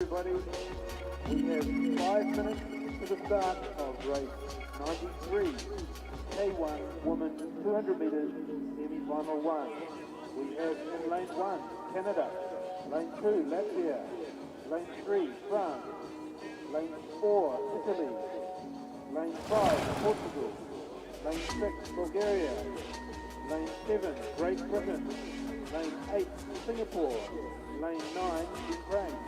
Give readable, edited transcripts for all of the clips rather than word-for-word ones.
Everybody, we have 5 minutes to the start of race 93, K1 Women 200 metres, semi-final 1. We have in lane 1, Canada, lane 2, Latvia, lane 3, France, lane 4, Italy, lane 5, Portugal, lane 6, Bulgaria, lane 7, Great Britain, lane 8, Singapore, lane 9, Ukraine.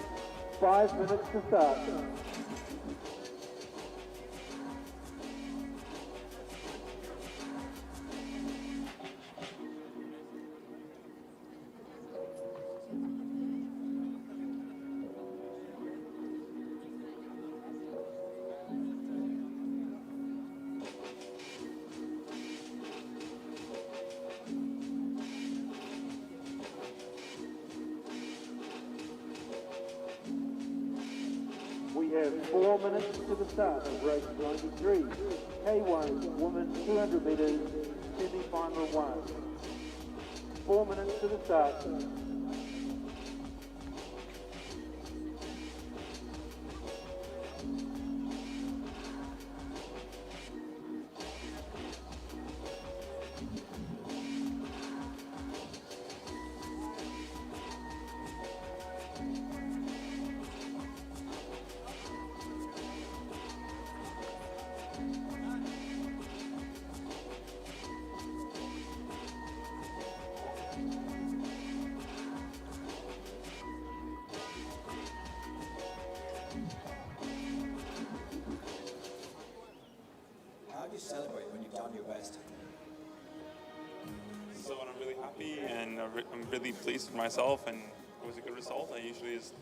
5 minutes to start. We have 4 minutes to the start of race 93, K1 Women 200 metres, semi-final 1. 4 minutes to the start. How do you celebrate when you've done your best? So I'm really happy and I'm really pleased with myself, and it was a good result. I usually just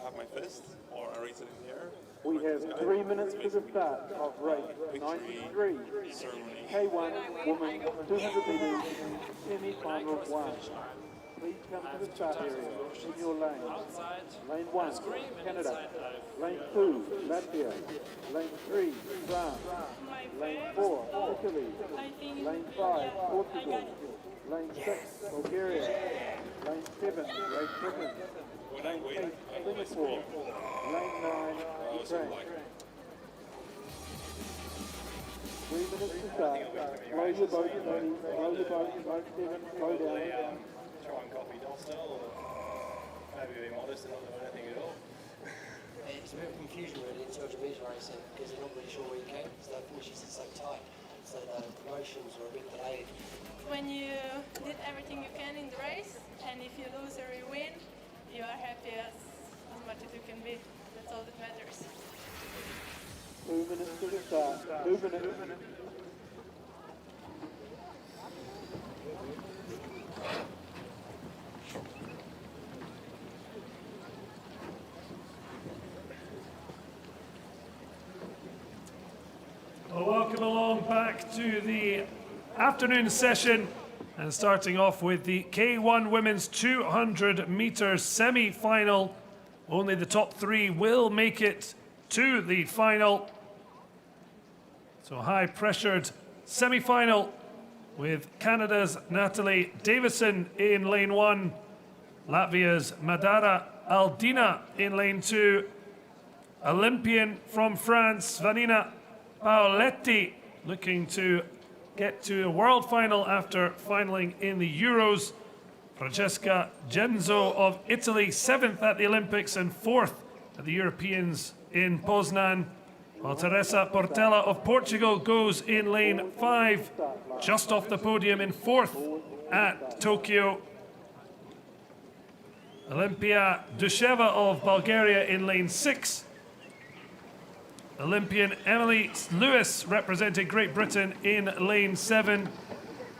have my fist or I race it in here. We have 3 minutes to the start of race 93, K1 Women 200 metres, semi-final 1. Please come to the start area in your lane. Lane 1, Canada. Lane 2, Latvia. Lane 3, France. Lane 4, Italy. Lane 5, Portugal. Lane 6, Bulgaria. Lane 7, Great Britain. Lane 8, Singapore. Lane 9, Ukraine. 3 minutes to start. Slow your boat, ladies. Slow your boat. Boat 7, slow down. Try and copy Dostal, or maybe be modest and not do anything at all. It's a bit of confusion really in 200 metre racing because they're not really sure where you came because their finishes are so tight. So the promotions are a bit delayed. When you did everything you can in the race, and if you lose or you win, you are happy as much as you can be. That's all that matters. 2 minutes to the start. 2 minutes. Well, welcome along back to the afternoon session, and starting off with the K1 Women's 200 metres semi-final. Only the top 3 will make it to the final. So high-pressured semi-final with Canada's Natalie Davison in lane 1, Latvia's Madara Aldina in lane 2, Olympian from France, Vanina Paoletti, looking to get to a world final after finaling in the Euros. Francesca Genzo of Italy, 7th at the Olympics and 4th at the Europeans in Poznan. While Teresa Portela of Portugal goes in lane 5, just off the podium in 4th at Tokyo. Olympia Dusheva of Bulgaria in lane 6. Olympian Emily Lewis representing Great Britain in lane 7.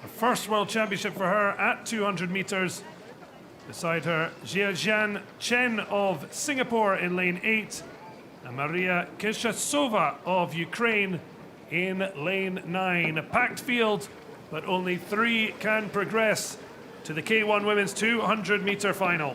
A first World Championship for her at 200 metres. Beside her, Jiajian Chen of Singapore in lane 8. And Maria Kishasova of Ukraine in lane 9. A packed field, but only 3 can progress to the K1 Women's 200 metre final.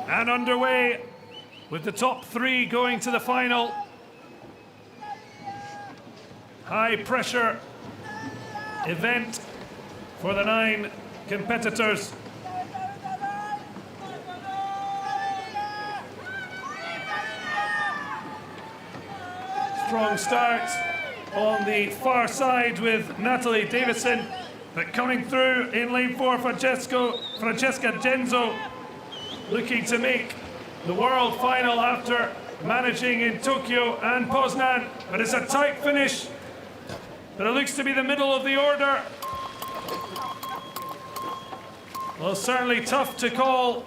and underway with the top 3 going to the final. High pressure event for the 9 competitors. Strong start on the far side with Natalie Davidson, but coming through in lane 4, Francesca Genzo, looking to make the world final after managing in Tokyo and Poznan, but it's a tight finish. But it looks to be the middle of the order. Well, certainly tough to call.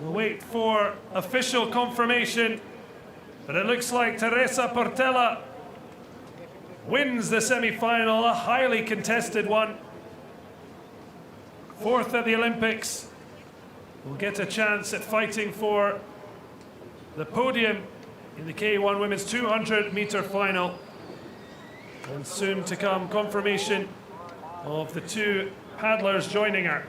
We'll wait for official confirmation. But it looks like Teresa Portela wins the semi-final, a highly contested one. 4th at the Olympics. Will get a chance at fighting for the podium in the K1 Women's 200-meter final. And soon to come confirmation of the 2 paddlers joining her.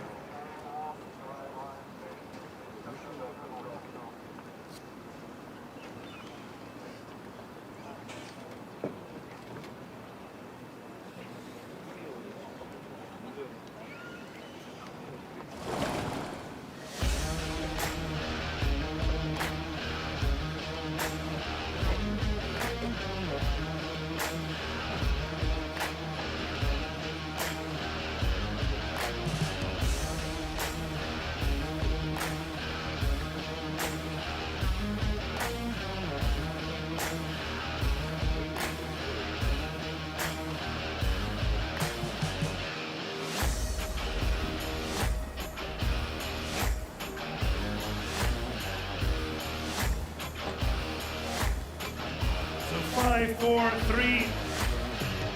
So 5-4-3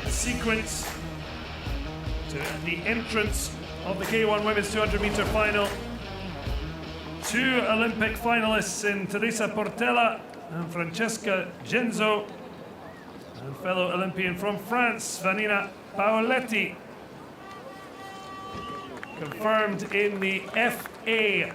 sequence to the entrance of the K1 Women's 200-meter final. 2 Olympic finalists in Teresa Portela and Francesca Genzo, and fellow Olympian from France, Vanina Paoletti, confirmed in the FA.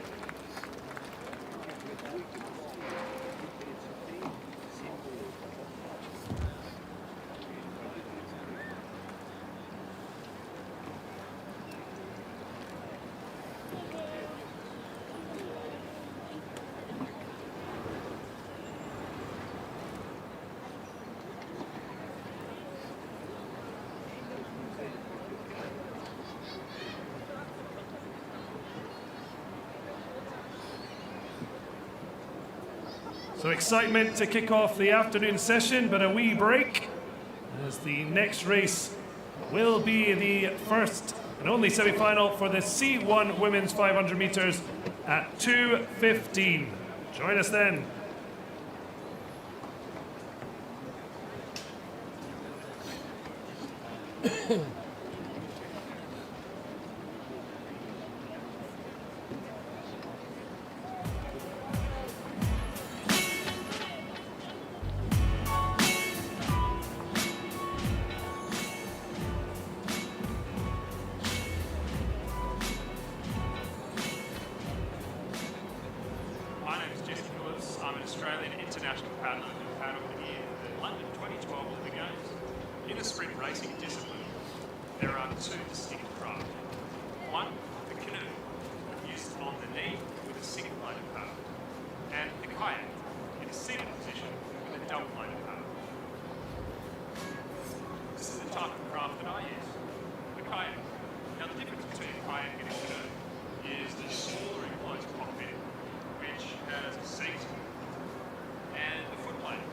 So excitement to kick off the afternoon session, but a wee break as the next race will be the first and only semi-final for the C1 Women's 500 meters at 2:15. Join us then. My name is Jesse Lewis. I'm an Australian international paddler who paddled in the London 2012 Olympic Games. In the sprint racing discipline, there are 2 distinct craft. One, the canoe, used on the knee with a single-bladed paddle, and the kayak, in a seated position with a double-bladed paddle. This is the type of craft that I use, the kayak. Now, the difference between a kayak and a canoe is the smaller enclosed cockpit, which has a seat and a footplate.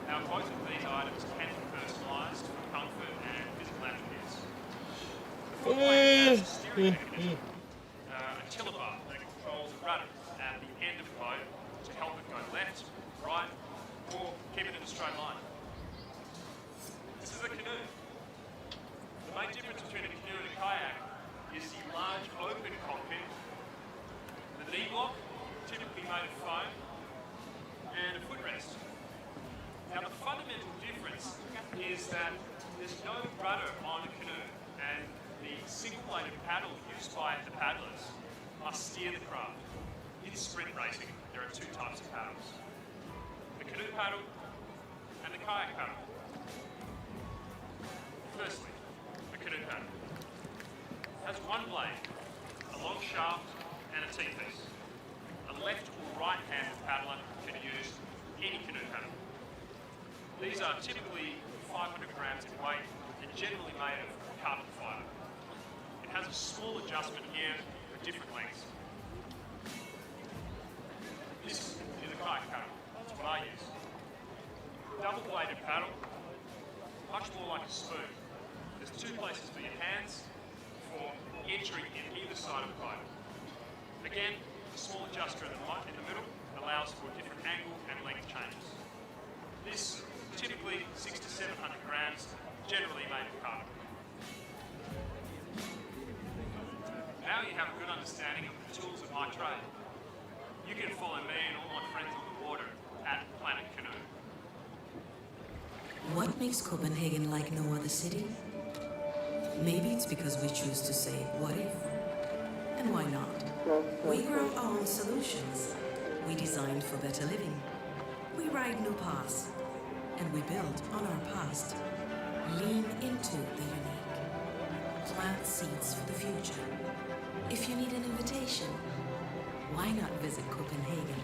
Now, both of these items can be personalised for comfort and physical attributes. The footplate has a steering mechanism, a tiller bar that controls a rudder at the end of the boat to help it go left, right, or keep it in a straight line. This is a canoe. The main difference between a canoe and a kayak is the large open cockpit, the knee block, typically made of foam, and a footrest. Now, the fundamental difference is that there's no rudder on a canoe, and the single-bladed paddle used by the paddlers must steer the craft. In sprint racing, there are two types of paddles: the canoe paddle and the kayak paddle. Firstly, the canoe paddle has one blade, a long shaft and a T-piece. A left or right-handed paddler can use any canoe paddle. These are typically 500 grams in weight and generally made of carbon fibre. It has a small adjustment here for different lengths. This is a kayak paddle. That's what I use. Double-bladed paddle, much more like a spoon. There's two places for your hands for entry in either side of the boat. Again, the small adjuster in the middle allows for different angle and length changes. This typically 600 to 700 grams, generally made of carbon. Now you have a good understanding of the tools of my trade. You can follow me and all my friends on the water at Planet Canoe. What makes Copenhagen like no other city? Maybe it's because we choose to say, what if? And why not? We grow our own solutions. We design for better living. We ride new paths. And we build on our past. Lean into the unique. Plant seeds for the future. If you need an invitation, why not visit Copenhagen?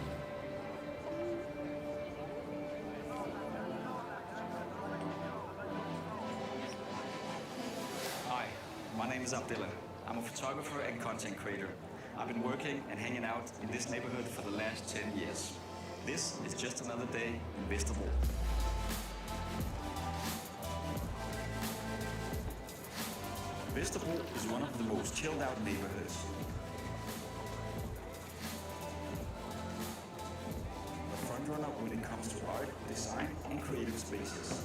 Hi, my name is Abdullah. I'm a photographer and content creator. I've been working and hanging out in this neighborhood for the last 10 years. This is just another day in Vesterbo. Vesterbo is one of the most chilled out neighborhoods. A frontrunner when it comes to art, design, and creative spaces.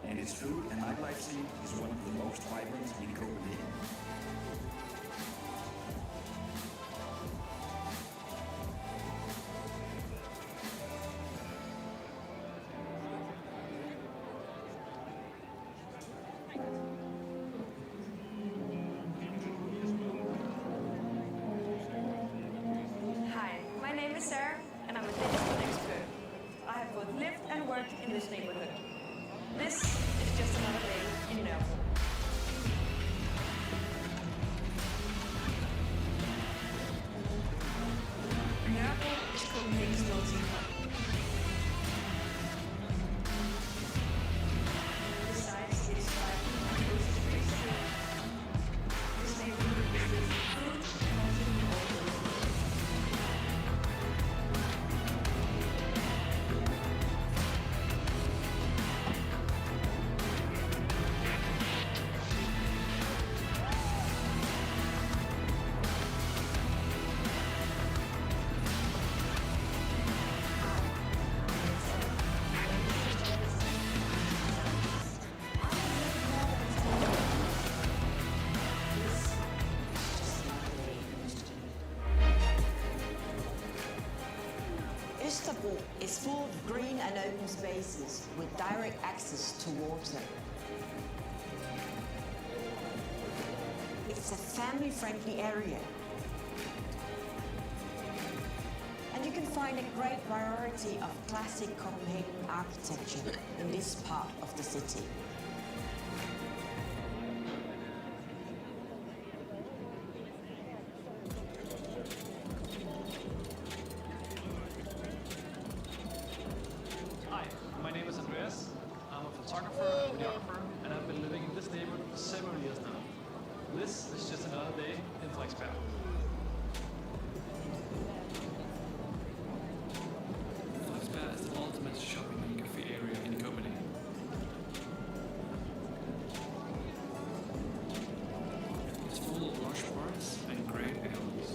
And its food and nightlife scene is one of the most vibrant in Copenhagen. Hi, my name is Sarah and I'm a digital expert. I have both lived and worked in this neighborhood. This is just another day in Nørrebro. Nørrebro is Copenhagen's melting pot. Besides its vibrant and cozy streets, this neighborhood is rich in food, culture, and culture. Vesterbo is full of green and open spaces with direct access to water. It's a family-friendly area. And you can find a great variety of classic Copenhagen architecture in this part of the city. Hi, my name is Andreas. I'm a photographer and videographer, and I've been living in this neighborhood for several years now. This is just another day in Frederiksberg. Frederiksberg is the ultimate shopping and cafe area in Copenhagen. It's full of lush parks and great alleys.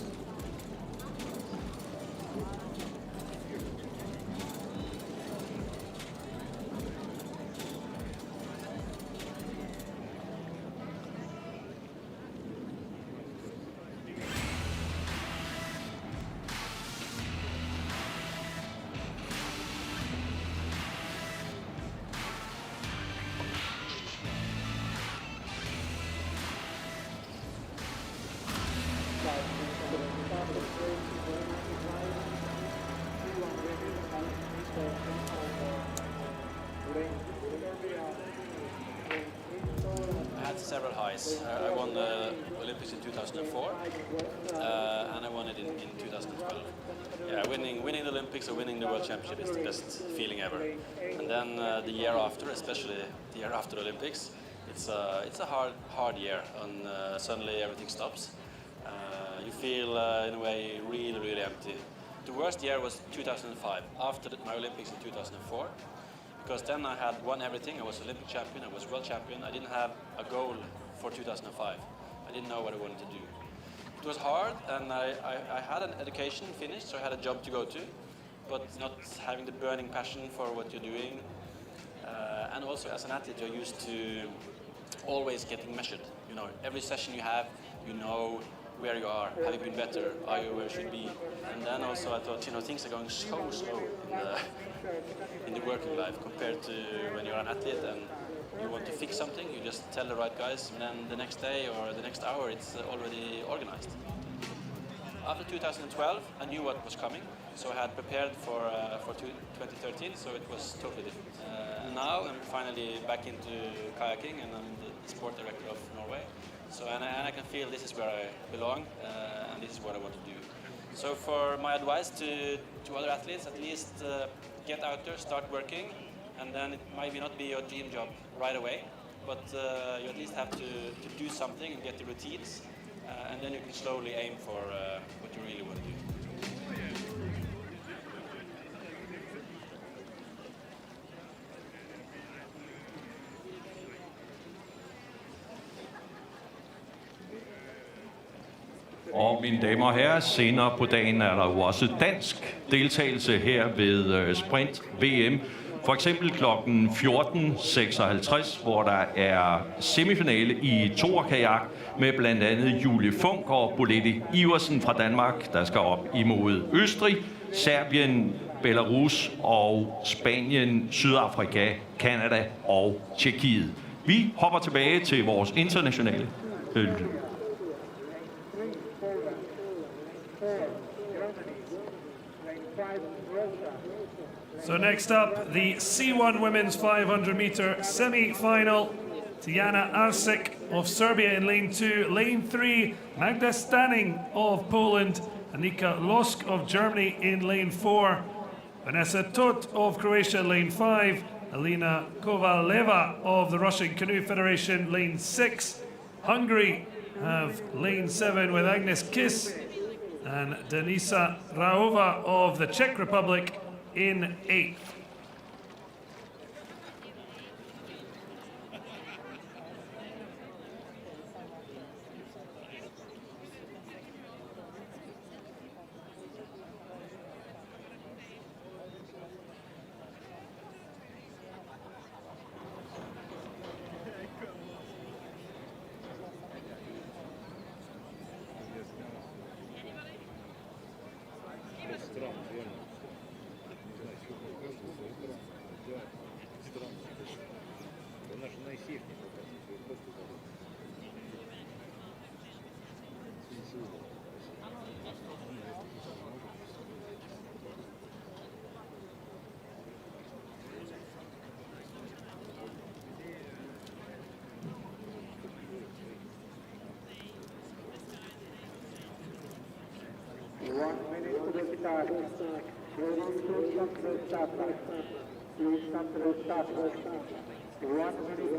had several highs. I won the Olympics in 2004, and I won it in 2012. Yeah, winning the Olympics or winning the World Championship is the best feeling ever. And then the year after, especially the year after Olympics, it's a hard year, and suddenly everything stops. You feel in a way really empty. The worst year was 2005, after my Olympics in 2004. Because then I had won everything. I was Olympic champion, I was world champion. I didn't have a goal for 2005. I didn't know what I wanted to do. It was hard, and I had an education finished, so I had a job to go to, but not having the burning passion for what you're doing. And also as an athlete, you're used to always getting measured. You know, every session you have, you know where you are, have you been better, are you where you should be? And then also I thought, you know, things are going so slow in the working life compared to when you're an athlete and you want to fix something, you just tell the right guys, and then the next day or the next hour it's already organized. After 2012, I knew what was coming, so I had prepared for 2013, so it was totally different. Now I'm finally back into kayaking, and I'm the sport director of Norway. So and I can feel this is where I belong, and this is what I want to do. So for my advice to other athletes, at least get out there, start working, and then it might not be your dream job right away, but you at least have to do something and get the routines, and then you can slowly aim for what you really want to do. Og mine damer og herrer, senere på dagen er der jo også dansk deltagelse her ved Sprint VM. For eksempel klokken 14.56, hvor der er semifinale i Canoe-Kayak med blandt andet Julie Funk og Bolette Iversen fra Danmark, der skal op imod Østrig, Serbien, Belarus og Spanien, Sydafrika, Canada og Tjekkiet. Vi hopper tilbage til vores internationale So next up, the C1 Women's 500-meter semi-final. Tiana Arsik of Serbia in lane 2. Lane 3, Magda Stanning of Poland. Anika Losk of Germany in lane 4. Vanessa Tot of Croatia, lane 5. Alina Kovaleva of the Russian Canoe Federation, lane 6. Hungary have lane 7 with Agnes Kiss. And Denisa Raova of the Czech Republic in 8th.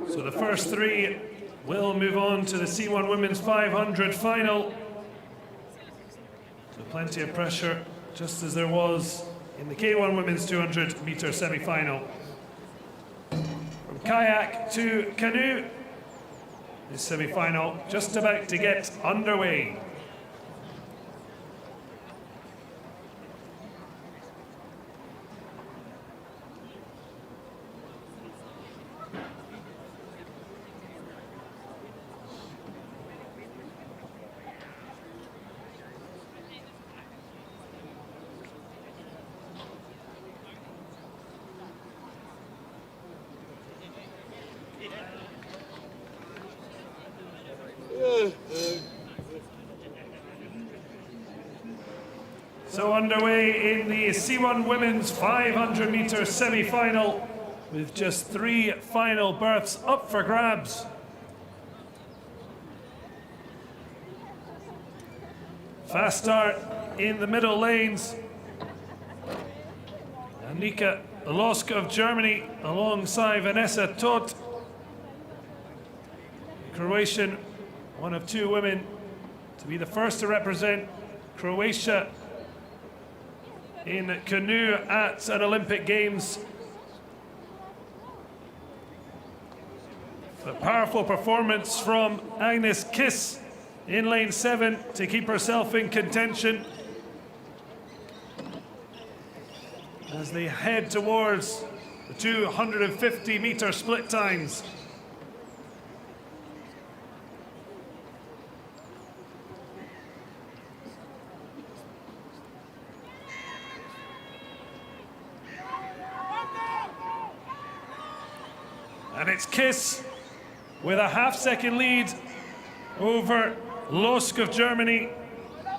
So the first three will move on to the C1 Women's 500 final. So plenty of pressure, just as there was in the K1 Women's 200-meter semi-final. From kayak to canoe, this semi-final just about to get underway. So underway in the C1 Women's 500-meter semi-final with just 3 final berths up for grabs. Fast start in the middle lanes. Annika Losk of Germany alongside Vanessa Todt. Croatian, one of two women to be the first to represent Croatia in canoe at an Olympic Games. A powerful performance from Agnes Kiss in lane 7 to keep herself in contention as they head towards the 250-meter split times. And it's Kiss with a half-second lead over Losk of Germany.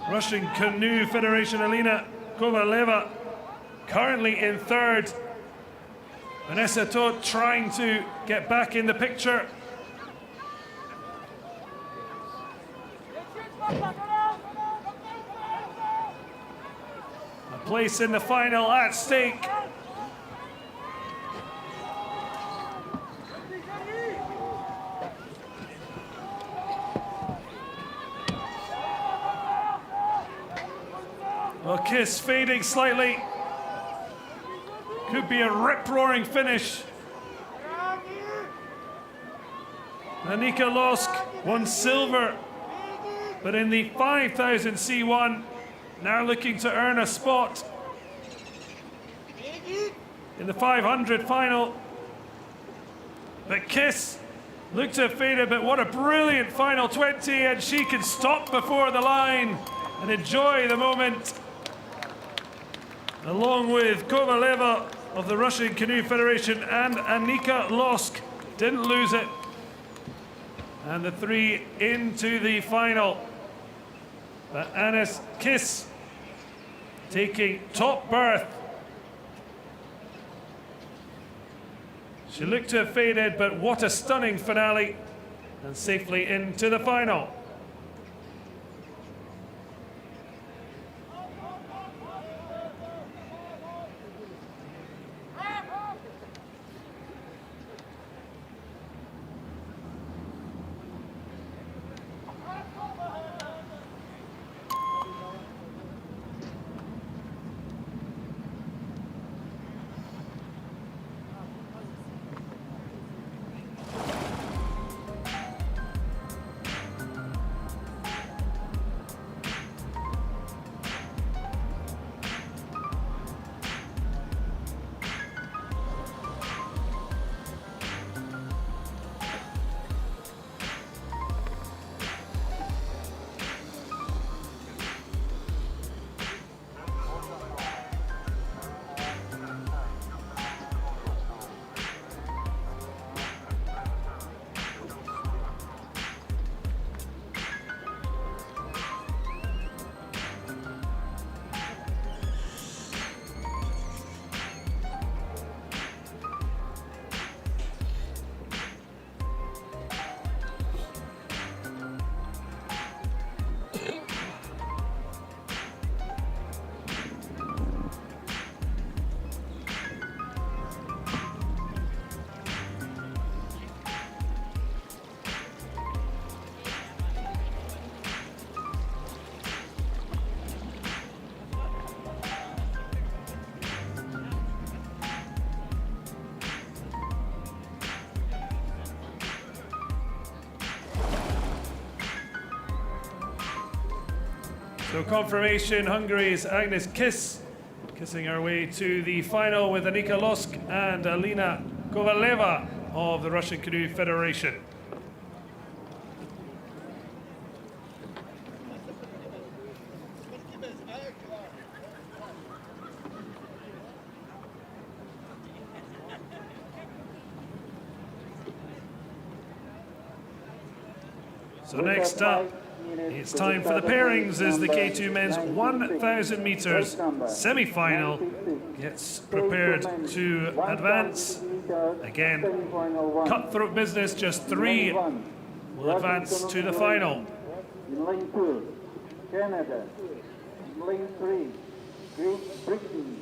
Russian Canoe Federation Alina Kovaleva currently in third. Vanessa Todt trying to get back in the picture. A place in the final at stake. Well, Kiss fading slightly. Could be a rip-roaring finish. Annika Losk won silver, but in the 5,000 C1, now looking to earn a spot in the 500 final. But Kiss looked to have faded, but what a brilliant final 20, and she can stop before the line and enjoy the moment. Along with Kovaleva of the Russian Canoe Federation and Annika Losk, didn't lose it. And the three into the final. But Agnes Kiss taking top berth. She looked to have faded, but what a stunning finale. And safely into the final. So confirmation, Hungary's Agnes Kiss kissing her way to the final with Annika Losk and Alina Kovaleva of the Russian Canoe Federation. So next up, it's time for the pairings as the K2 men's 1,000 meters semi-final gets prepared to advance. Again, cutthroat business, just three will advance to the final. In lane 2, Canada. In lane 3, Great Britain.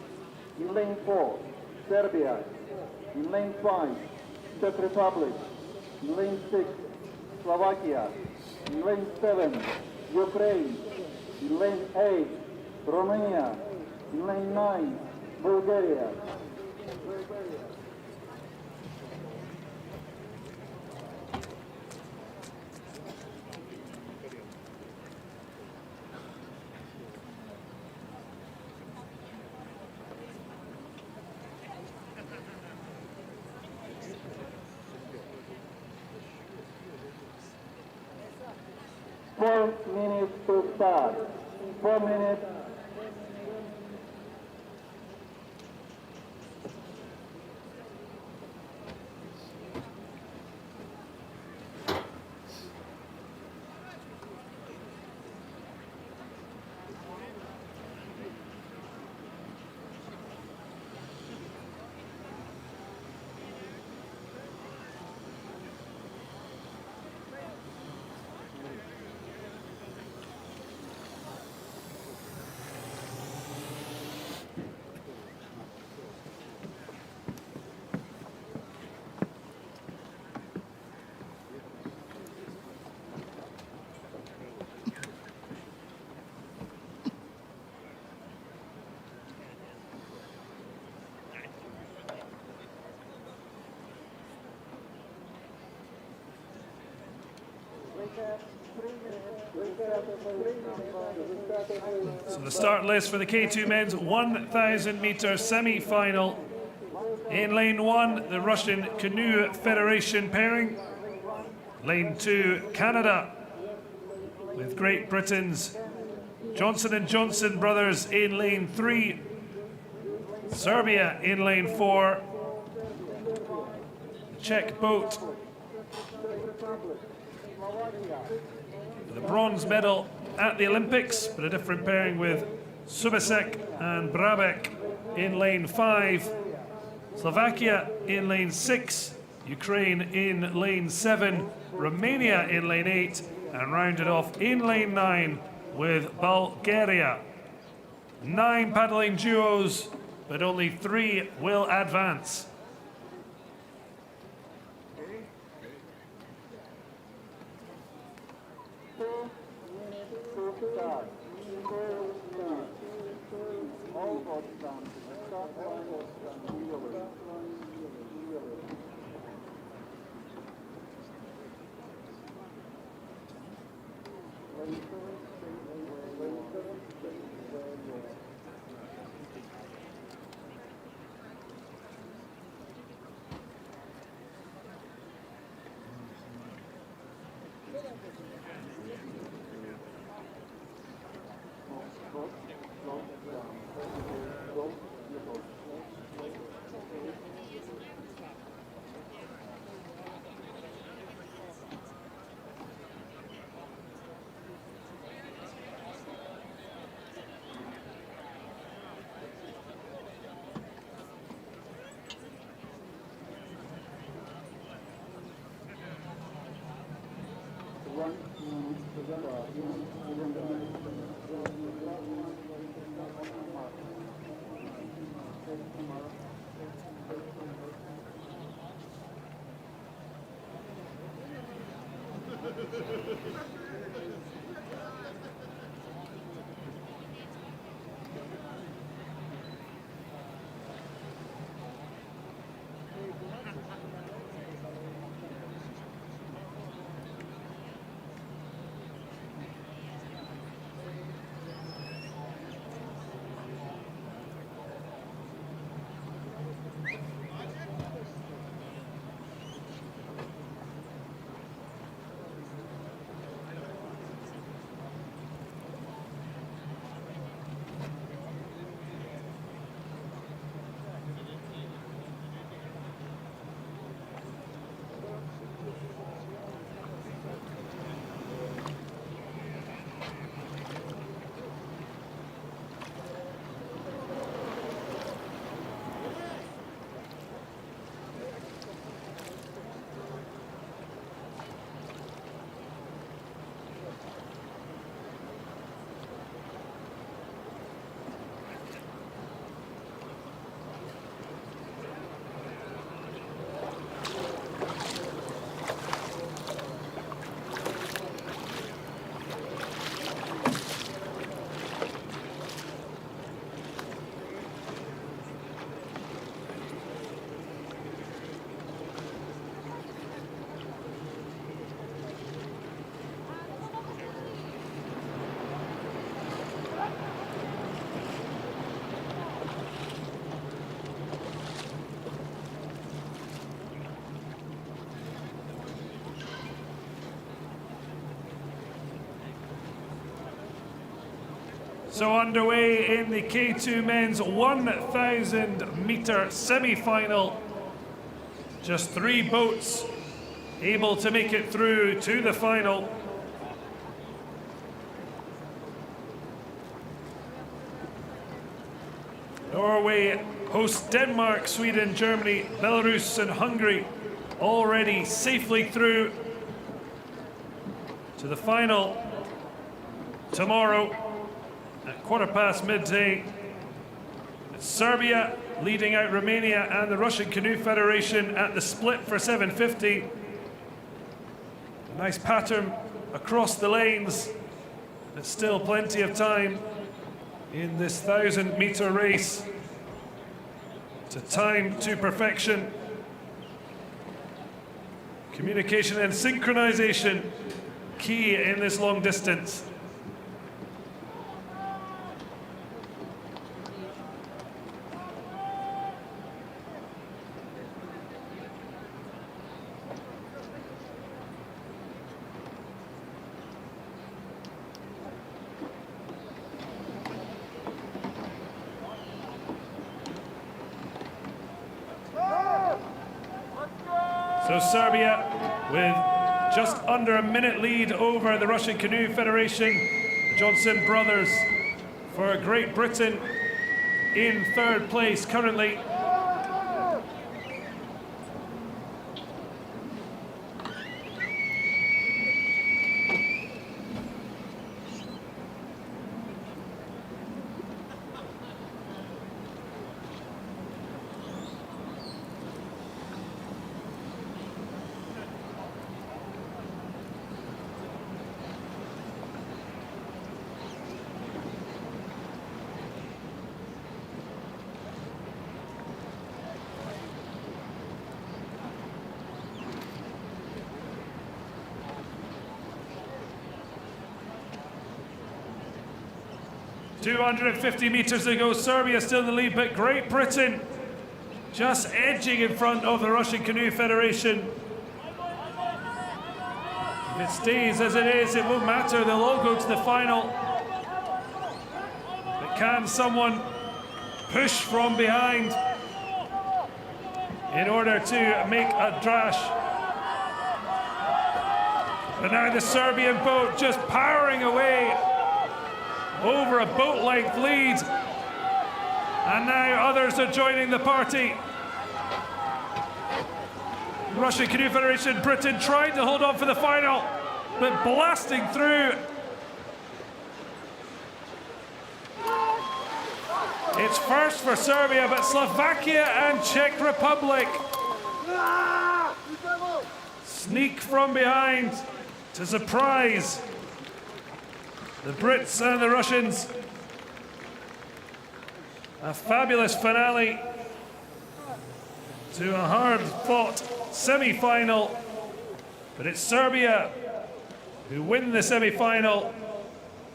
In lane 4, Serbia. In lane 5, Czech Republic. In lane 6, Slovakia. In lane 7, Ukraine. In lane 8, Romania. In lane 9, Bulgaria. Four minutes to start. 4 minutes. So the start list for the K2 men's 1,000 meter semi-final. In lane 1, the Russian Canoe Federation pairing. Lane 2, Canada, with Great Britain's Johnson & Johnson brothers in lane 3. Serbia in lane 4. The Czech boat. The bronze medal at the Olympics, but a different pairing with Subasek and Brabek in lane 5. Slovakia in lane 6. Ukraine in lane 7. Romania in lane 8. And rounded off in lane 9 with Bulgaria. 9 paddling duos, but only 3 will advance. So underway in the K2 men's 1,000 meter semi-final. Just 3 boats able to make it through to the final. Norway hosts Denmark, Sweden, Germany, Belarus and Hungary, already safely through to the final tomorrow at midday. It's Serbia leading out Romania and the Russian Canoe Federation at the split for 750. A nice pattern across the lanes. There's still plenty of time in this 1,000 meter race to time to perfection. Communication and synchronization key in this long distance. So Serbia with just under a minute lead over the Russian Canoe Federation. The Johnson brothers for Great Britain in 3rd place currently. .250 meters to go. Serbia still in the lead, but Great Britain just edging in front of the Russian Canoe Federation. If it stays as it is, it won't matter. They'll all go to the final. But can someone push from behind in order to make a dash? But now the Serbian boat just powering away over a boat length lead, and now others are joining the party. Russian Canoe Federation, Britain trying to hold on for the final, but blasting through. It's first for Serbia, but Slovakia and Czech Republic sneak from behind to surprise the Brits and the Russians. A fabulous finale to a hard-fought semi-final. But it's Serbia who win the semi-final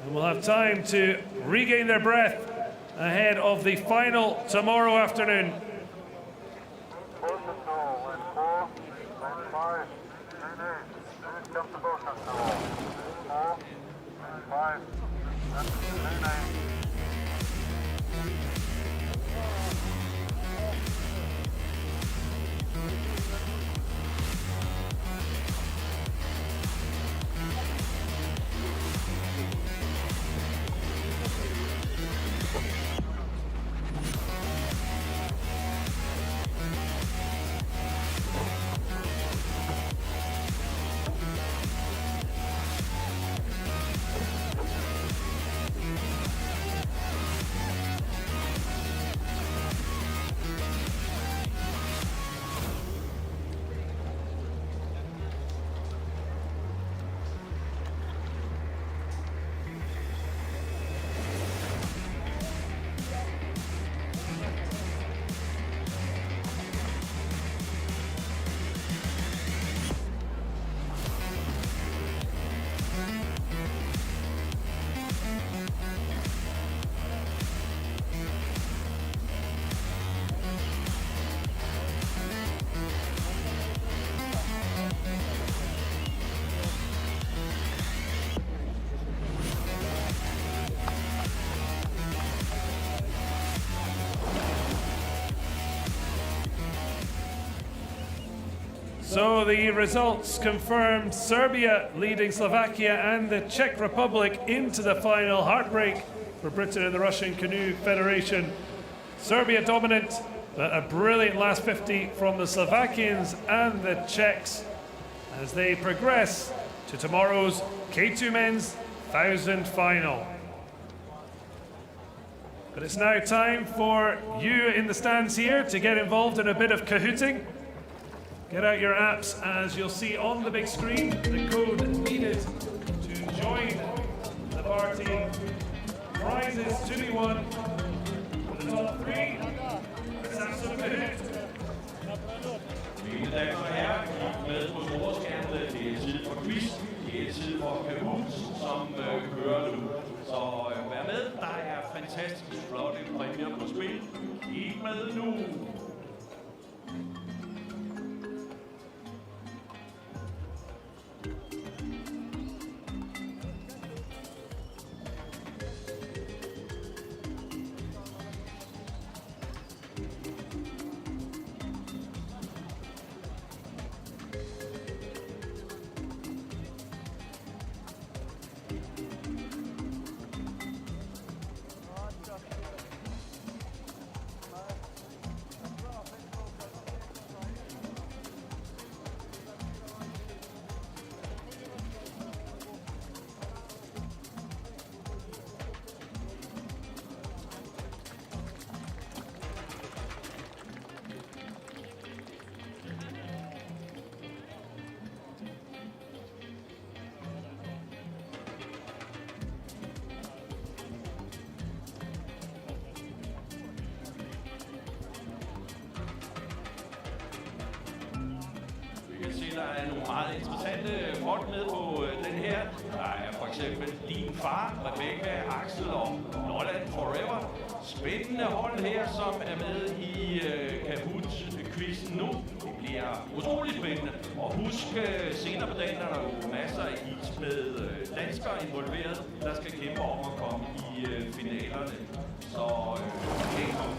and will have time to regain their breath ahead of the final tomorrow afternoon. So the results confirmed Serbia leading Slovakia and the Czech Republic into the final. Heartbreak for Britain and the Russian Canoe Federation. Serbia dominant, but a brilliant last 50 from the Slovakians and the Czechs as they progress to tomorrow's K2 Men's 1000 final. But it's now time for you in the stands here to get involved in a bit of cahooting. Get out your apps as you'll see on the big screen the code needed to join the party. Prizes to be won for the top three. Let's have some Kahoot. Mine damer og herrer, med på storskærmene, det er tid for quiz, det er tid for Kahoot, som kører nu. Så vær med, der er fantastisk flotte præmier på spil. Kig med nu! Der er nogle meget interessante folk med på den her. Der er for eksempel din far, Rebecca, Axel og Lolland Forever. Spændende hold her, som er med i Kahoot-quizzen nu. Det bliver utroligt spændende. Og husk, senere på dagen er der jo masser af is med danskere involveret, der skal kæmpe om at komme i finalerne. Så velkommen.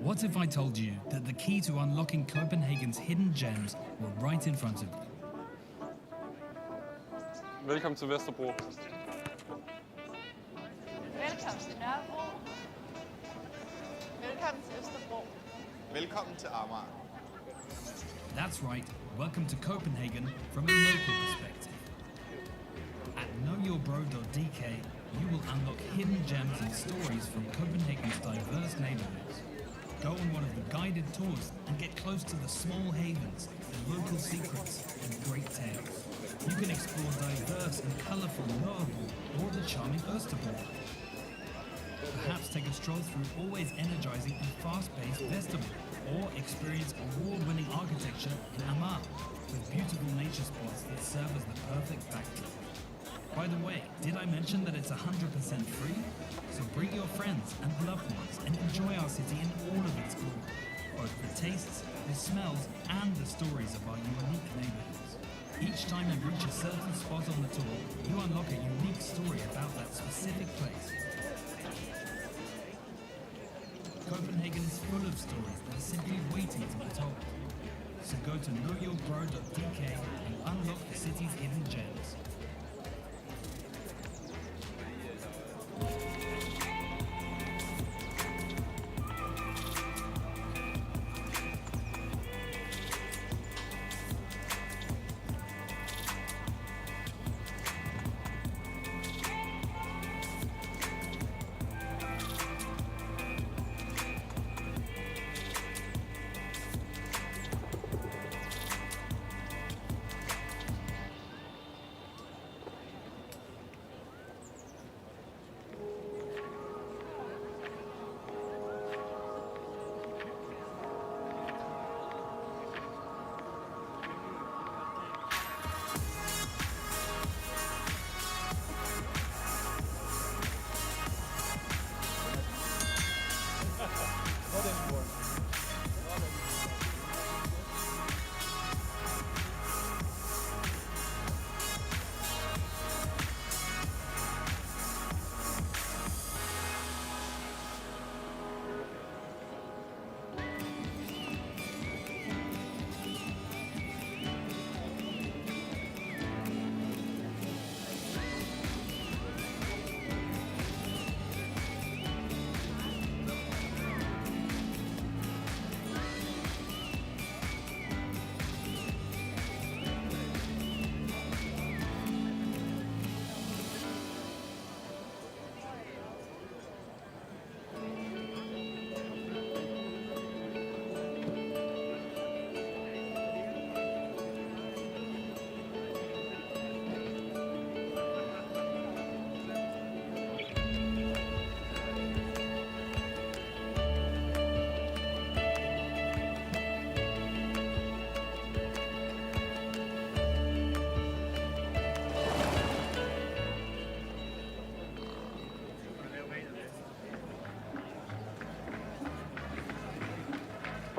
What if I told you that the key to unlocking Copenhagen's hidden gems were right in front of you? Velkommen til Vesterbro. Velkommen til Nørrebro. Velkommen til Østerbro. Velkommen til Amager. That's right, welcome to Copenhagen from a local perspective. At knowyourbro.dk, you will unlock hidden gems and stories from Copenhagen's diverse neighborhoods. Go on one of the guided tours and get close to the small havens, the local secrets, and great tales. You can explore diverse and colorful Nørrebro or the charming Østerbro. Perhaps take a stroll through always energizing and fast-paced Vesterbro, or experience award-winning architecture in Amager, with beautiful nature spots that serve as the perfect backdrop. By the way, did I mention that it's 100% free? So bring your friends and loved ones and enjoy our city in all of its glory, both the tastes, the smells, and the stories of our unique neighborhoods. Each time you reach a certain spot on the tour, you unlock a unique story about that specific place. Copenhagen is full of stories that are simply waiting to be told. So go to knowyourbro.dk and unlock the city's hidden gems.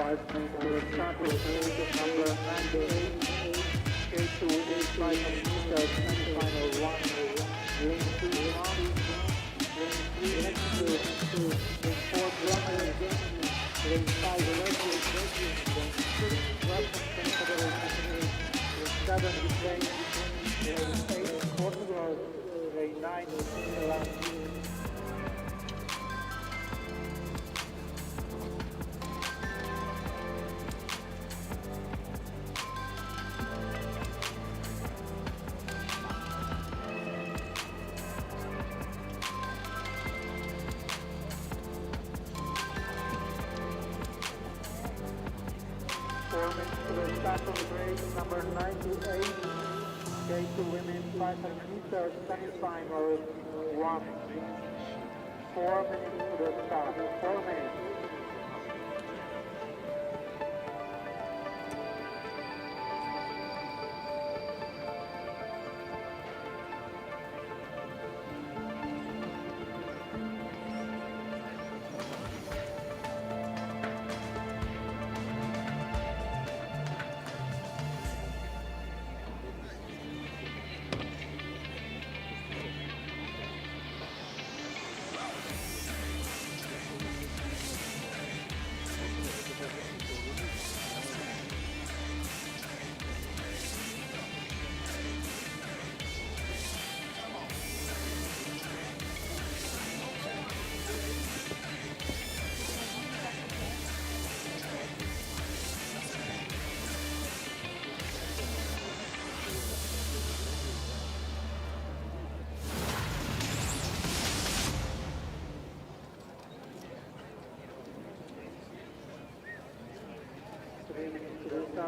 Number 98, K2 inside of semi-final 1, lane 2 long, lane 3 next to lane 4 drummer, lane 5 electric, lane 6 welcome lane 7 Ukraine, lane 8 Portugal, lane 9 Milan. Number 98, K2 women 500 meters semi-final 1. 4 minutes to the start. 4 minutes.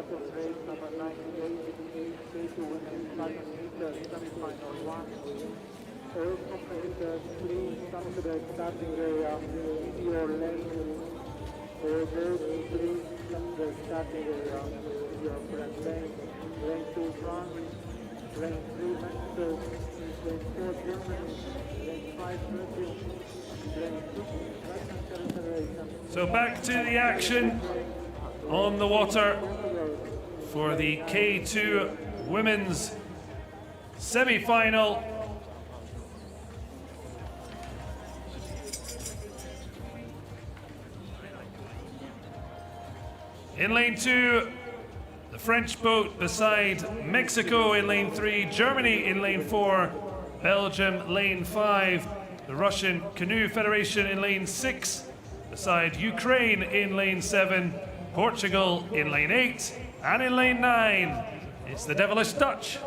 start of race number 98, K2 women's 500 meters semi-final 1. All competitors, please come to the starting area in your lane. All those, please come to the starting area in your correct lane. Lane 2 France, lane 3 Mexico, lane 4 Germany, lane 5 Brazil, lane 6 Russian Federation. So back to the action on the water for the K2 women's semi-final. In lane 2, the French boat beside Mexico in lane 3, Germany in lane 4, Belgium lane 5, the Russian Canoe Federation in lane 6, beside Ukraine in lane 7, Portugal in lane 8, and in lane 9, it's the Devilish Dutch.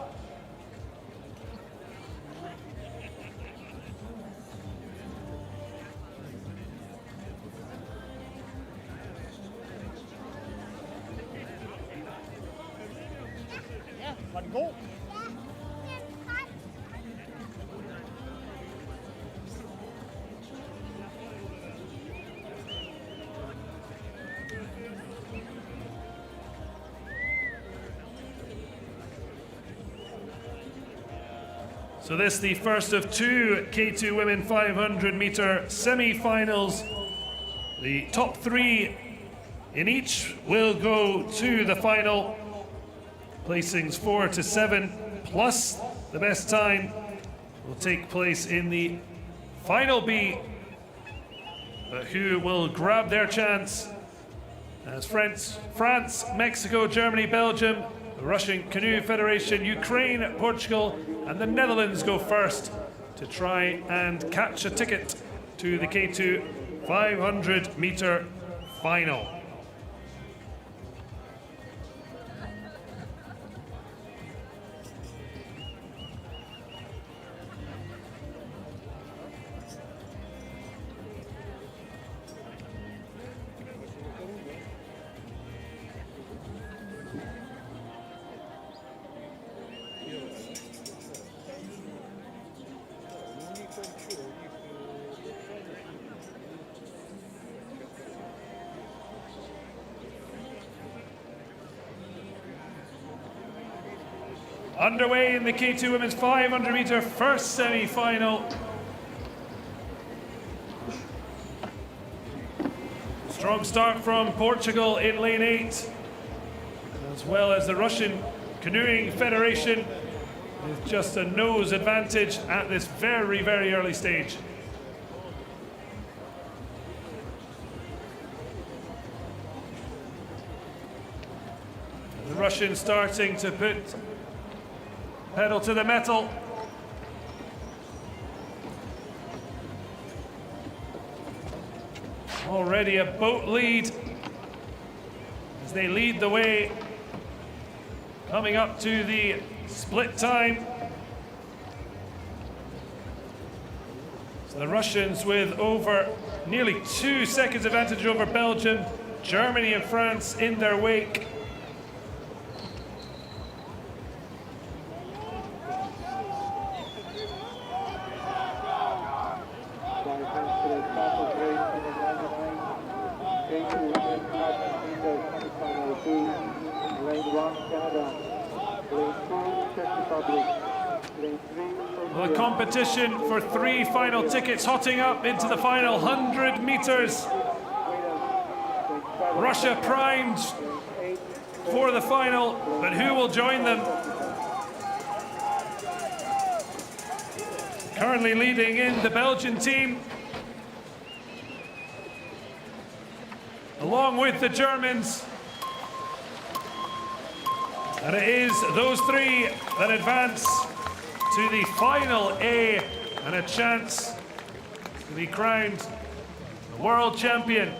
So this is the first of two K2 women 500 meter semi-finals. The top three in each will go to the final. Placings 4 to 7 plus the best time will take place in the final B. But who will grab their chance as France, Mexico, Germany, Belgium, the Russian Canoe Federation, Ukraine, Portugal, and the Netherlands go first to try and catch a ticket to the K2 500 meter final. Underway in the K2 women's 500 meter first semi-final. Strong start from Portugal in lane 8, as well as the Russian Canoeing Federation with just a nose advantage at this very, very early stage. The Russians starting to put pedal to the metal. Already a boat lead as they lead the way, coming up to the split time. So the Russians with over nearly 2 seconds advantage over Belgium, Germany and France in their wake. The competition for 3 final tickets hotting up into the final 100 meters. Russia primed for the final, but who will join them? Currently leading in the Belgian team, along with the Germans. And it is those 3 that advance to the final A and a chance to be crowned the world champion.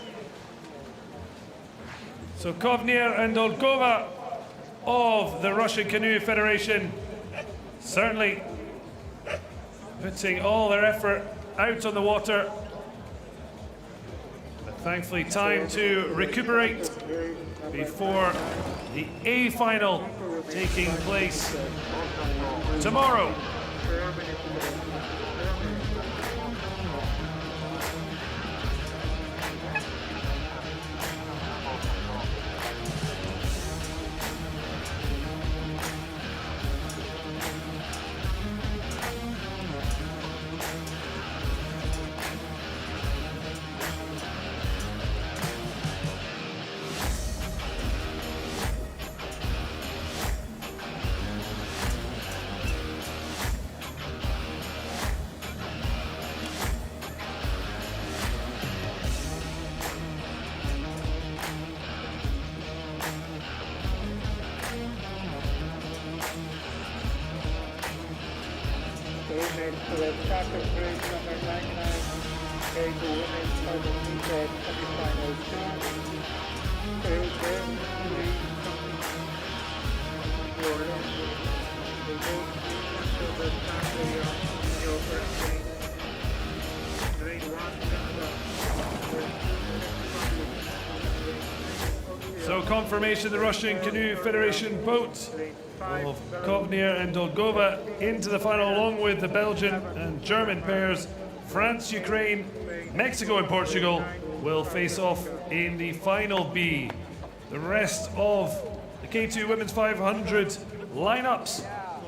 So Kovnir and Olkova of the Russian Canoe Federation certainly putting all their effort out on the water. But thankfully time to recuperate before the A final taking place tomorrow. To the starter bridge number 99, K2 women's 100 meter semi-final 2. K2 3. Your left will go to the starter your first grade. Grade 1 So confirmation the Russian Canoe Federation boat of Kovnir and Dolgova into the final along with the Belgian and German pairs. France, Ukraine, Mexico and Portugal will face off in the final B. The rest of the K2 Women's 500 lineups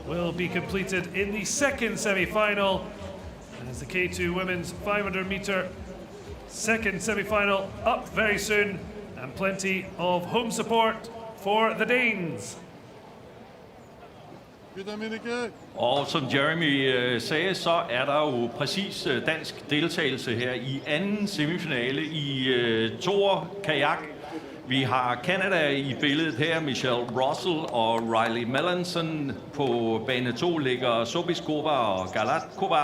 will be completed in the second semi-final as the K2 Women's 500 meter second semi-final up very soon, and plenty of home support for the Danes. Og som Jeremy sagde, så er der jo præcis dansk deltagelse her i anden semifinale i Canoe-Kayak. Vi har Canada i billedet her, Michelle Russell og Riley Melanson. På bane 2 ligger Sobiskova og Galatkova.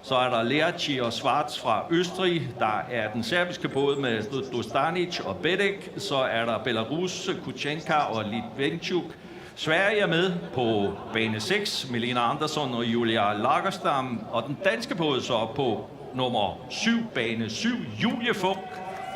Så er der Lerci og Schwarz fra Østrig. Der er den serbiske båd med Dostanic og Bedek. Så er der Belarus, Kuchenka og Litvenchuk. Sverige er med på bane 6, Melina Andersson og Julia Lagerstam. Og den danske båd så på nummer 7, bane 7, Julie Funk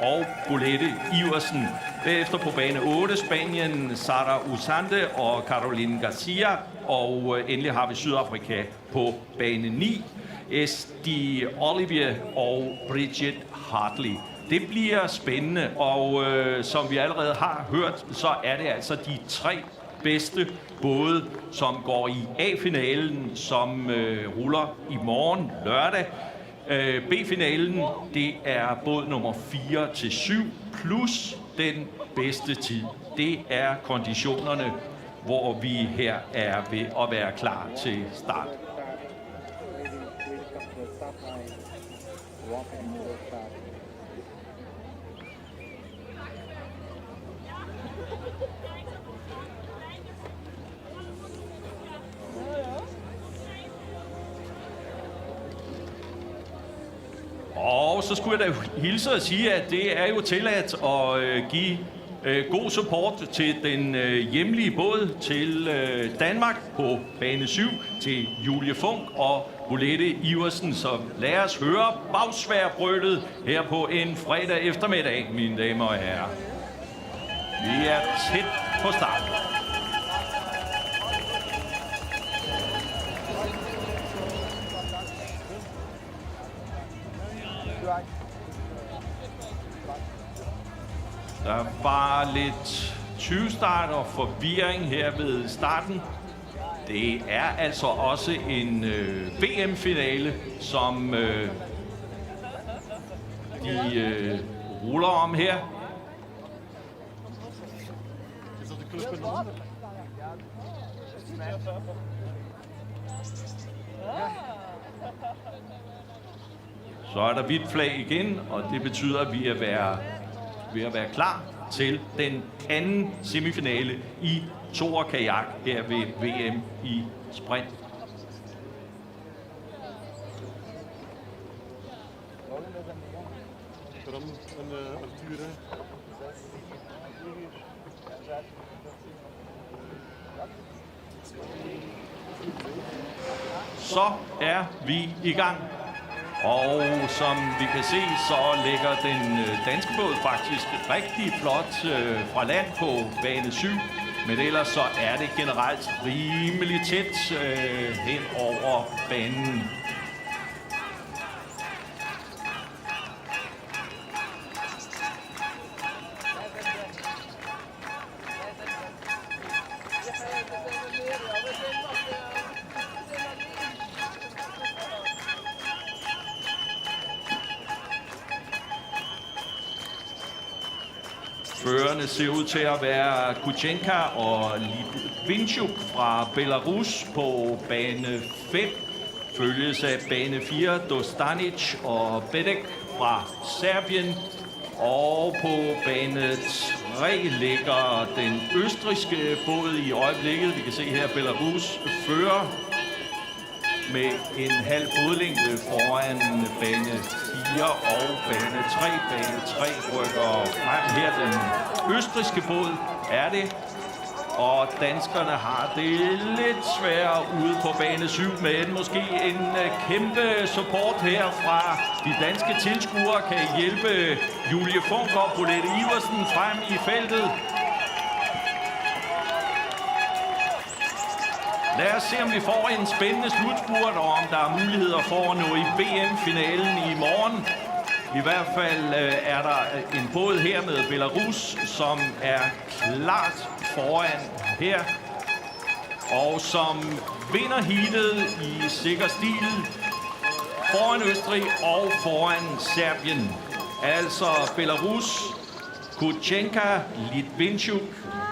og Bolette Iversen. Derefter på bane 8, Spanien, Sara Usante og Caroline Garcia. Og endelig har vi Sydafrika på bane 9, Esti Olivier og Bridget Hartley. Det bliver spændende, og som vi allerede har hørt, så er det altså de 3 bedste både, som går i A-finalen, som ruller i morgen lørdag. B-finalen, det er båd nummer 4-7 plus den bedste tid. Det er konditionerne, hvor vi her er ved at være klar til start. Og så skulle jeg da hilse at sige, at det er jo tilladt at give god support til den hjemlige båd til Danmark på bane 7 til Julie Funk og Bolette Iversen. Så lad os høre bagsværbrølet her på en fredag eftermiddag, mine damer og herrer. Vi er tæt på start. Der var lidt tyvstart og forvirring her ved starten. Det er altså også en VM-finale, som de ruller om her. Så er der hvidt flag igen, og det betyder, at vi er ved at være klar til den anden semifinale i Canoe-Kayak her ved VM i sprint. Så er vi i gang. Og som vi kan se, så ligger den danske båd faktisk rigtig flot fra land på bane 7. Men ellers så er det generelt rimelig tæt hen over banen. Førerne ser ud til at være Kuchenka og Litvinchuk fra Belarus på bane 5. Følges af bane 4 Dostanic og Bedek fra Serbien. Og på bane 3 ligger den østrigske båd i øjeblikket. Vi kan se her Belarus fører med en halv fodlængde foran bane 4 og bane 3. Bane 3 rykker frem her. Den østrigske båd er det. Og danskerne har det lidt sværere ude på bane 7, men måske en kæmpe support her fra de danske tilskuere kan hjælpe Julie Funk og Bolette Iversen frem i feltet. Lad os se, om vi får en spændende slutspurt, og om der er muligheder for at nå i VM-finalen i morgen. I hvert fald er der en båd her med Belarus, som er klart foran her, og som vinder heatet i sikker stil foran Østrig og foran Serbien. Altså Belarus, Kuchenka, Litvinchuk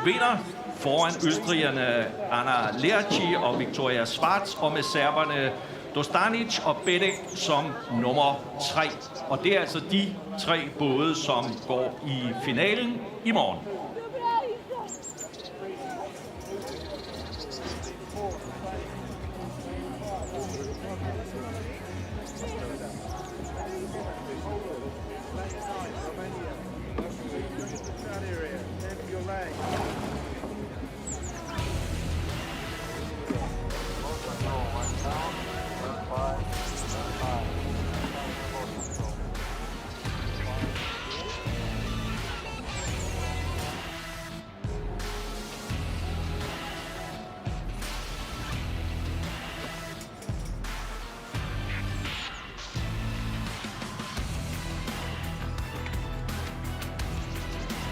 vinder foran østrigerne Anna Lerchi og Victoria Schwarz, og med serberne Dostanic og Bedek som nummer 3. Og det er altså de 3 både, som går i finalen i morgen.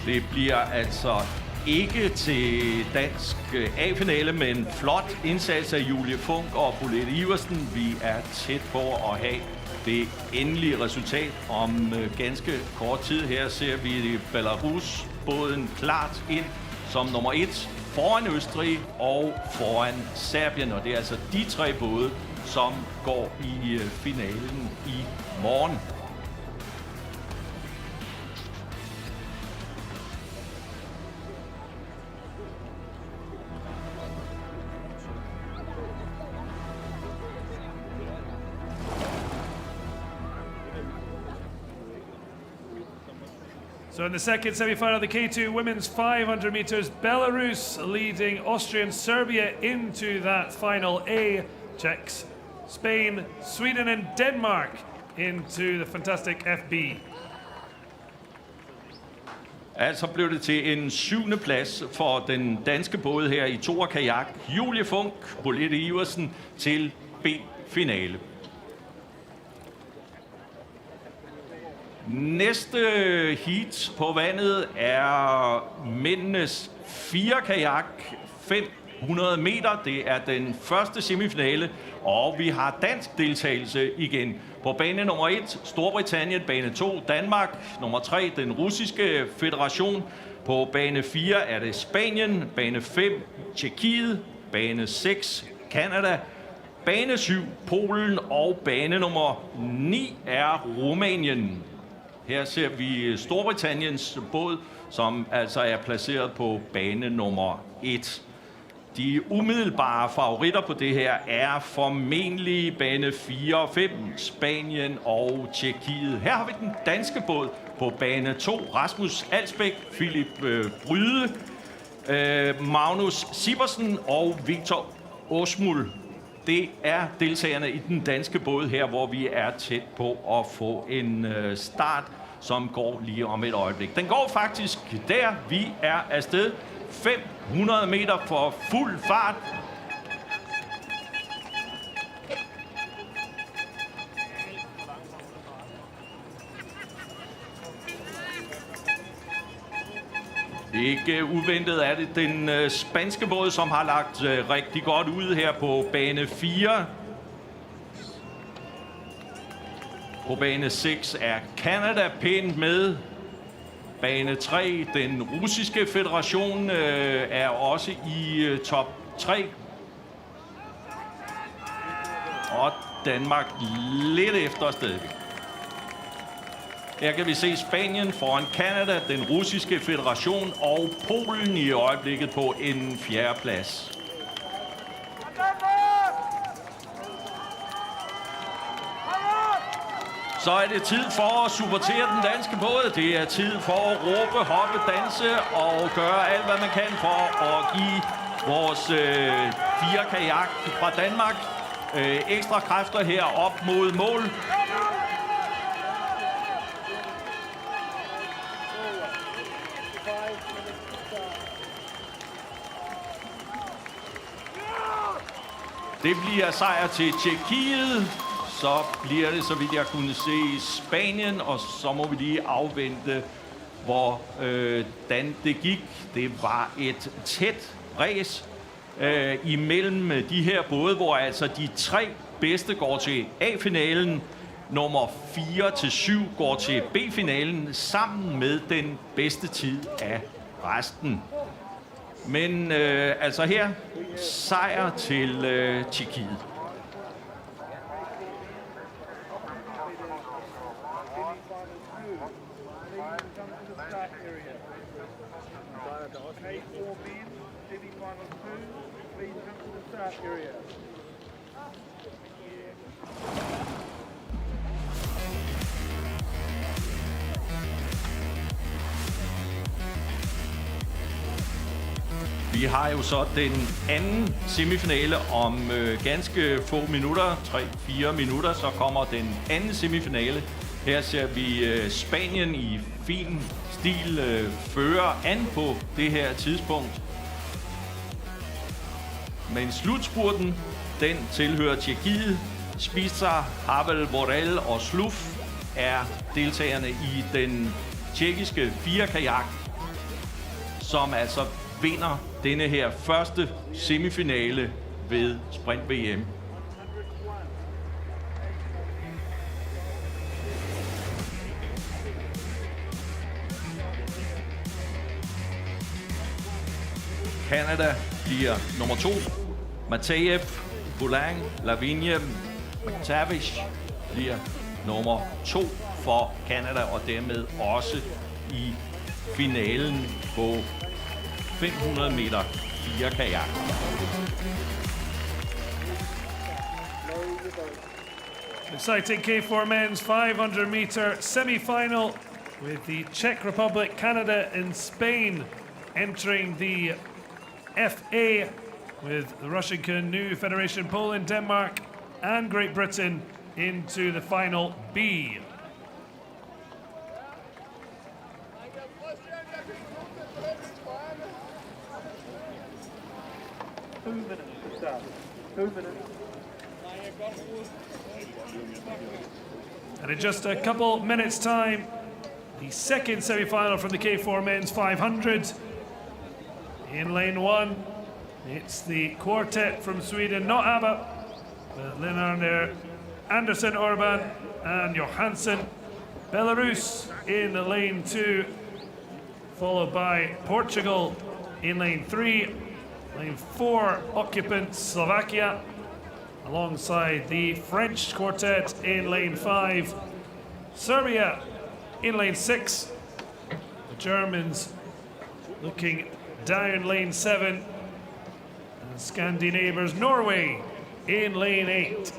Det bliver altså ikke til dansk A-finale, men flot indsats af Julie Funk og Bolette Iversen. Vi er tæt på at have det endelige resultat om ganske kort tid. Her ser vi Belarus-båden klart ind som nummer 1 foran Østrig og foran Serbien. Og det er altså de 3 både, som går i finalen i morgen. So in the second semi-final of the K2 women's 500 meters, Belarus leading Austria and Serbia into that final A. Czechs, Spain, Sweden and Denmark into the fantastic FB. Altså blev det til en 7. plads for den danske båd her i Canoe-Kayak. Julie Funk, Bolette Iversen til B-finale. Næste heat på vandet er mændenes 4 kajak, 500 meter. Det er den første semifinale, og vi har dansk deltagelse igen. På bane nummer 1, Storbritannien. Bane 2, Danmark. Nummer 3, den russiske federation. På bane 4 er det Spanien. Bane 5, Tjekkiet. Bane 6, Canada. Bane 7, Polen. Og bane nummer 9 er Rumænien. Her ser vi Storbritanniens båd, som altså er placeret på bane nummer 1. De umiddelbare favoritter på det her er formentlig bane 4 og 5, Spanien og Tjekkiet. Her har vi den danske båd på bane 2, Rasmus Alsbæk, Philip Bryde, Magnus Siversen og Victor Osmul. det er deltagerne i den danske båd her, hvor vi er tæt på at få en start, som går lige om et øjeblik. Den går faktisk der. Vi er afsted 500 meter for fuld fart. Ikke uventet er det den spanske båd, som har lagt rigtig godt ud her på bane 4. På bane 6 er Canada pænt med. Bane 3, den russiske federation, er også i top 3. Og Danmark lidt efter stadigvæk. Her kan vi se Spanien foran Canada, den russiske federation og Polen i øjeblikket på en 4. plads. Så er det tid for at supportere den danske båd. Det er tid for at råbe, hoppe, danse og gøre alt, hvad man kan for at give vores 4 kajak fra Danmark ekstra kræfter her op mod mål. Det bliver sejr til Tjekkiet. Så bliver det, så vidt jeg kunne se, Spanien, og så må vi lige afvente, hvordan det gik. Det var et tæt race imellem de her både, hvor altså de 3 bedste går til A-finalen, nummer 4-7 går til B-finalen, sammen med den bedste tid af resten. Men altså her, sejr til Tjekkiet. Vi har jo så den anden semifinale om ganske få minutter, 3-4 minutter, så kommer den anden semifinale. Her ser vi Spanien i fin stil føre an på det her tidspunkt. Men slutspurten, den tilhører Tjekkiet. Spica, Havel, Vorel og Sluf er deltagerne i den tjekkiske 4 kajak, som altså vinder denne her første semifinale ved Sprint VM. Canada bliver nummer 2. Matejev, Boulang, Lavigne, McTavish bliver nummer 2 for Canada, og dermed også i finalen på 500 meter 4 kajak. Exciting K4 men's 500 meter semi-final with the Czech Republic, Canada and Spain entering the FA, with the Russian Canoe Federation, Poland, Denmark and Great Britain into the final B. 2 minutes to start. 2 minutes. And in just a couple minutes' time, the second semi-final from the K4 men's 500. In lane 1, it's the quartet from Sweden, not ABBA, but Lenander, Andersson, Orban and Johansson. Belarus in lane 2, followed by Portugal in lane 3. Lane 4, occupants Slovakia, alongside the French quartet in lane 5. Serbia in lane 6. The Germans looking down lane 7. And Scandinavians, Norway in lane 8.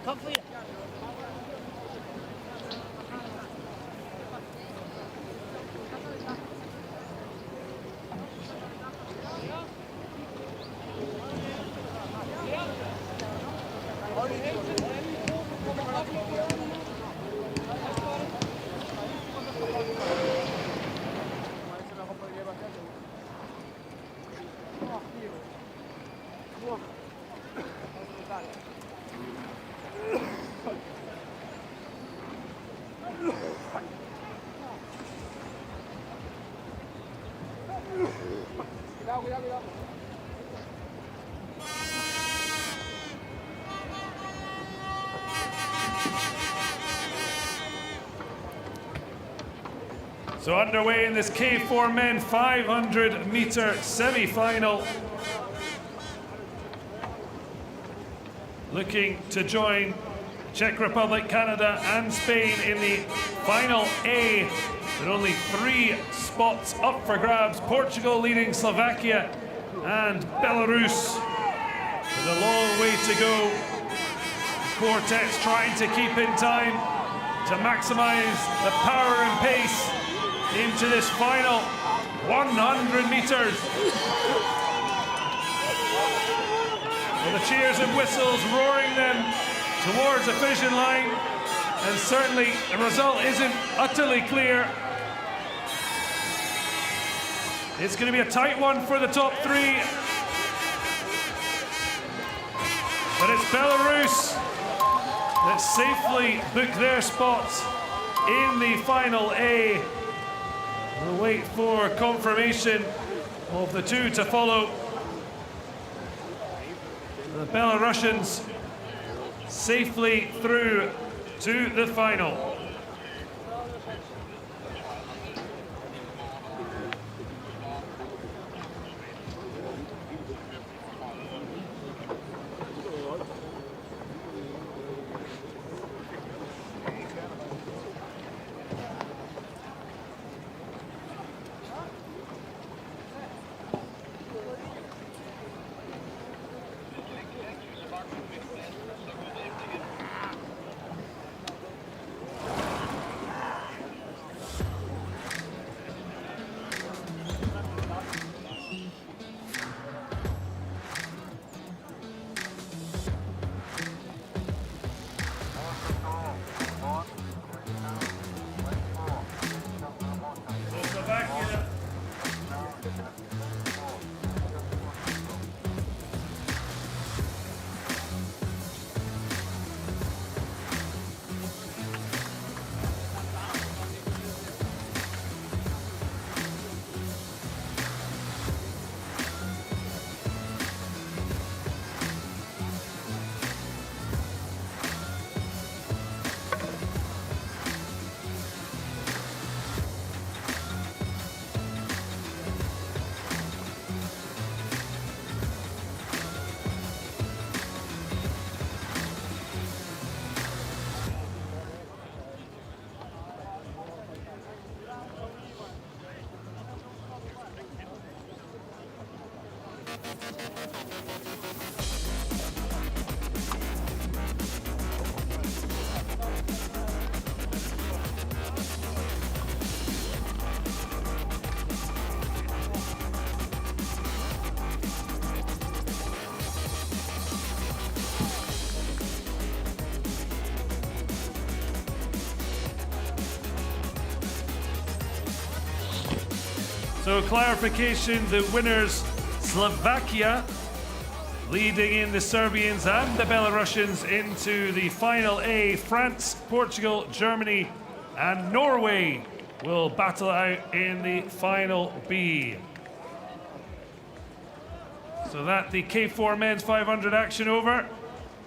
Kom Frida. So underway in this K4 men 500 meter semi-final. Looking to join Czech Republic, Canada and Spain in the final A, with only 3 spots up for grabs. Portugal leading Slovakia and Belarus with a long way to go. Quartets trying to keep in time to maximize the power and pace into this final 100 meters. Well, the cheers and whistles roaring them towards the finish line, and certainly the result isn't utterly clear. It's going to be a tight one for the top 3, but it's Belarus that safely book their spots in the final A. We'll wait for confirmation of the 2 to follow. The Belarusians safely through to the final. So clarification, the winners, Slovakia, leading in the Serbians and the Belarusians into the final A. France, Portugal, Germany and Norway will battle it out in the final B. So that the K4 men's 500 action over.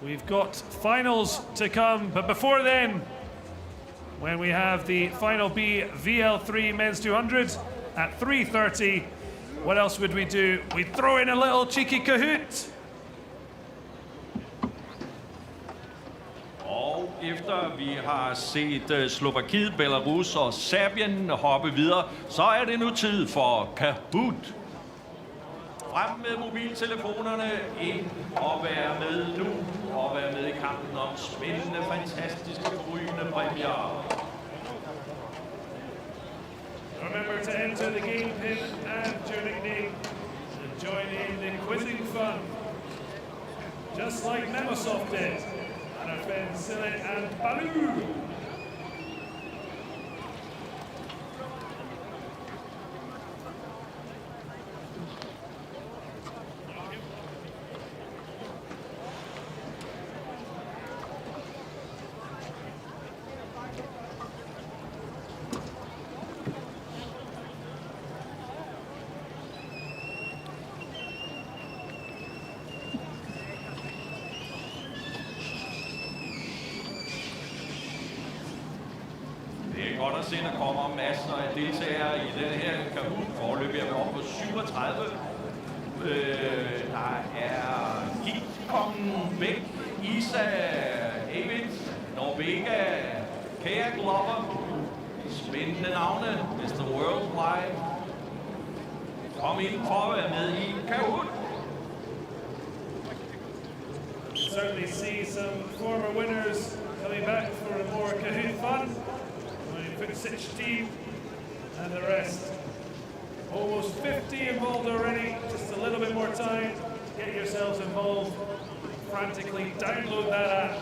We've got finals to come, but before then, when we have the final B VL3 men's 200 at 3:30, what else would we do? We'd throw in a little cheeky Kahoot. Og efter vi har set Slovakiet, Belarus og Serbien hoppe videre, så er det nu tid for Kahoot. Frem med mobiltelefonerne, ind og være med nu, og være med i kampen om spændende, fantastiske, grønne præmier. Remember to enter the game pin and your nickname and join in the quizzing fun. Just like Memosoft did, and our friends Sille and Baloo. Det er godt at se, der kommer masser af deltagere i den her Kahoot. Foreløbig er vi oppe på 37. Der er Gitkongen, Bæk, Isa, David, Norvega, Kayak Lover. Spændende navne, Mr. Worldwide. Kom ind for at være med i Kahoot. Certainly see some former winners coming back for a more Kahoot fun. Sitch team and the rest. Almost 50 involved already. Just a little bit more time. Get yourselves involved. Frantically download that app.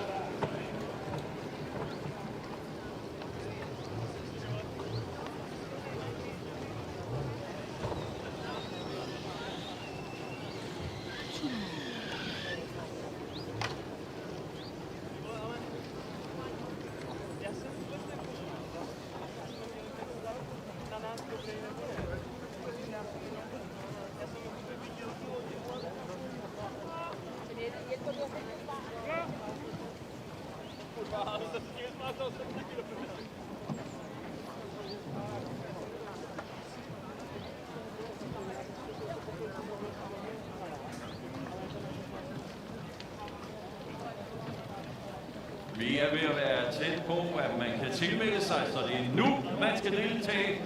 Vi er ved at være tæt på, at man kan tilmelde sig, så det er nu, man skal deltage.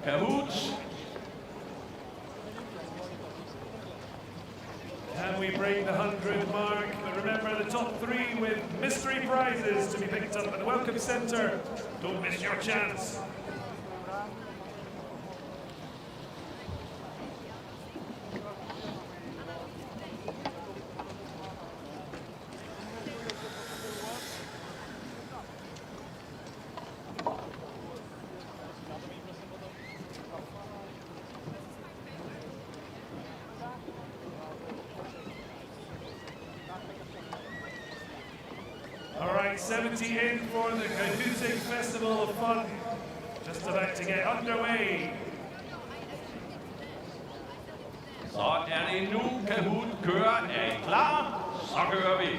Kahoot. Can we break the 100 mark? But remember the top 3 with mystery prizes to be picked up at the Welcome Centre. Don't miss your chance. All right, 70 in for the Canoe-Kayak Festival of Fun. Just about to get underway. Så er det nu, Kahoot kører. Er I klar? Så kører vi.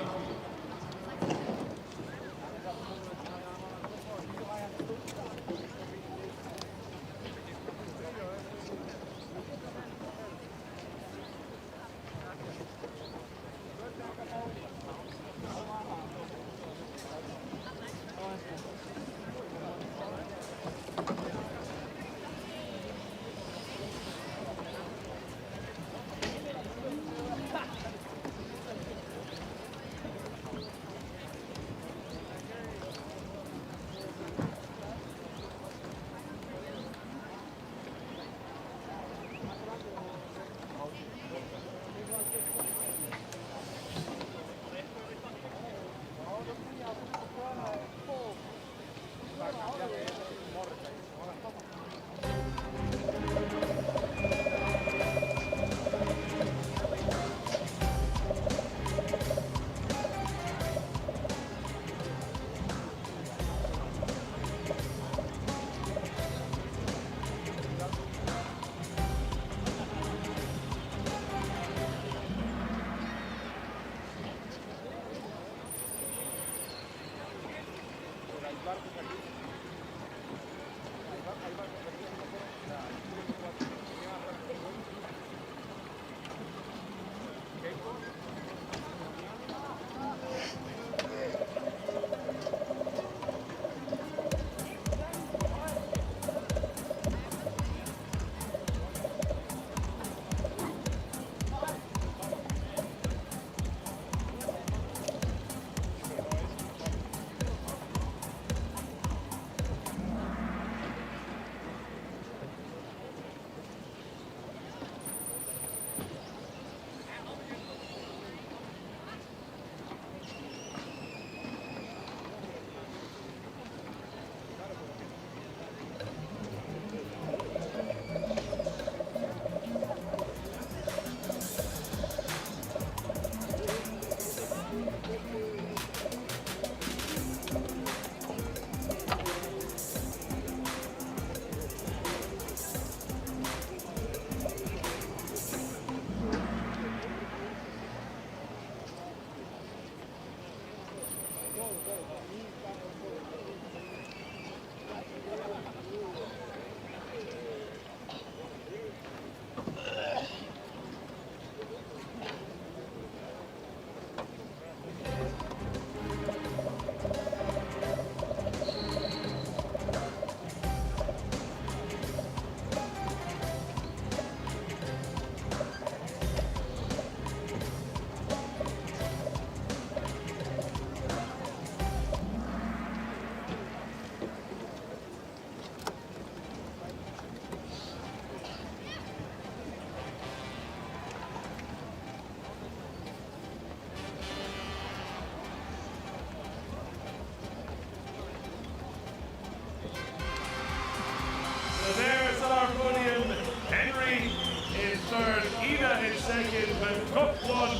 Cup 1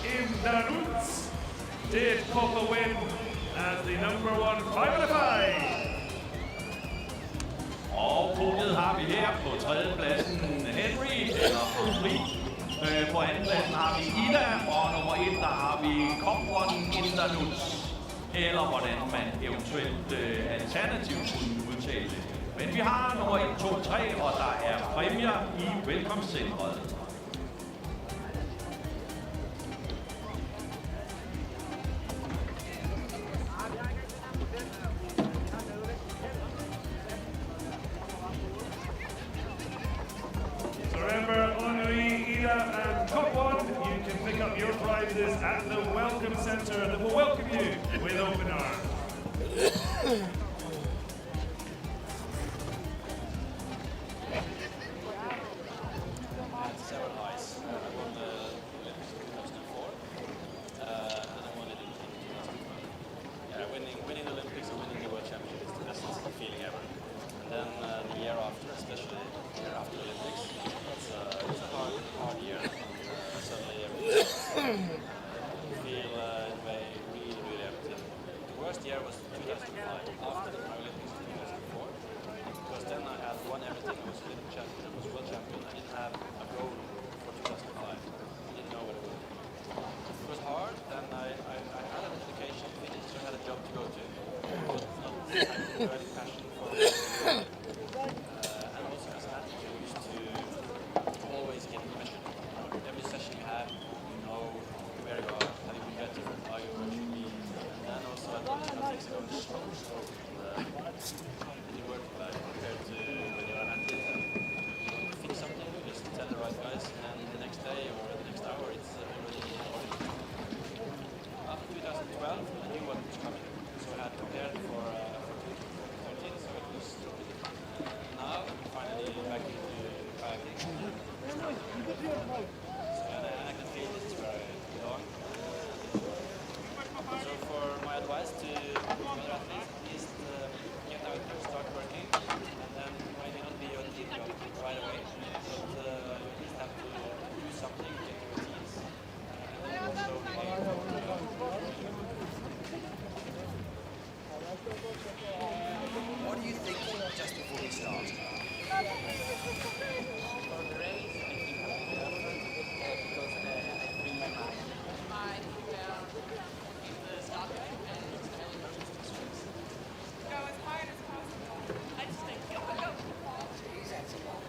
in Danuts did pull the win as the number 1 5 5. Og podiet har vi her på tredjepladsen Henry, eller Henry. På andenpladsen har vi Ida, og nummer 1, der har vi Kopron Indanuts. Eller hvordan man eventuelt alternativt kunne udtale det. Men vi har nummer 1, 2, 3, og der er præmier i velkomstcentret. Remember, Henri, Ida, and Cup 1, you can pick up your prizes at the Welcome Centre that will welcome you with open arms. Several highs. I won the Olympics in 2004, and I won it in 2012. Yeah, winning the Olympics and winning the World Championship is the best feeling ever. And then the year after, especially the year after the Olympics, it's a hard year. Suddenly everything you feel in a way really empty. The worst year was 2005, after the Olympics in 2004, because then I had won everything. I was Olympic champion, I was world champion. I didn't have a goal for 2005. I didn't know what it was. It was hard, and I had an education finished, so I had a job to go to. I had a passion for it. And also as an athlete, you used to always get measured. Every session you have, you know where you are, have you been better, are you where you should be. And then also I thought things are going slow. And you work compared to when you're an athlete and you fix something, you just tell the right guys, and the next day or the next hour it's already recorded. After 2012, I knew what was coming, so I had prepared for 2013, so it was now I'm finally back into kayaking. And I can feel this is where I belong. So for my advice to other athletes is get out there, start working, and then maybe not be your team job right away, but you at least have to do something, get your routines, and then What do you think just before we start? For the race, I think I'm because I bring my mind. In the start line and it's very Go as hard as possible. I just think, go. That's a lot.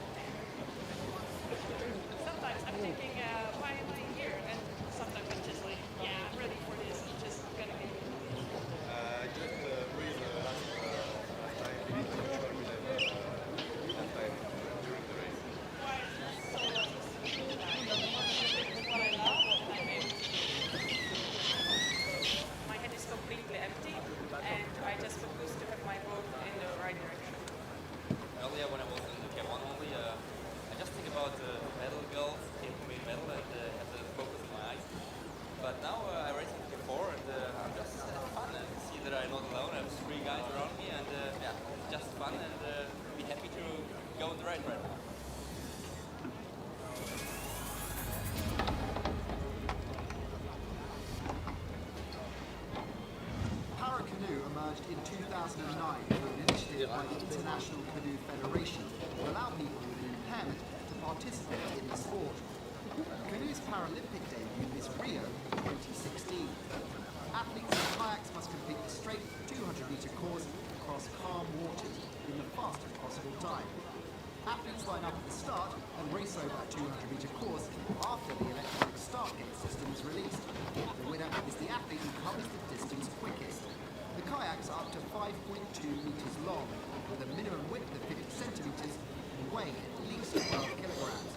Sometimes I'm thinking, why am I here? And sometimes I'm just like, yeah, I'm ready for this. I'm just gonna be. Just breathe after I finish the short relay and time during the race. Why so what I love, I'm able to do. My head is completely empty, and I just focus to have my boat in the right direction. Earlier when I was in the K1 only, I just think about the medal girls, came to me medal and have the focus in my eyes. But now I race in K4 and I'm just having fun and see that I'm not alone. I have 3 guys around me and yeah, it's just fun and be happy to go in the race right now. Paracanoe emerged in 2009 through an initiative by the International Canoe Federation to allow people with an impairment to participate in the sport. Canoe's Paralympic debut is Rio 2016. Athletes in kayaks must complete the straight 200-meter course across calm waters in the fastest possible time. Athletes line up at the start and race over a 200-meter course after the electronic start gate system is released. The winner is the athlete who covers the distance quickest. The kayaks are up to 5.2 meters long, with a minimum width of 50 centimeters and weighing at least 12 kilograms.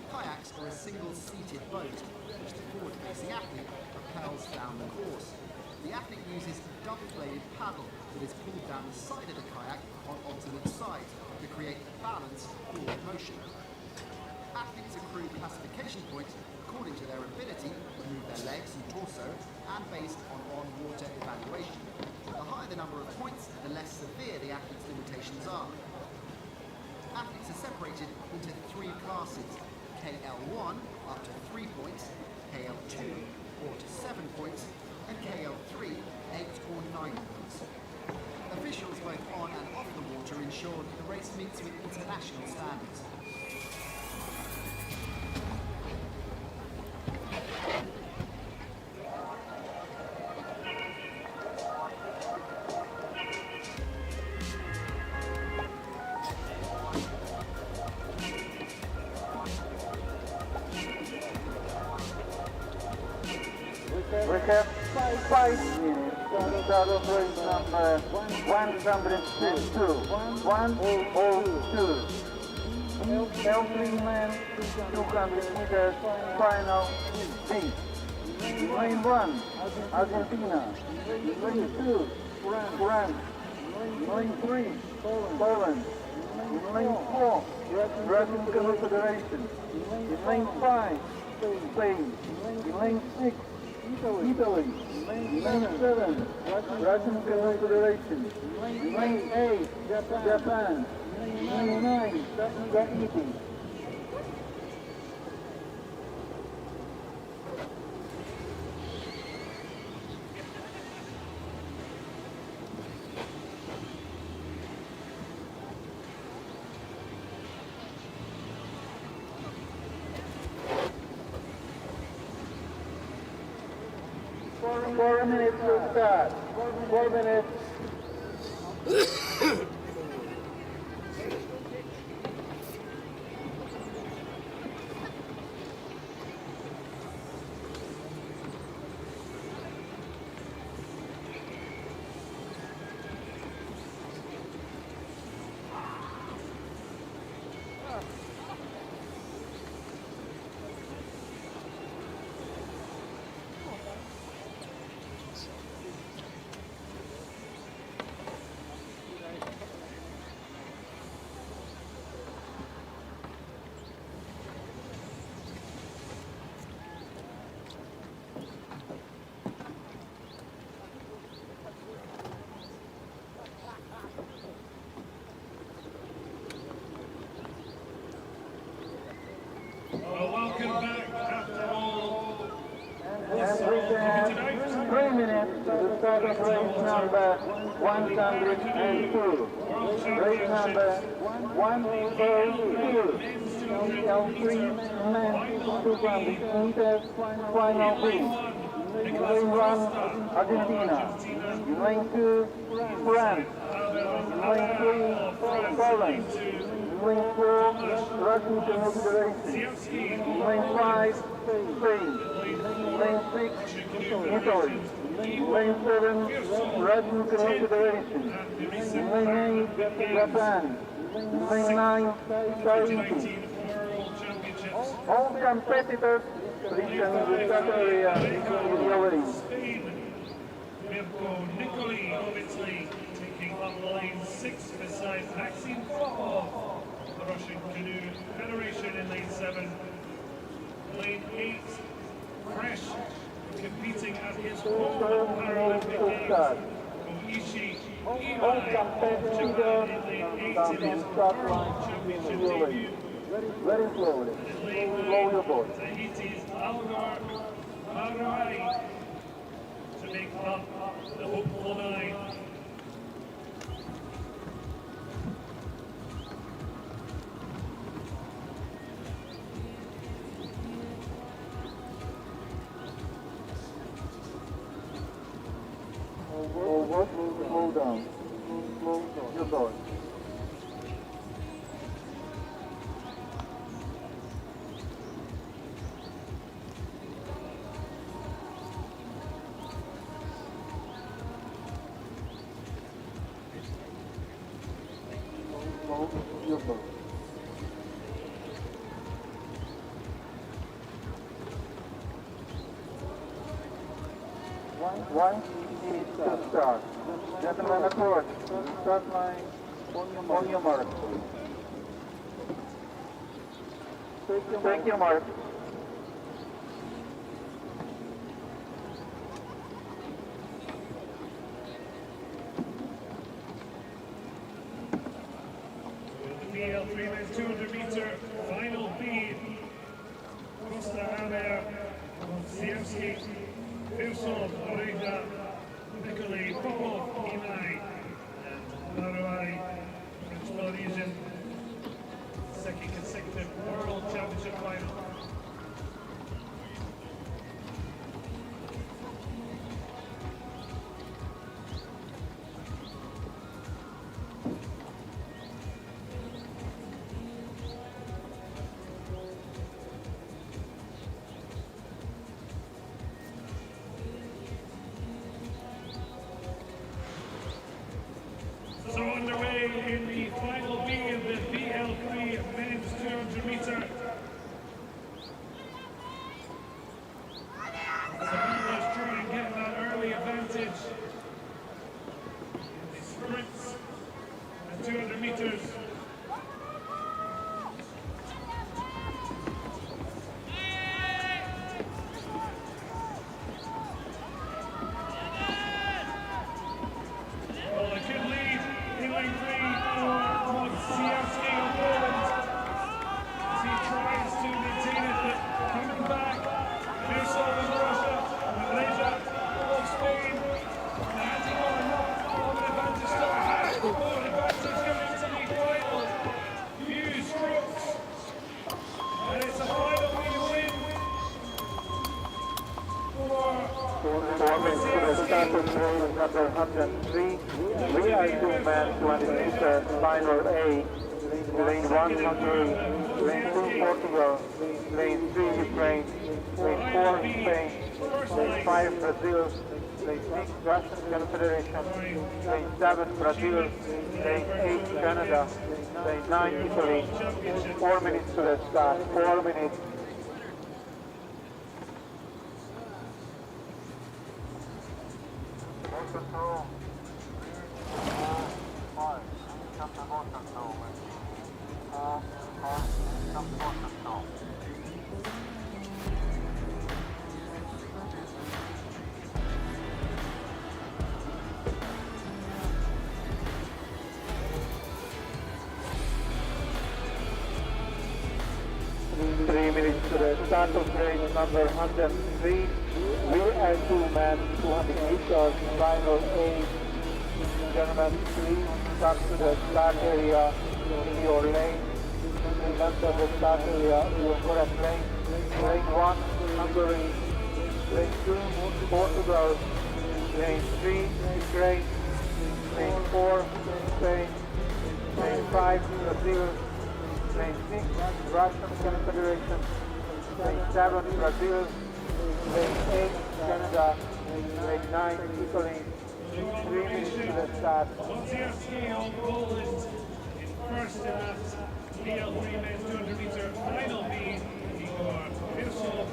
Kayaks are a single-seated boat, which the forward-facing athlete propels down the course. The athlete uses a double-bladed paddle that is pulled down the side of the kayak on alternate sides to create a balanced forward motion. Athletes accrue classification points according to their ability to move their legs and torso and based on on-water evaluation. The higher the number of points, the less severe the athlete's limitations are. Athletes are separated into 3 classes: KL1 up to 3 points, KL2 4 to 7 points, and KL3 8 or 9 points. Officials both on and off the water ensured the race meets with international standards. We have 5 minutes to start of race number 102. 102. L3 men, 200 meters, final B. Lane 1, Argentina. Lane 2, France. Lane 3, Poland. Lane 4, Russian Canoe Federation. Lane 5, Spain. Lane 6, Italy. Lane 7, Russian Canoe Federation. Lane 8, Japan. Lane 9, Tahiti. Four minutes to start. 4 minutes. Welcome back after all. And we have 3 minutes to start of race number 102. Race number 102. L3 men, 200 meters, final B. Lane 1, Argentina. Lane 2, France. Lane 3, Poland. Lane 4, Russian Canoe Federation. Lane 5, Spain. Lane 6, Italy. Lane 7, Russian Canoe Federation. Lane 8, Japan. Lane 9, Tahiti. All competitors reach in the start area immediately. Mirko Nicoli, obviously taking up lane 6 beside Maxim Popov, the Russian Canoe Federation in lane 7. Lane 8, fresh, competing at his home Paralympic Games. Oishi Iwai, Japan in lane 8 in his World Championship debut. Very slowly. Slow your board. Tahiti's Algar Marai to make up the hopeful 9. Slow down. Slow your board. Your board. One minute to start. Gentlemen across, start line on your mark. Take your mark. The PL 3 men's 200 meter final B. Maciejewski, Wilson, Oreja, Nikolai, Popov, Imai, and Maruari, French Polynesian, second consecutive World Championship final. So underway in the final B of the BL3 men's 200 meter. The Let's try and get that early advantage in the sprints and 200 meters. Well, a good lead in lane 3 for Maciejewski of Poland as he tries to maintain it, but coming back, Versov of Russia, Malaysia of Spain, and handing on an advantage still has the ball advantage going into the final. Few strokes, and it's a final win For minutes to the start of race number 103. We are two-man 200 meter final A. Lane 1 Hungary, lane 2 Portugal, lane 3 Ukraine, lane 4 Spain, lane 5 Brazil, lane 6 Russian Confederation, lane 7 Brazil, lane 8 Canada, lane 9 Italy. 4 minutes to the start, 4 minutes. Control. 5. Come to boat control. 4. 5. Come to boat control. Three minutes to the start of race number 103. We are two-man 200 meters final A. Gentlemen, please come to the start area in your lane. Please enter the start area in your correct lane. Lane 1, Hungary. Lane 2, Portugal. Lane 3, Ukraine. Lane 4, Spain. Lane 5, Brazil. Lane 6, Russian Confederation. Lane 7, Brazil. Lane 8, Canada. Lane 9, Italy. 3 minutes to the start. Maciejewski of Poland in first in that BL3 men's 200 meter final B. Igor Virsov,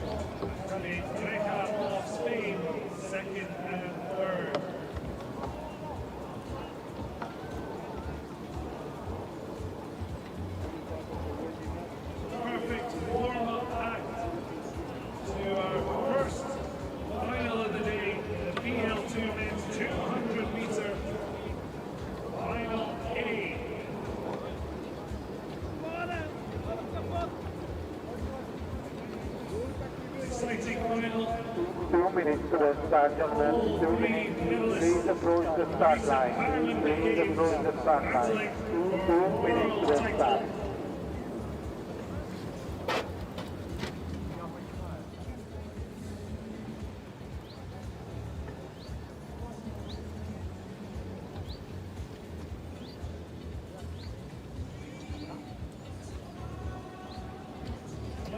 Reja of Spain, second and third. Perfect warm-up act to our first final of the day, the BL2 men's 200 meter final A. Exciting final. 2 minutes to the start, gentlemen. 2 minutes. Please approach the start line. Please approach the start line. 2 minutes to the start.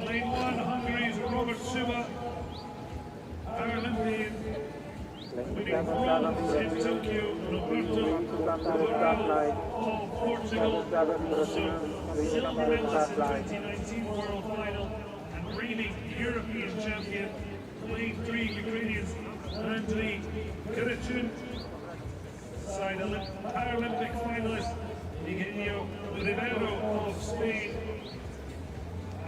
Lane 1, Hungary's Robert Suba, Paralympian, winning bronze in Tokyo, Roberto Corral of Portugal, silver medalist in 2019 World Final, and reigning European champion. Lane 3, Ukrainians, Andriy Kirichun, side Paralympic finalist, Eugenio Rivero of Spain.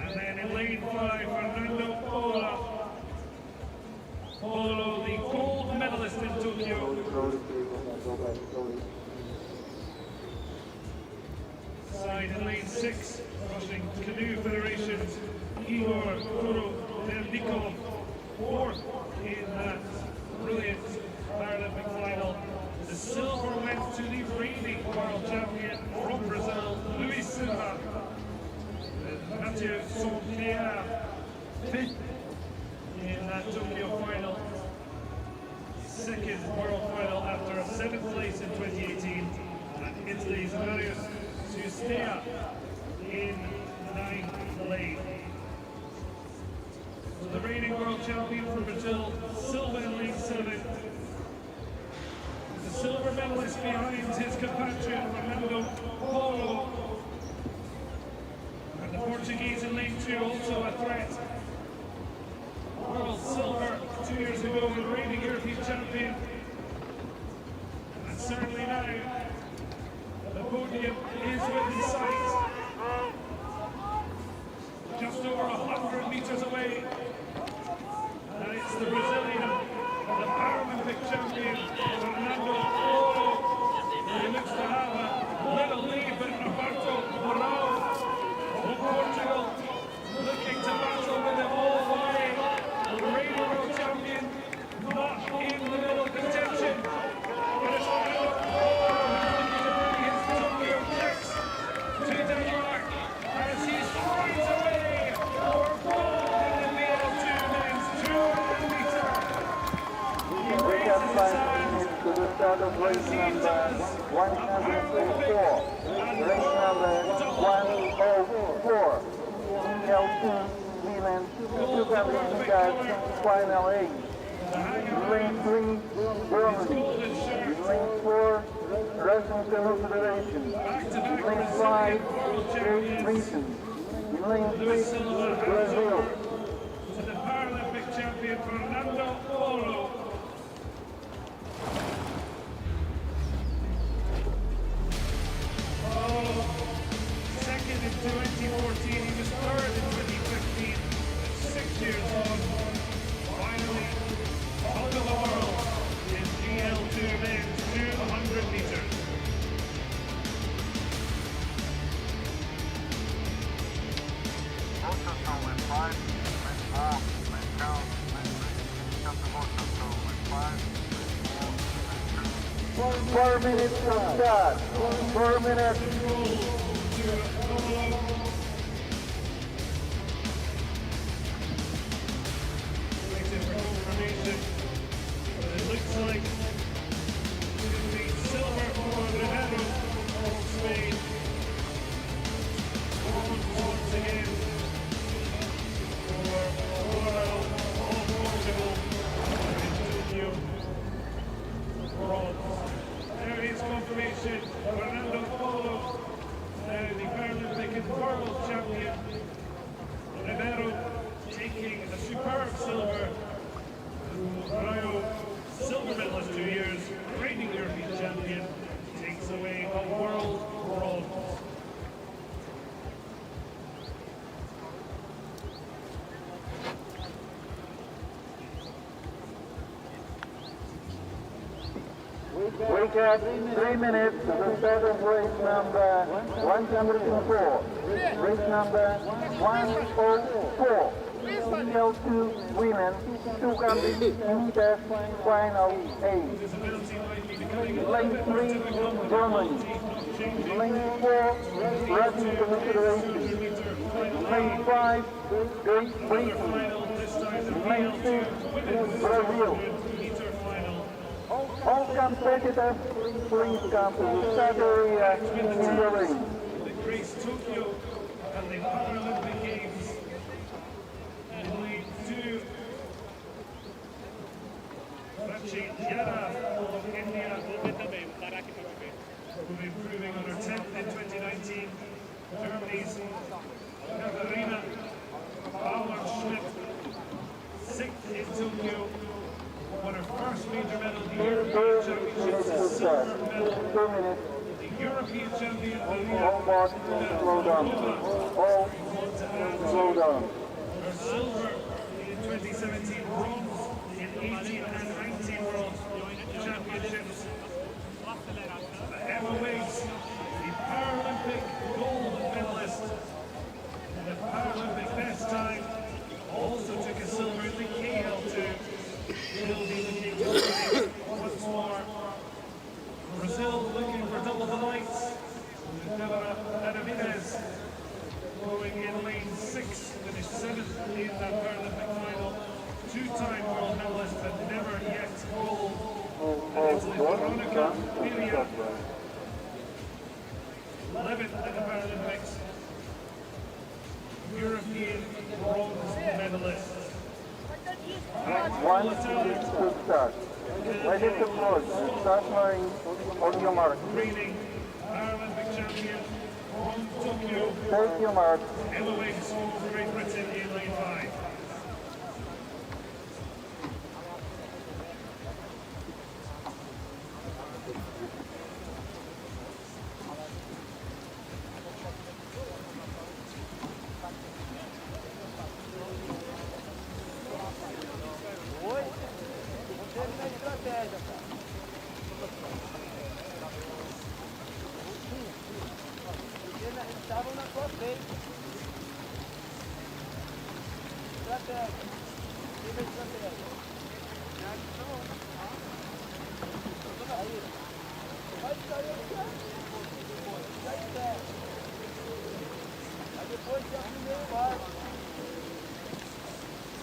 And then in lane 5, Fernando Polo, the gold medalist in Tokyo. Side in lane 6, Russian Canoe Federation's Igor Kurovelnikov fourth in that brilliant Paralympic final. The silver went to the reigning world champion from Brazil, Luis Silva. Canoe-Kayak fifth in that Tokyo final. Second world final after a 7th place in 2018. And Italy's Marius Sustea in 9th place. So the reigning world champion from Brazil, silver in League 7. The silver medalist behind his compatriot Fernando Polo. And the Portuguese in League 2 also a threat. World silver 2 years ago with reigning European champion. And certainly now the podium is within sight. Just over 100 meters away. And it's the Brazilian, the Paralympic champion, Fernando Polo. He looks to have a little lead, but Roberto Morão of Portugal looking to battle with him all the way. The reigning world champion not in the middle contention. But it's Fernando Polo looking to bring his Tokyo kicks to Denmark as he strides away for gold in the VL2 men's 200 meter. He raises his hand to the start of race number 104. Race number 104. L2 Milan 200 meters final 8. Lane 3 Germany. Lane 4 Russian Federation. Lane 5 Great Britain. Lane 6 Brazil. To the Paralympic champion Fernando Polo. Second in 2014, he was third in 2015, 6 years on. Finally, top of the world in GL2 men's 200 meters. Four minutes to start. 4 minutes. Waiting for confirmation, but it looks like it's going to be silver for Rivero of Spain. Once again for Morão of Portugal. Antonio bronze. There is confirmation. Fernando Polo, now the Paralympic and world champion. Rivero taking a superb silver. Rayo, silver medalist 2 years, reigning European champion, takes away a world bronze. We have 3 minutes to the start of race number 104. Race number 104. L2 women 200 meters final 8. Lane 3 Germany. Lane 4 Russian Federation. Lane 5 Great Britain. Lane 6 Brazil. All competitors, please come to the start area in the ring. The Grace Tokyo and the Paralympic Games in League 2. Rachi Yara of India will be improving on her 10th in 2019. Germany's Katharina Bauer-Schmidt, 6th in Tokyo. Won her first major medal, the European Championships, a silver medal. The European champion, All box, slow down. All slow down. her silver in 2017, bronze in 18 and 19 World Championships. The Emma Wiggs, the Paralympic gold medalist, and the Paralympic best time, also took a silver in the KL2. Veronica Lilia, 11th at the Paralympics, European bronze medalist. One is to start. Ready to close. Start line on your mark. Reigning Paralympic champion from Tokyo. Take your mark. Emma Wicks for Great Britain in lane 5. Estavam na sua frente. Estratégia. Nível de estratégia. Aí. Vai sair aqui. Sai certo. Aí depois que a primeira vai.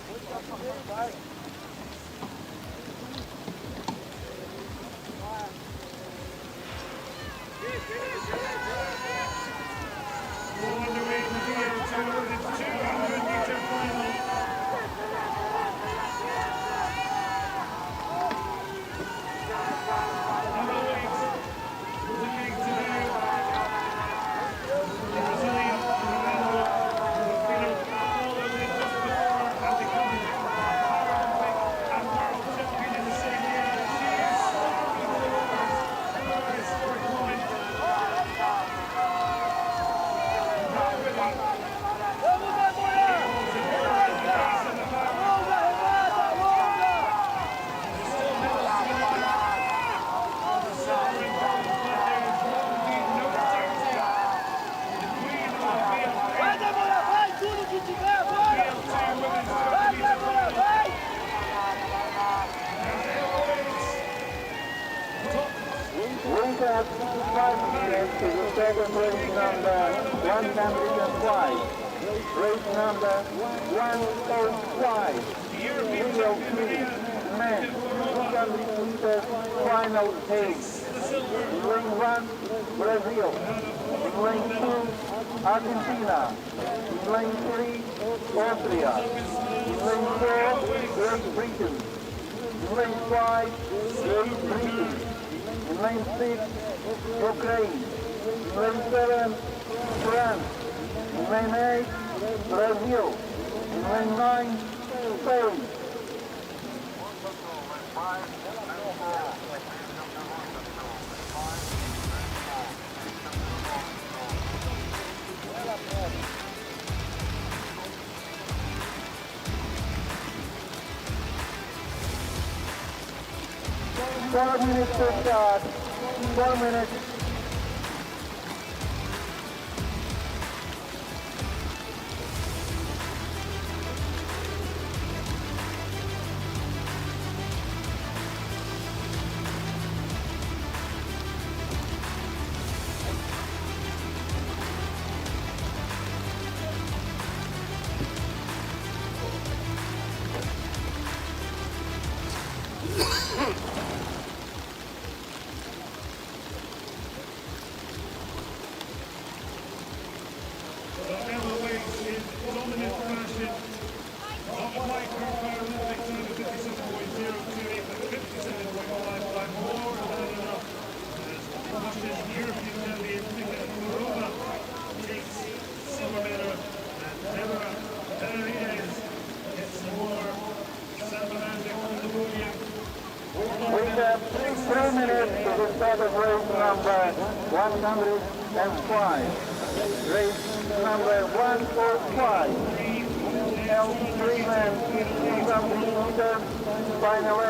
Depois que a primeira vai. Race number 105. Rio 3, men, 200 meters, final 8. In lane 1, Brazil. In lane 2, Argentina. In lane 3, Austria. In lane 4, Great Britain. In lane 5, Great Britain. In lane 6, Ukraine. In lane 7, France. In lane 8, Brazil. In lane 9, Spain. Four minutes to start. 4 minutes. Final 8.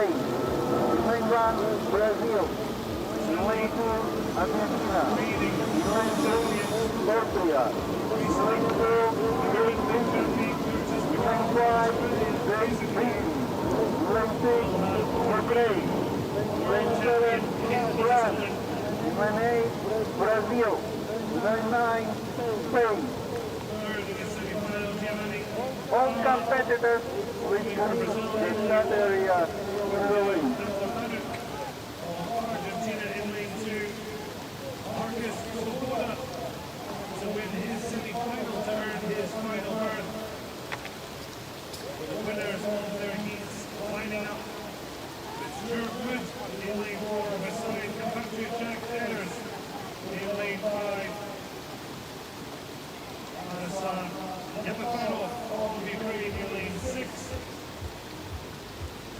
Lane 1, Brazil. Lane 2, Argentina. Lane 3, Austria. Lane 4, Great Britain. Lane 5, Great Britain. Lane 6, Ukraine. Lane 7, France. Lane 8, Brazil. Lane 9, Spain. All competitors will complete the start area in the ring.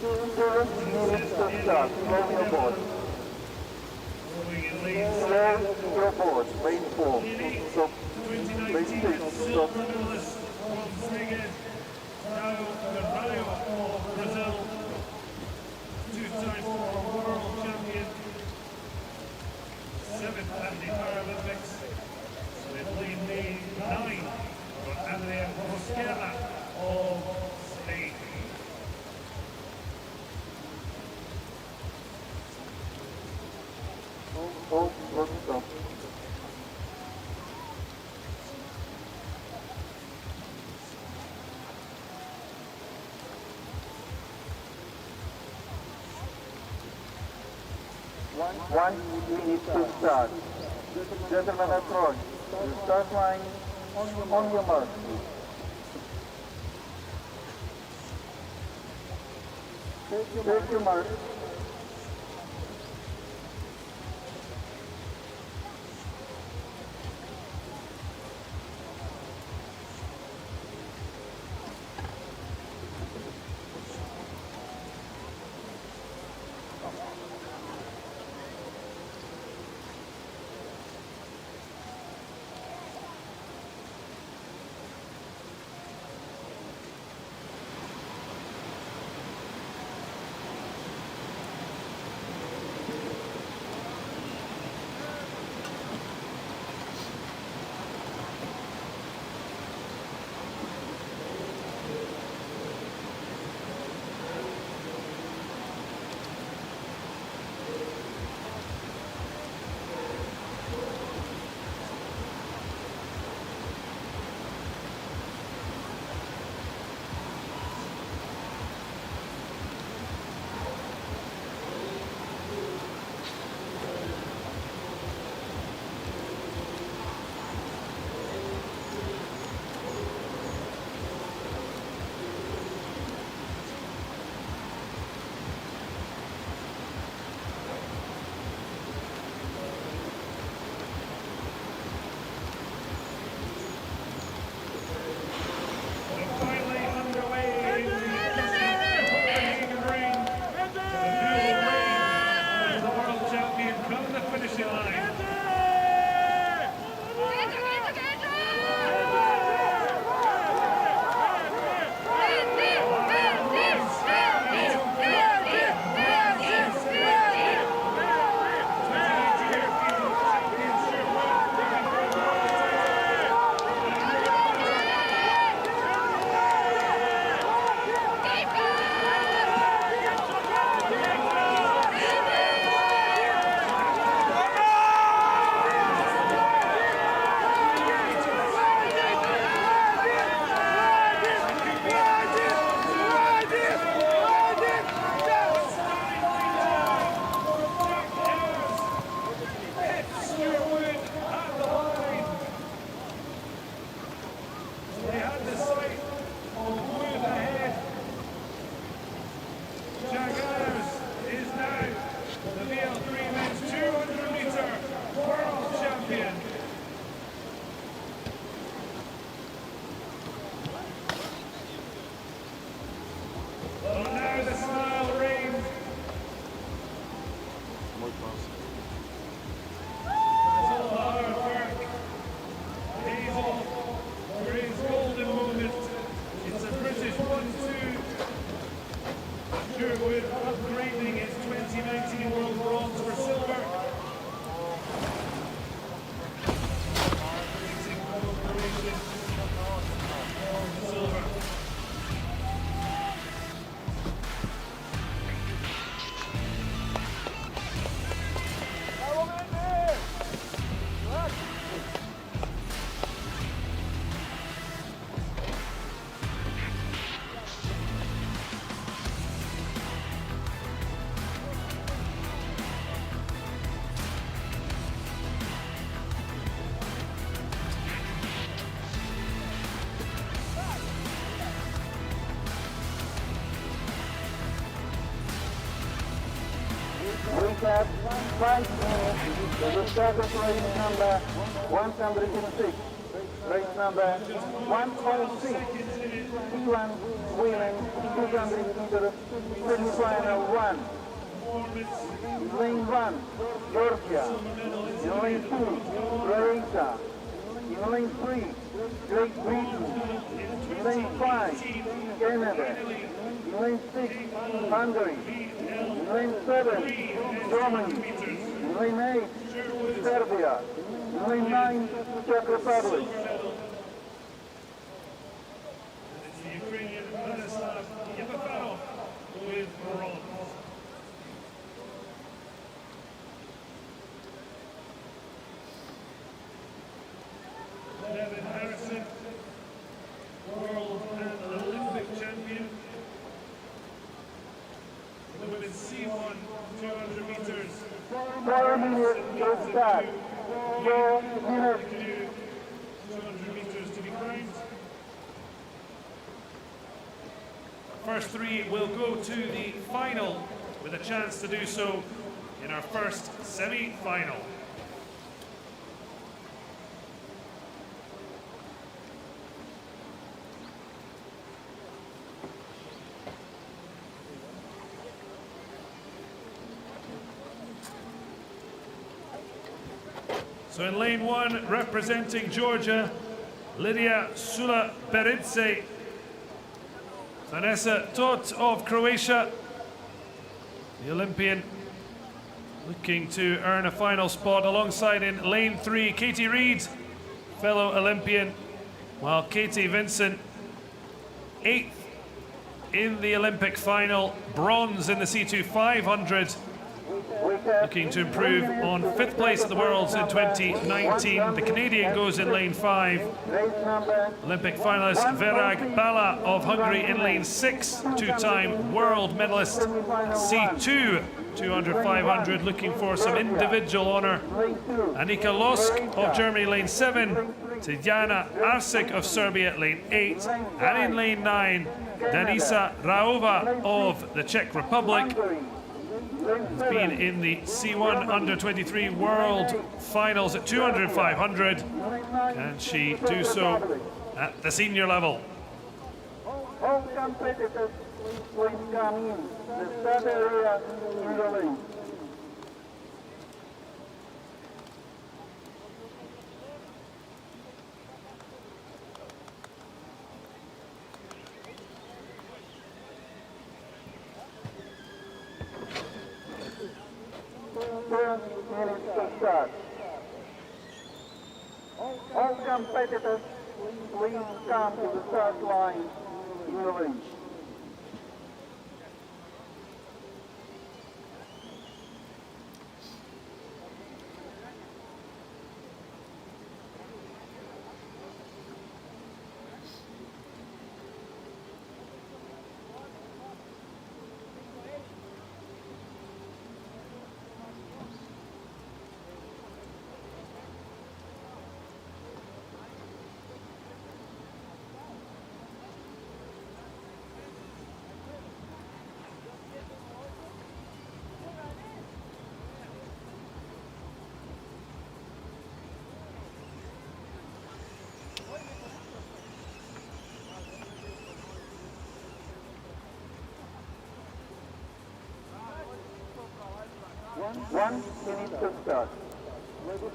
minutes to start. Slow your board. Slow your board. Lane 4. Stop. Lane 6. Stop. Now, Canoe of Brazil, two-time world champion, 7th at the Paralympics, with lane 9 for Andrea Mosquera of Spain. Stop. One minute to start. Gentlemen approach. The start line on your mark. Take your mark. Recap, 5 minutes to the start of race number 106. Race number 106. T1 women 200 meters semi-final 1. In lane 1, Georgia. In lane 2, Croatia. In lane 3, Great Britain. In lane 5, Canada. In lane 6, Hungary. In lane 7, Germany. In lane 8, Serbia. In lane 9, Czech Republic. It's the Ukrainian Vladislav Yepafanov with bronze. Devin Harrison, world and Olympic champion. The women's C1 200 meters. 4 minutes to start. 4 minutes. 200 meters to be crowned. First three will go to the final with a chance to do so in our first semi-final. So in lane 1, representing Georgia, Lydia Sula-Beridze, Vanessa Tot of Croatia, the Olympian, looking to earn a final spot alongside in lane 3, Katie Reed, fellow Olympian, while Katie Vincent, 8th in the Olympic final, bronze in the C2 500, looking to improve on 5th place at the Worlds in 2019. The Canadian goes in lane 5. Olympic finalist Verag Bala of Hungary in lane 6. Two-time world medalist C2 200-500, looking for some individual honour. Annika Losk of Germany lane 7. Tijana Arsik of Serbia lane 8. And in lane 9, Danisa Raova of the Czech Republic. Has been in the C1 Under-23 World Finals at 200-500. Can she do so at the senior level? All competitors, please come in. The start area in the lane. Minutes to start. All competitors, please come to the start line in the lane. One minute to start.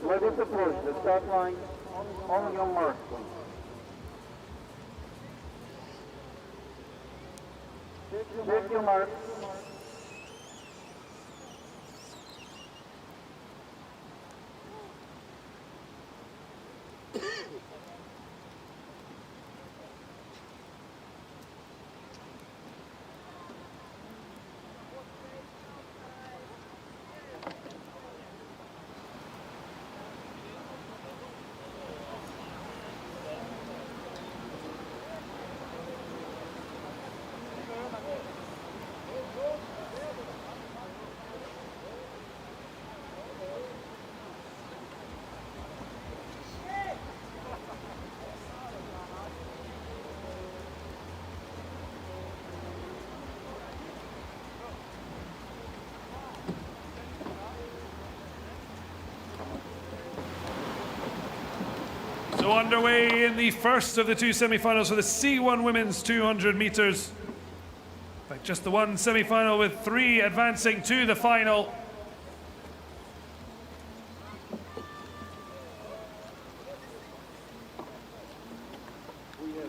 Ladies approach the start line on your mark, please. Take your mark. So underway in the first of the two semi-finals for the C1 women's 200 meters. In fact, just the one semi-final with 3 advancing to the final.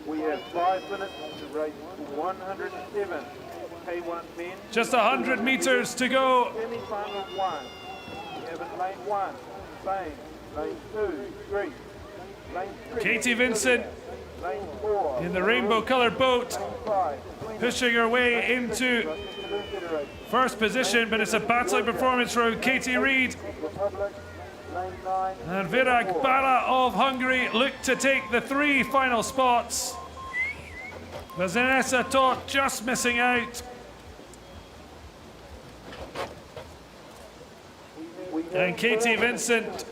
We have 5 minutes to race 107. K1 men. Just 100 meters to go. Semi-final 1. We have in lane 1, Spain. Lane 2, Greece. Lane 3. Katie Vincent Lane 4. in the rainbow-colored boat, pushing her way into first position, but it's a battling performance from Katie Reed. And Virag Bala of Hungary look to take the 3 final spots. Vanessa Todt just missing out. And Katie Vincent,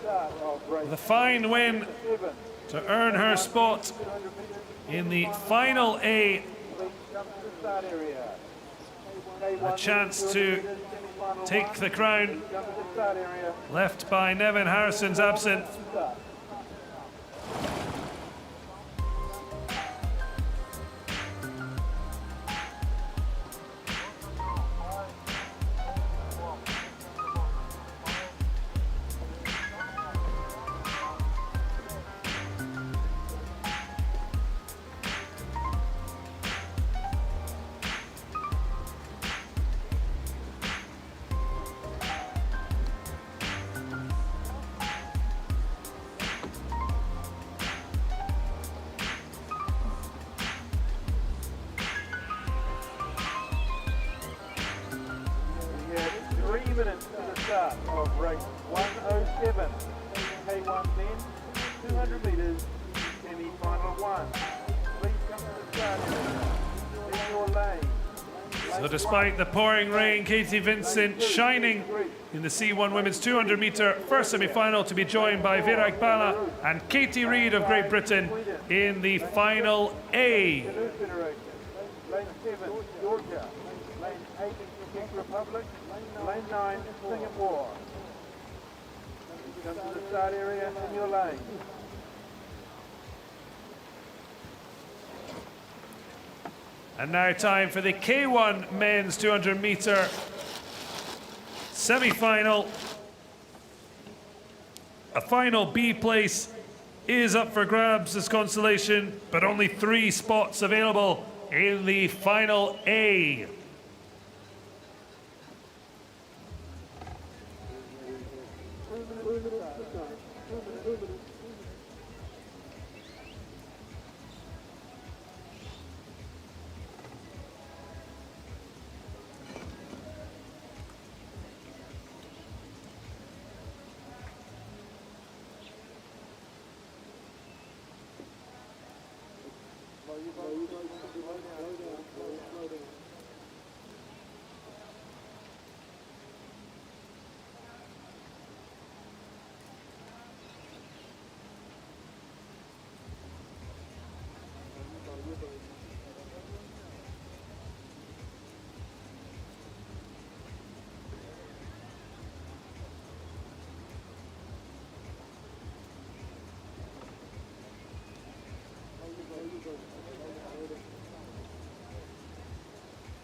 the fine win to earn her spot in the final A. A chance to take the crown, left by Nevin Harrison's absent. Of race 107, K1 men, 200 metres, semi-final 1. Please come to the start area. In your lane. So despite the pouring rain, Katie Vincent shining in the C1 women's 200 metre first semi-final, to be joined by Virag Bala and Katie Reed of Great Britain in the final A. Lane 7, Georgia. Lane 8, Czech Republic. Lane 9, Singapore. Come to the start area in your lane. And now time for the K1 men's 200 metre semi-final. A final B place is up for grabs as consolation, but only 3 spots available in the final A.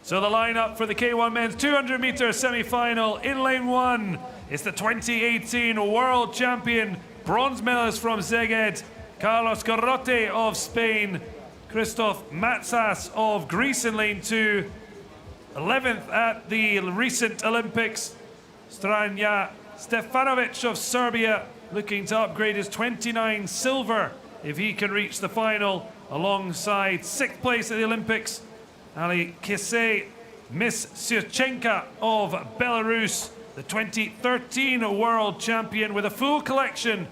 So the lineup for the K1 men's 200 metre semi-final. In lane 1 is the 2018 world champion, bronze medalist from Szeged, Carlos Garrote of Spain, Christoph Matsas of Greece in lane 2, 11th at the recent Olympics, Stranja Stefanovic of Serbia, looking to upgrade his 29 silver if he can reach the final, alongside 6th place at the Olympics, Ali Kisei Misychenka of Belarus, the 2013 world champion with a full collection.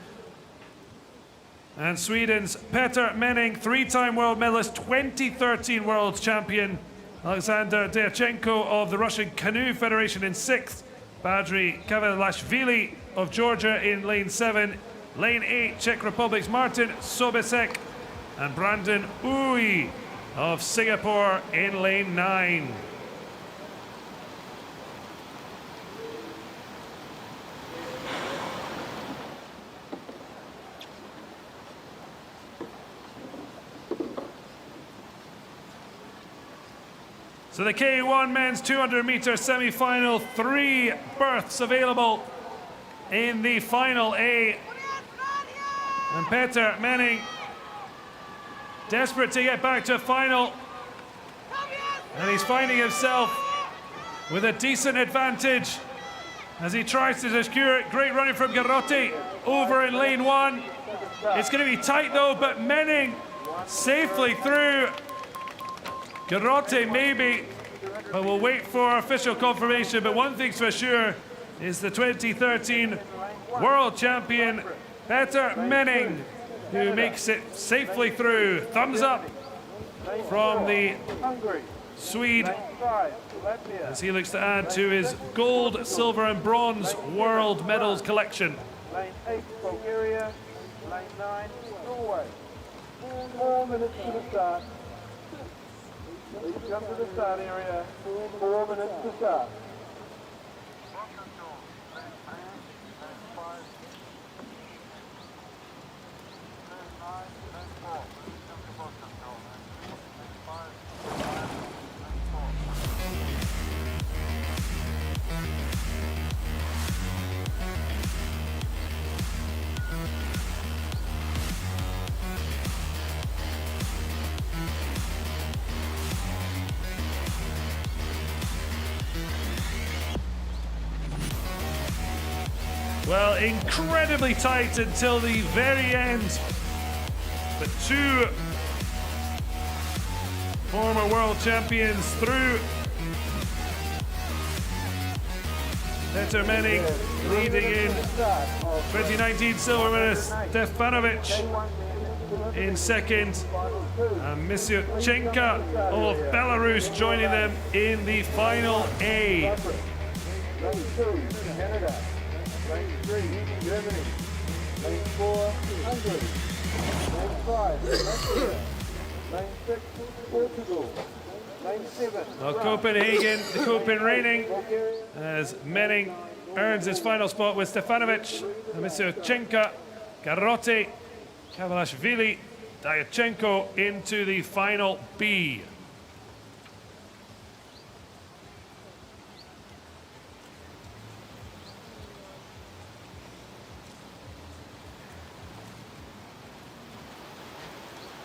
And Sweden's Peter Menning, 3-time world medalist, 2013 world champion. Alexander Dyachenko of the Russian Canoe Federation in 6th. Badri Kavelashvili of Georgia in lane 7. Lane 8, Czech Republic's Martin Sobesek. And Brandon Uy of Singapore in lane 9. So the K1 men's 200-meter semi-final, 3 berths available in the final A. And Peter Menning, desperate to get back to a final. And he's finding himself with a decent advantage as he tries to secure it. Great running from Garrotti over in lane 1. It's going to be tight though, but Menning safely through. Garrotti maybe, but we'll wait for official confirmation. But one thing's for sure is the 2013 world champion Peter Menning, who makes it safely through. Thumbs up from the Swede as he looks to add to his gold, silver and bronze world medals collection. Lane 8, Bulgaria. Lane 9, Norway. 4 minutes to the start. Please come to the start area. 4 minutes to start. Well, incredibly tight until the very end. The 2 former world champions through. Peter Menning leading in 2019 silver medalist Stefanovic in second. And Misyuchenka of Belarus joining them in the final A. Lane 2, Canada. Lane 3, Germany. Lane 4, Hungary. Lane 5, Latvia. Lane 6, Portugal. Lane 7. Well, Copenhagen, the Copen reigning, as Menning earns his final spot with Stefanovic, Misyuchenka, Garrotti, Kavalashvili, Dyachenko into the final B.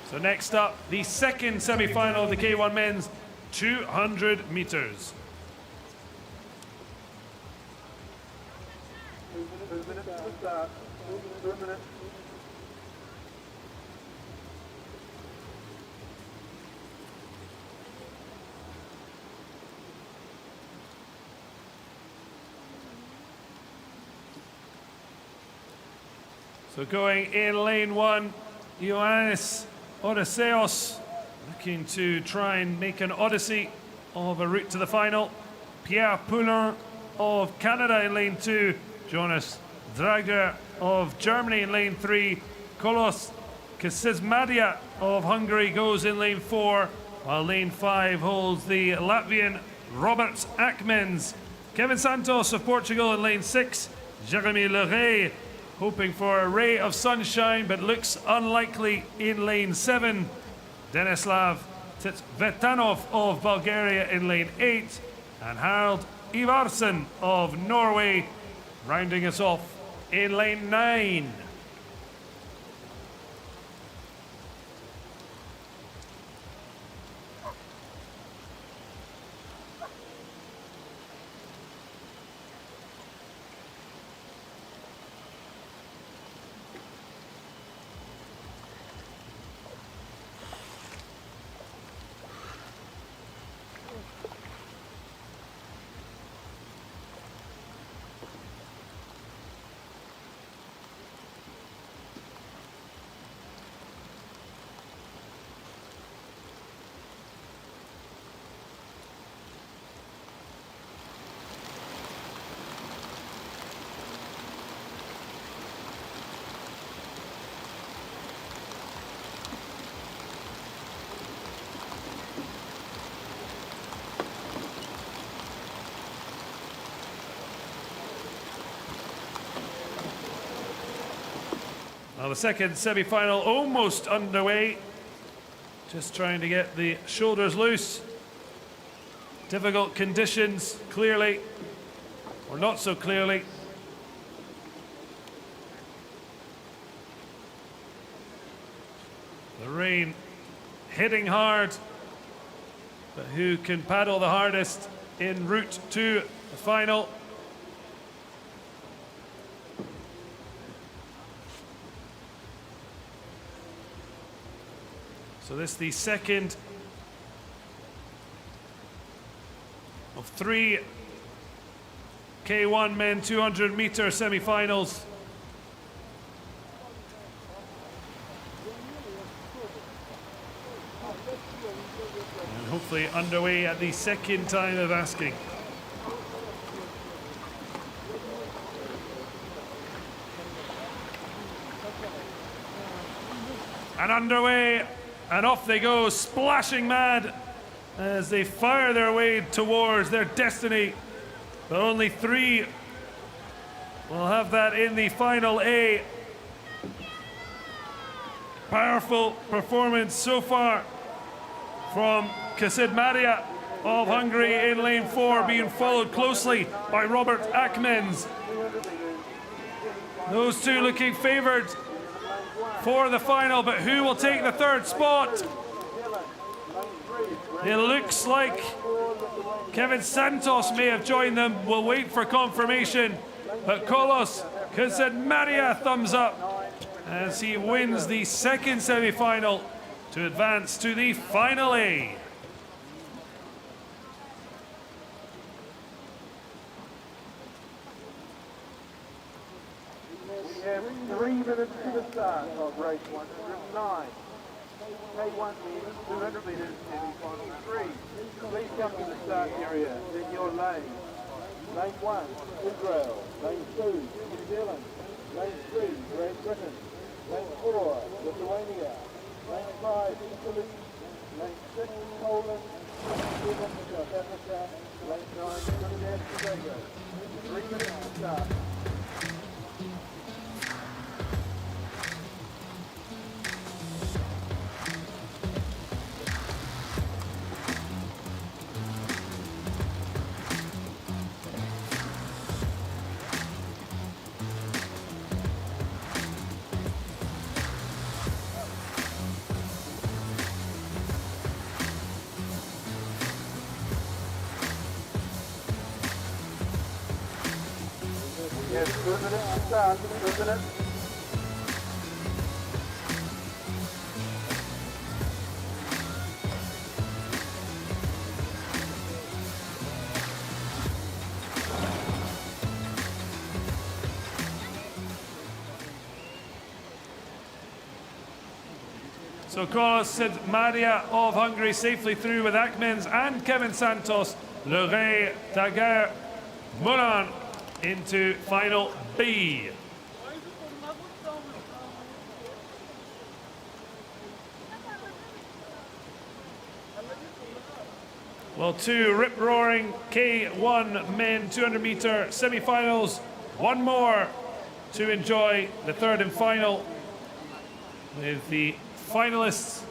So next up, the second semi-final of the K1 men's 200 meters. 2 minutes to the start. 2 minutes. So going in lane 1, Ioannis Odysseos looking to try and make an odyssey of a route to the final. Pierre Poulin of Canada in lane 2. Jonas Drager of Germany in lane 3. Kolos Kisizmadia of Hungary goes in lane 4, while lane 5 holds the Latvian Roberts Akmens. Kevin Santos of Portugal in lane 6. Jeremy Leray hoping for a ray of sunshine, but looks unlikely in lane 7. Denislav Tvettanov of Bulgaria in lane 8. And Harald Ivarsen of Norway rounding us off in lane 9. Well, the second semi-final almost underway. Just trying to get the shoulders loose. difficult conditions, clearly, or not so clearly. The rain hitting hard, but who can paddle the hardest en route to the final? So this is the second of 3 K1 men 200 meter semi-finals. And hopefully underway at the second time of asking. And underway, and off they go, splashing mad as they fire their way towards their destiny. But only 3 will have that in the final A. Powerful performance so far from Kasid Maria of Hungary in lane 4, being followed closely by Robert Akmens. Those two looking favoured for the final, but who will take the 3rd spot? It looks like Kevin Santos may have joined them. We'll wait for confirmation. But Kolos Kasid Maria thumbs up as he wins the 2nd semi-final to advance to the final A. We have 3 minutes to the start of race 109. K1 men, 200 metres, semi-final 3. Please come to the start area in your lane. Lane 1, Israel. Lane 2, New Zealand. Lane 3, Great Britain. Lane 4, Lithuania. Lane 5, Italy. Lane 6, Poland. Lane 7, South Africa. Lane 9, Trinidad and Tobago. 3 minutes to start. Yes, 2 minutes to start, 2 minutes. So Kasid Maria of Hungary safely through with Akmens and Kevin Santos, Loré Tager Moran into final B. Well, 2 rip-roaring K1 men 200 meter semi-finals. 1 more to enjoy, the 3rd and final, with the finalists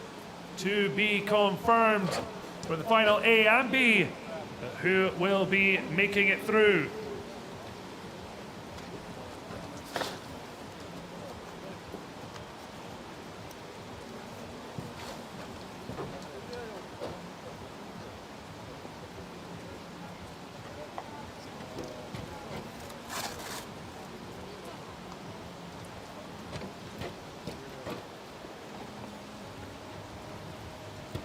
to be confirmed for the final A and B, who will be making it through.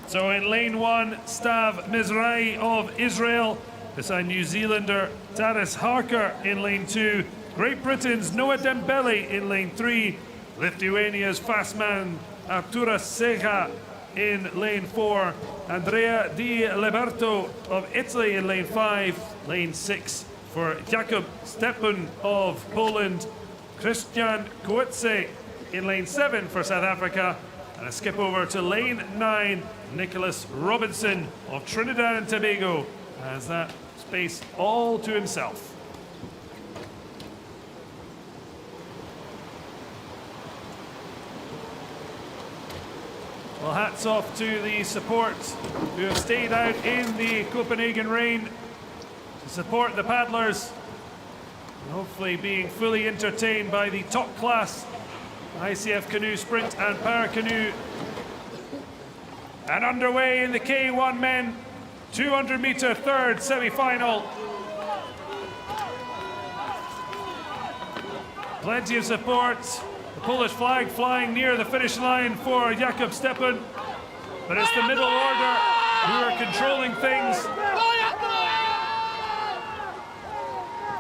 So in lane 1, Stav Mizrahi of Israel, beside New Zealander Taris Harker in lane 2, Great Britain's Noah Dembele in lane 3, Lithuania's fast man Arturas Seja in lane 4, Andrea Di Liberto of Italy in lane 5, lane 6 for Jakub Stepun of Poland, Christian Kowitze in lane 7 for South Africa, and a skip over to lane 9, Nicholas Robinson of Trinidad and Tobago has that space all to himself. Well, hats off to the support who have stayed out in the Copenhagen rain to support the paddlers. And hopefully being fully entertained by the top class ICF Canoe Sprint and Paracanoe. And underway in the K1 men 200 meter third semi-final. Plenty of support. The Polish flag flying near the finish line for Jakub Stepan. But it's the middle order who are controlling things.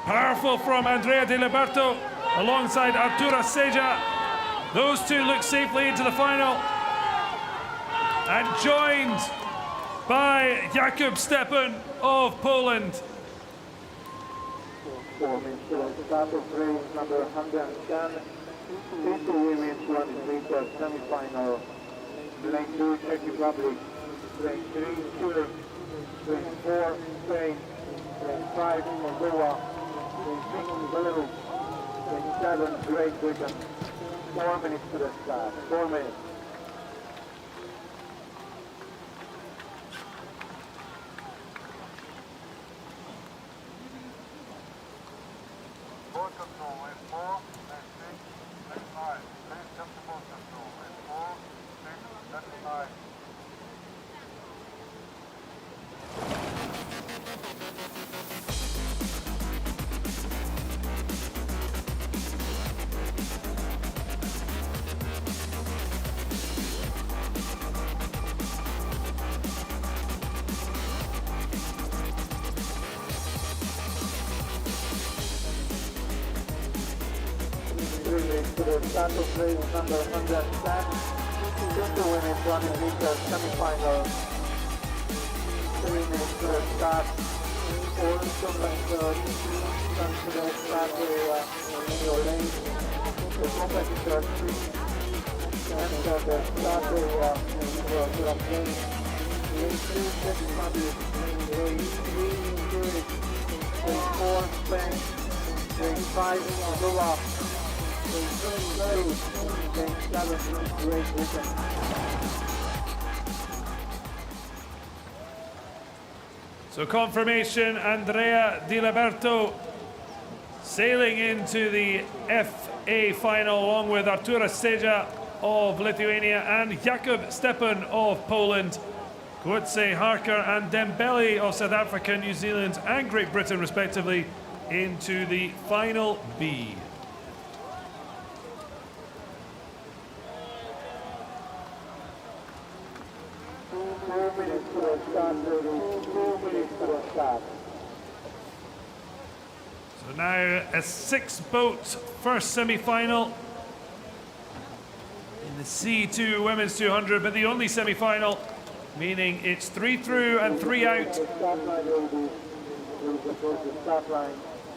Powerful from Andrea De Liberto alongside Artura Seja. Those two look safely into the final. And joined by Jakub Stepan of Poland. Number 110, women's 100 meter semi-final. Lane 2, Czech Republic. Lane 3, Chile. Lane 4, Spain. Lane 5, Moldova. Lane 6, Belarus. Lane 7, Great Britain. 4 minutes to the start. 4 minutes. To the start of race number 110, the women's 100 meter semi-final. 3 minutes to the start. All competitors come to the start area in your lane. The competitors enter the start area in your lane. Lane 2, Czech Republic. Lane 3, Zurich. Lane 4, Spain. Lane 5, Moldova. So confirmation, Andrea Di Liberto sailing into the FA final along with Artura Seja of Lithuania and Jakub Stepan of Poland. Coetzee, Harker and Dembele of South Africa, New Zealand and Great Britain respectively into the final B. So now a 6-boat first semi-final in the C2 Women's 200, but the only semi-final, meaning it's 3 through and 3 out.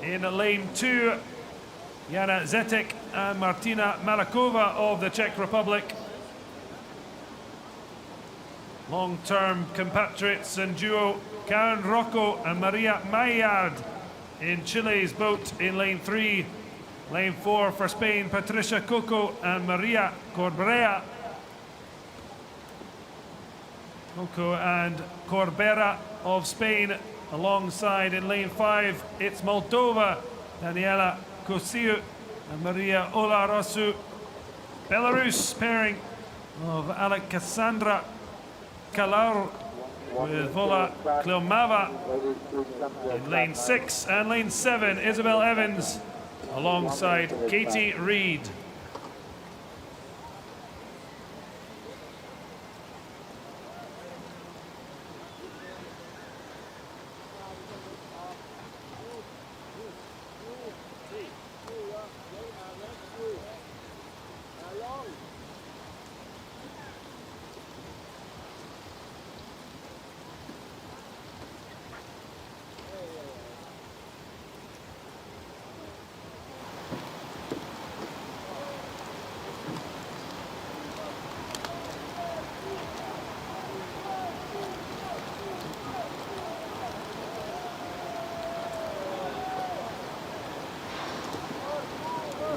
In lane 2, Jana Zetek and Martina Malakova of the Czech Republic. Long-term compatriots and duo Karen Rocco and Maria Maillard in Chile's boat in lane 3. Lane 4 for Spain, Patricia Coco and Maria Corbera. Coco and Corbera of Spain alongside in lane 5. It's Moldova, Daniela Kosiu and Maria Olarosu. Belarus pairing of Alexandra Kalar with Vola Kleomava in lane 6 and lane 7, Isabel Evans alongside Katie Reed.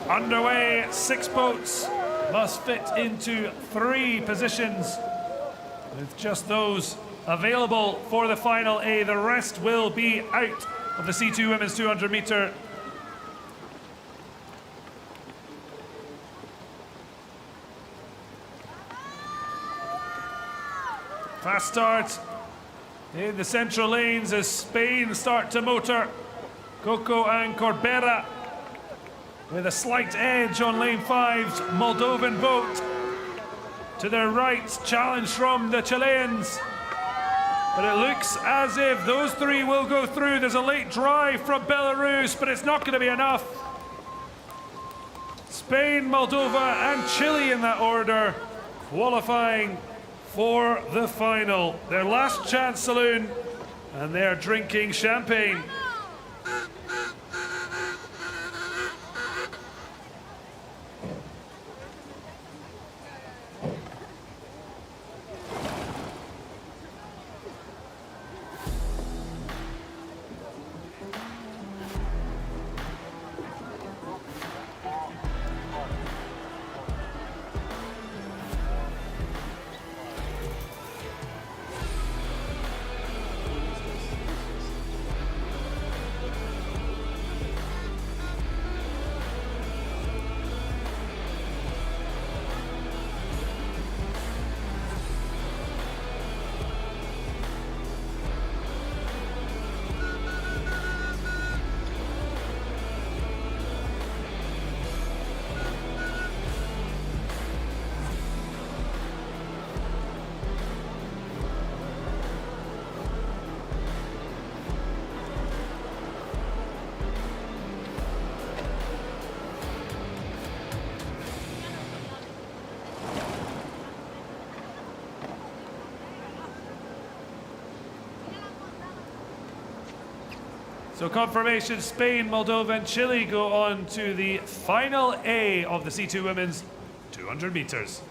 Underway, 6 boats must fit into 3 positions with just those available for the final A. The rest will be out of the C2 women's 200 meter. Fast start in the central lanes as Spain start to motor. Coco and Corbera with a slight edge on lane 5's Moldovan boat. To their right, challenge from the Chileans. But it looks as if those three will go through. There's a late drive from Belarus, but it's not going to be enough. Spain, Moldova, and Chile in that order, qualifying for the final. Their last chance saloon, and they're drinking champagne. So confirmation, Spain, Moldova and Chile go on to the final A of the C2 women's 200 meters.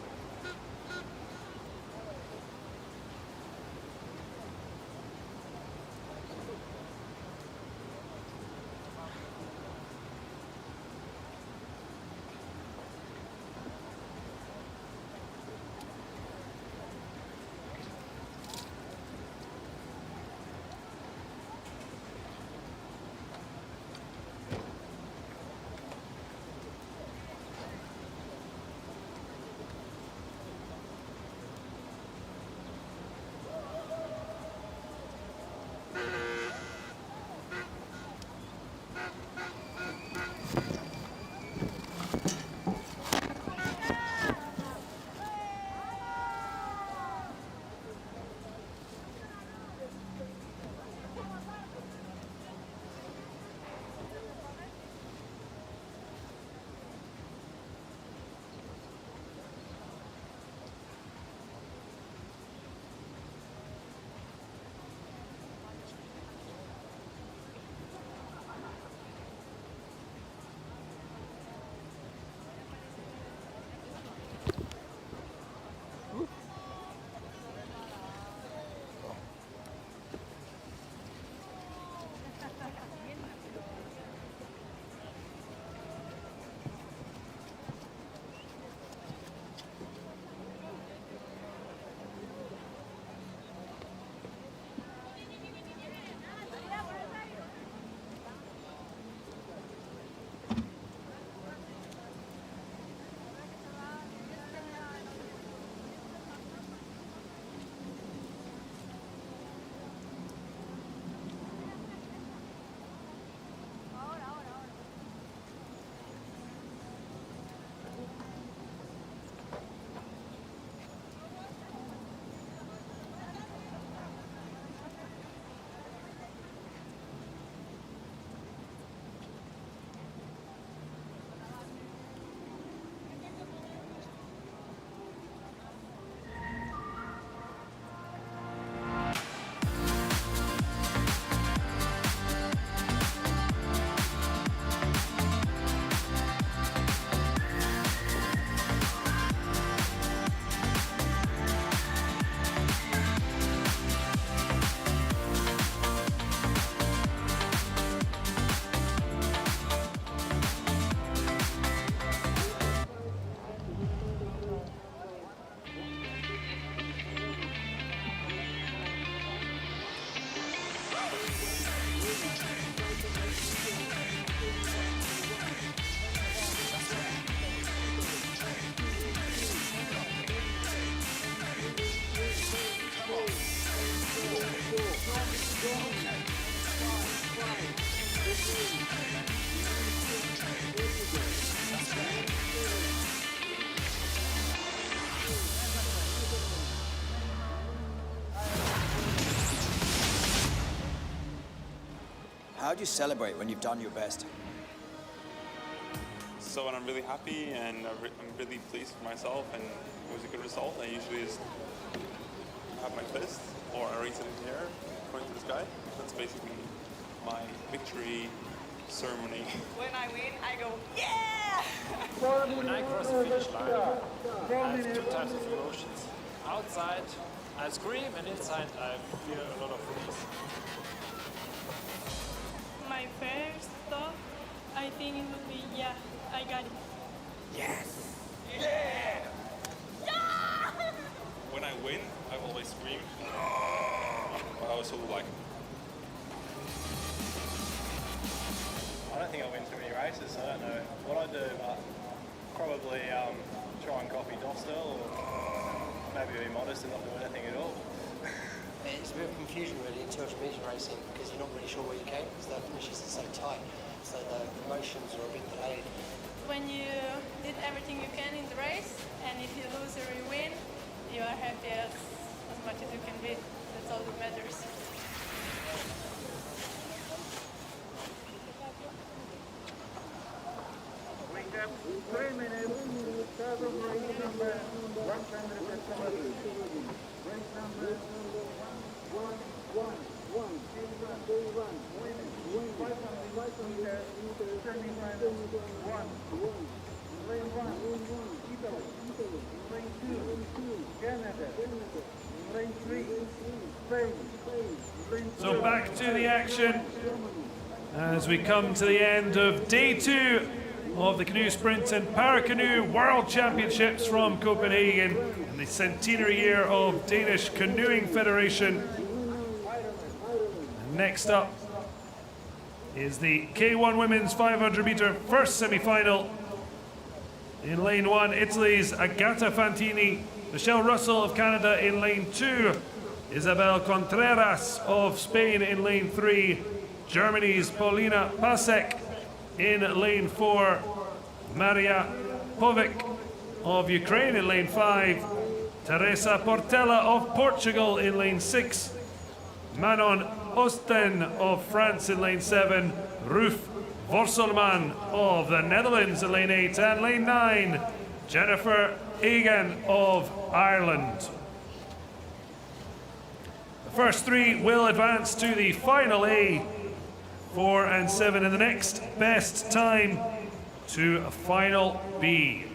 do you celebrate when you've done your best? So when I'm really happy and I'm really pleased with myself and it was a good result, I usually just have my fist or I raise it in the air, point to the sky. That's basically my victory ceremony. When I win, I go, yeah! When I cross the finish line, I have two types of emotions. Outside, I scream, and inside, I feel a lot of release. My first thought, I think it would be, yeah, I got it. Yes! Yeah! When I win, I always scream. I also like. I don't think I win too many races, so I don't know what I do, but probably try and copy Dostal or maybe be modest and not do anything at all. It's a bit of confusion really in 200 metre racing because you're not really sure where you came because the finishes are so tight, so the promotions are a bit delayed. When you did everything you can in the race, and if you lose or you win, you are happy as much as you can be. That's all that matters. We have 3 minutes to start of race number 170. Race number 111. Women 500 meters, semi-final 1. Lane 1, Italy. Lane 2, Canada. Lane 3, Spain. Lane So back to the action as we come to the end of day 2 of the Canoe Sprint and Paracanoe World Championships from Copenhagen in the centenary year of Danish Canoeing Federation. And next up is the K1 Women's 500 meter first semi-final. In lane 1, Italy's Agata Fantini, Michelle Russell of Canada in lane 2, Isabel Contreras of Spain in lane 3, Germany's Paulina Pasek in lane 4, Maria Povic of Ukraine in lane 5, Teresa Portela of Portugal in lane 6, Manon Osten of France in lane 7, Ruth Vorselman of the Netherlands in lane 8, and lane 9, Jennifer Egan of Ireland. The first 3 will advance to the final A, 4 and 7 in the next best time to a final B.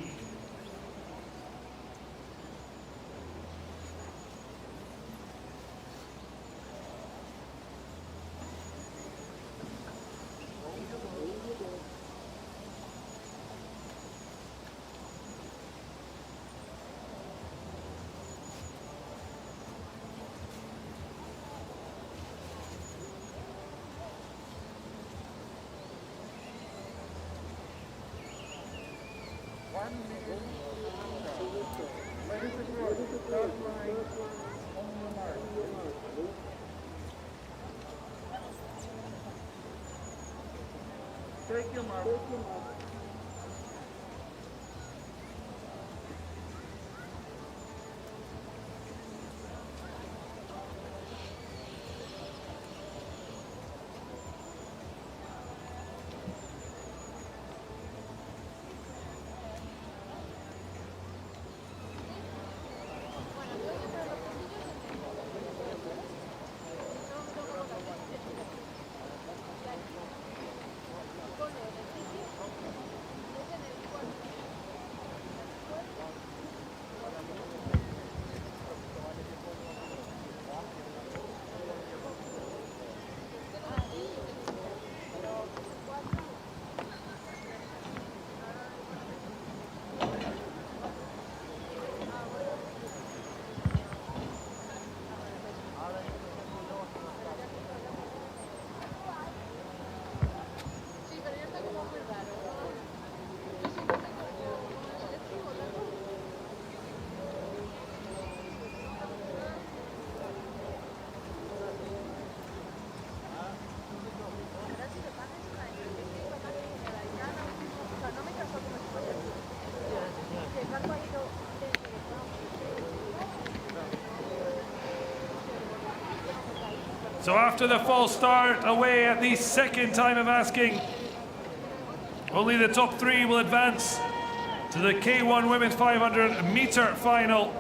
Take your mark. So after the false start away at the second time of asking, only the top 3 will advance to the K1 Women's 500 meter final.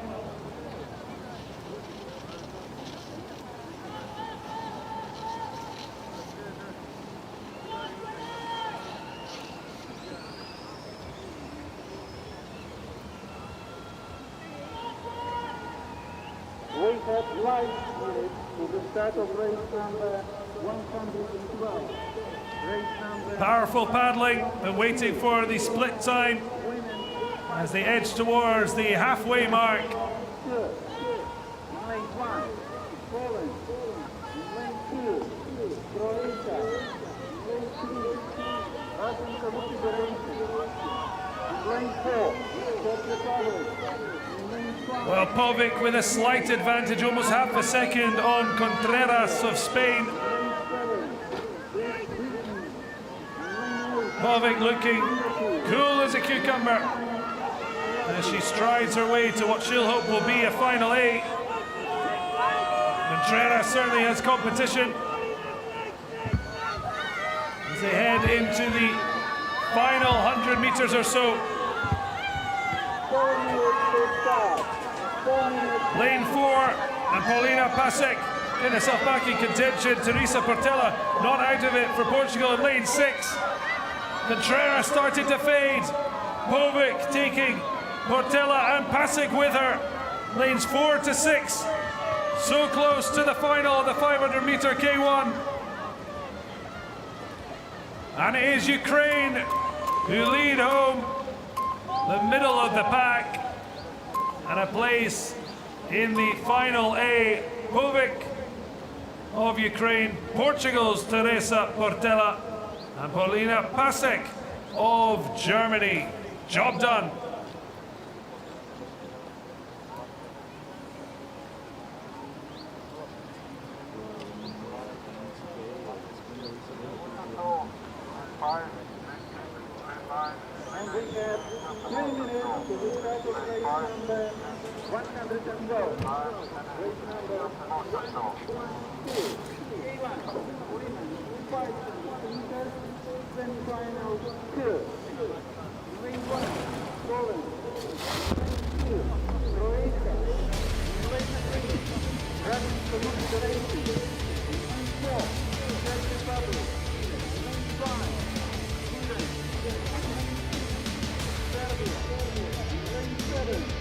We have light minutes to the start of race number 112. Race number Powerful paddling and waiting for the split time as they edge towards the halfway mark. lane 1, Poland, lane 2, Croatia, lane 3, Russian Federation, lane 4, Czech Republic, lane 5. Well, Povic with a slight advantage, almost half a second on Contreras of Spain. Povic looking cool as a cucumber as she strides her way to what she'll hope will be a final A. Contreras certainly has competition as they head into the final 100 meters or so. Lane 4, and Paulina Pasek in herself back in contention. Teresa Portela not out of it for Portugal in lane 6. Contreras started to fade. Povic taking Portela and Pasek with her. Lanes 4 to 6. So close to the final of the 500 meter K1. And it is Ukraine who lead home the middle of the pack and a place in the final A. Povic of Ukraine, Portugal's Teresa Portela, and Paulina Pasek of Germany. Job done. And we have 3 minutes to the start of race number 112. Race number 112. K1, women, 500 meters, semi-final 2. Lane 1, Poland. Lane 2, Croatia. Lane 3, Russian Federation. Lane 4, Czech Republic. Lane 5, Sweden. Serbia. Lane 7,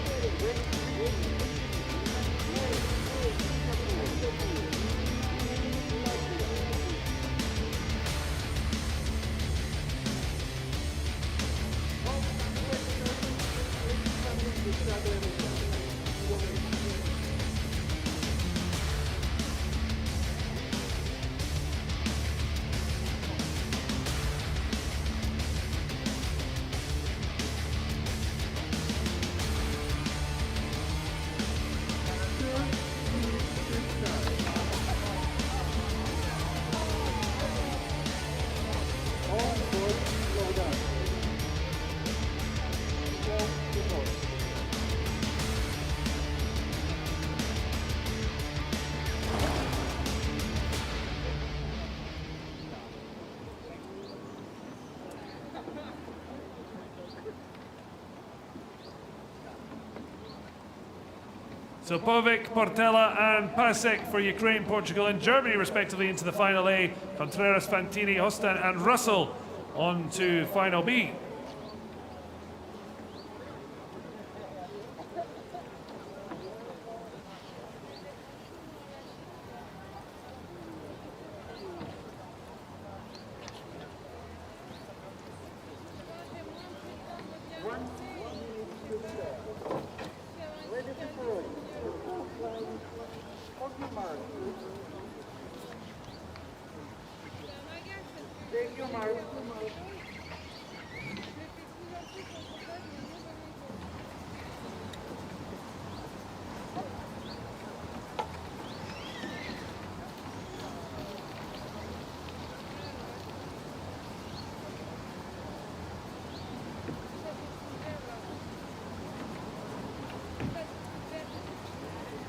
So Povic, Portela and Pasek for Ukraine, Portugal and Germany respectively into the final A. Contreras, Fantini, Hostan and Russell on to final B.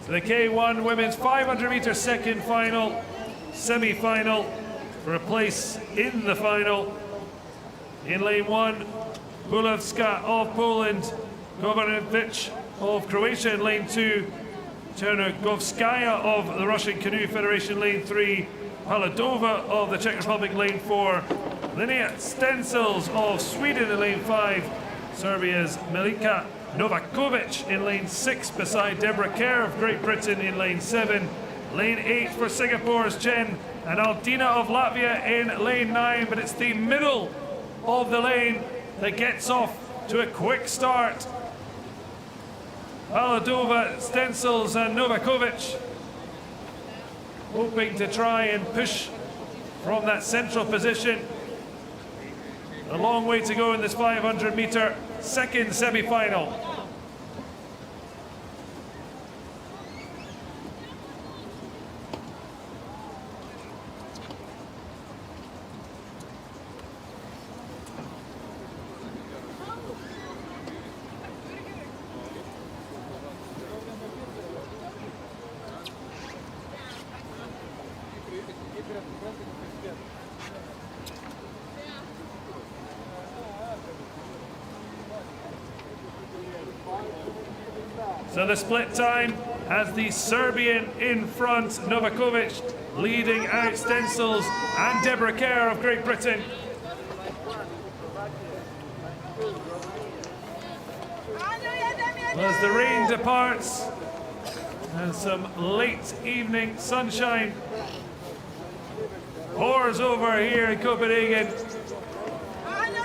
So the K1 women's 500 meter second final semi-final for a place in the final. In lane 1, Bulewska of Poland, Govanovich of Croatia in lane 2, Canoe-Kayak of the Russian Canoe Federation lane 3, Paladova of the Czech Republic lane 4, Linnea Stencils of Sweden in lane 5, Serbia's Milika Novakovic in lane 6 beside Deborah Kerr of Great Britain in lane 7, lane 8 for Singapore's Jen and Aldina of Latvia in lane 9, but it's the middle of the lane that gets off to a quick start. Paladova, Stencils and Novakovic hoping to try and push from that central position. A long way to go in this 500-meter second semi-final. So the split time has the Serbian in front, Novakovic leading out Stencils and Deborah Kerr of Great Britain. As the rain departs and some late evening sunshine pours over here in Copenhagen,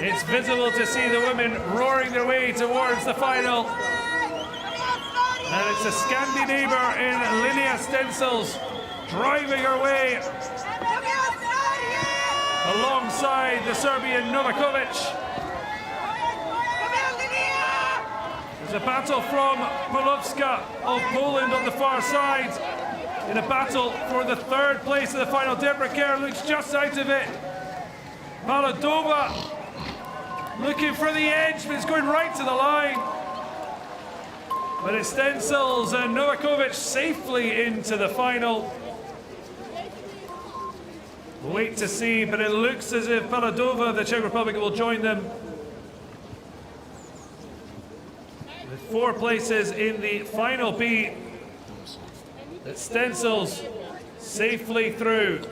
it's visible to see the women roaring their way towards the final. And it's a Scandi neighbour in Linnea Stencils driving her way alongside the Serbian Novakovic. There's a battle from Bulewska of Poland on the far side in a battle for the third place of the final. Deborah Kerr looks just out of it. Paladova looking for the edge, but it's going right to the line. But it's Stencils and Novakovic safely into the final. We'll wait to see, but it looks as if Paladova of the Czech Republic will join them. With 4 places in the final B, it's Stencils safely through.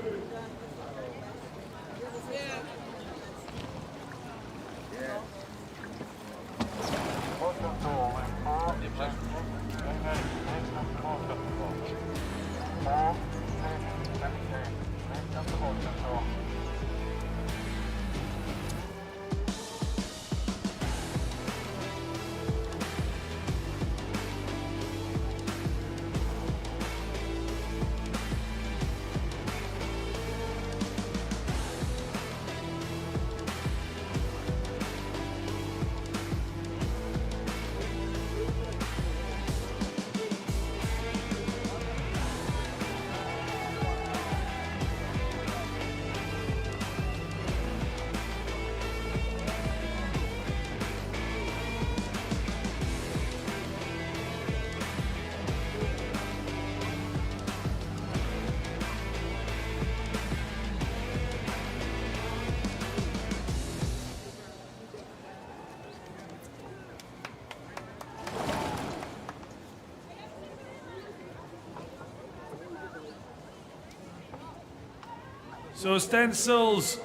So Stencils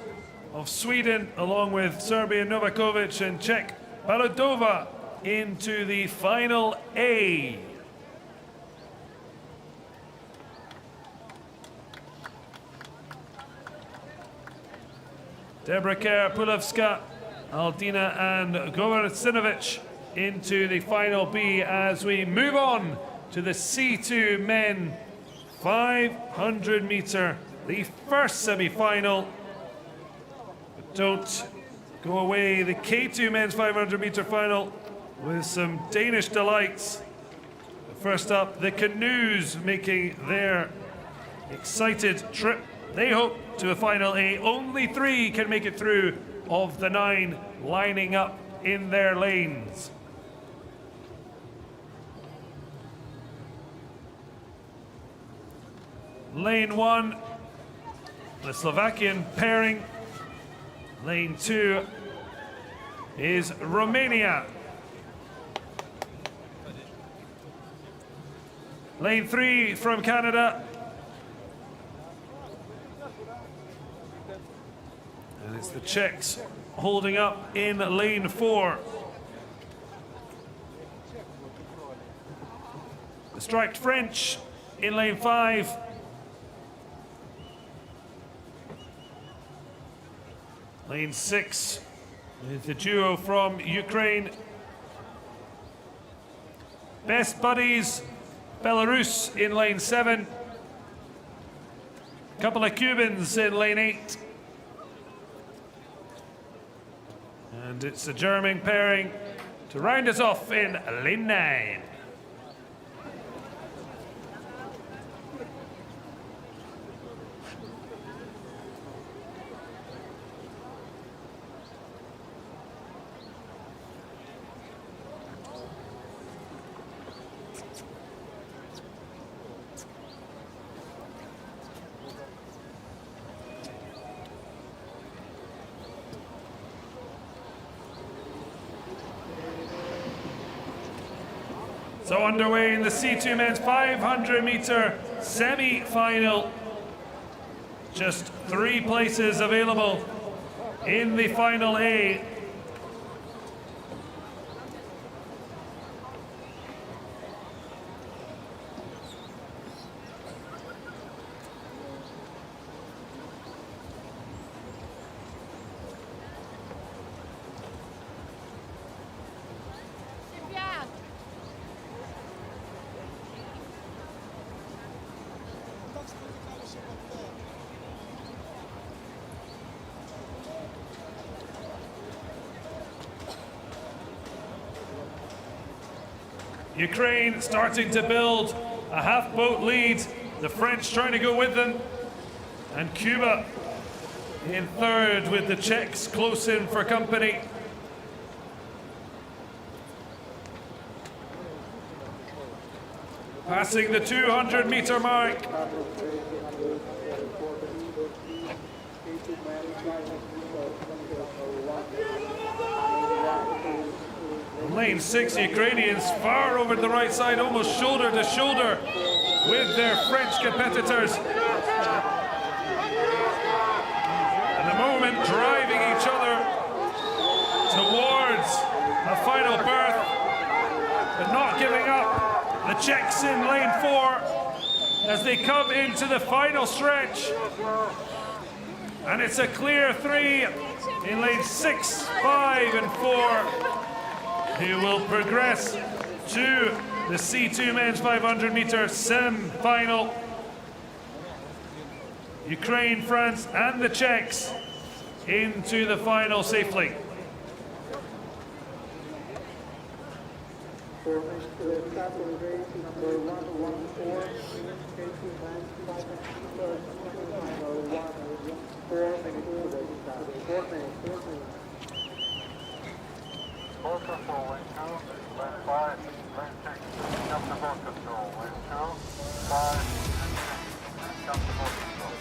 of Sweden, along with Serbian Novakovic and Czech Paladova, into the final A. Deborah Kerr, Bulewska, Aldina and Govarsinovic into the final B as we move on to the C2 men 500 meter, the first semi-final. But don't go away, the K2 men's 500 meter final with some Danish delights. First up, the Canoes making their excited trip. They hope to a final A. Only 3 can make it through of the 9 lining up in their lanes. Lane 1, the Slovakian pairing. Lane 2 is Romania. Lane 3 from Canada. And it's the Czechs holding up in lane 4. The striped French in lane 5. Lane 6 is the duo from Ukraine. Best buddies, Belarus in lane 7. A couple of Cubans in lane 8. And it's a German pairing to round us off in lane 9. So underway in the C2 men's 500 meter semi-final. Just 3 places available in the final A. Ukraine starting to build a half-boat lead. The French trying to go with them. And Cuba in third with the Czechs close in for company. Passing the 200-meter mark. Lane 6 Ukrainians far over to the right side, almost shoulder to shoulder with their French competitors. And the moment driving each other towards a final berth, but not giving up. The Czechs in lane 4 as they come into the final stretch. And it's a clear 3 in lane 6, 5 and 4. Who will progress to the C2 men's 500 meter semi-final. Ukraine, France and the Czechs into the final safely. Motor for lane 2, lane 5, lane 6, come to boat control. Lane 2, 5, and 6, come to boat control.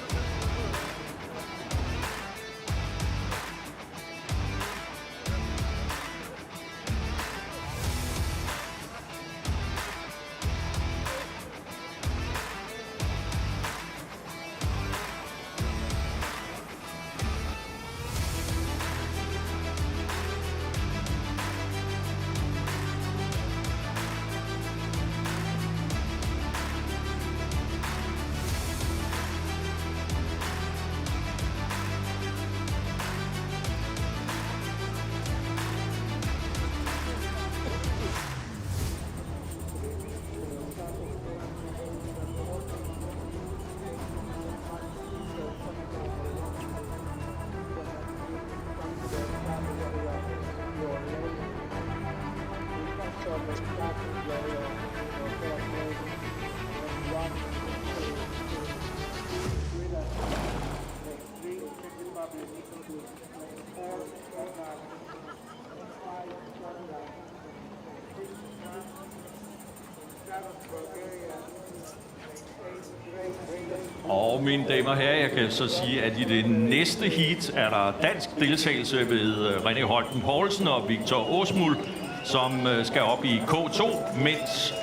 Og mine damer og herrer, jeg kan så sige, at i det næste heat er der dansk deltagelse ved René Holten Poulsen og Victor Åsmuld, som skal op i K2, mens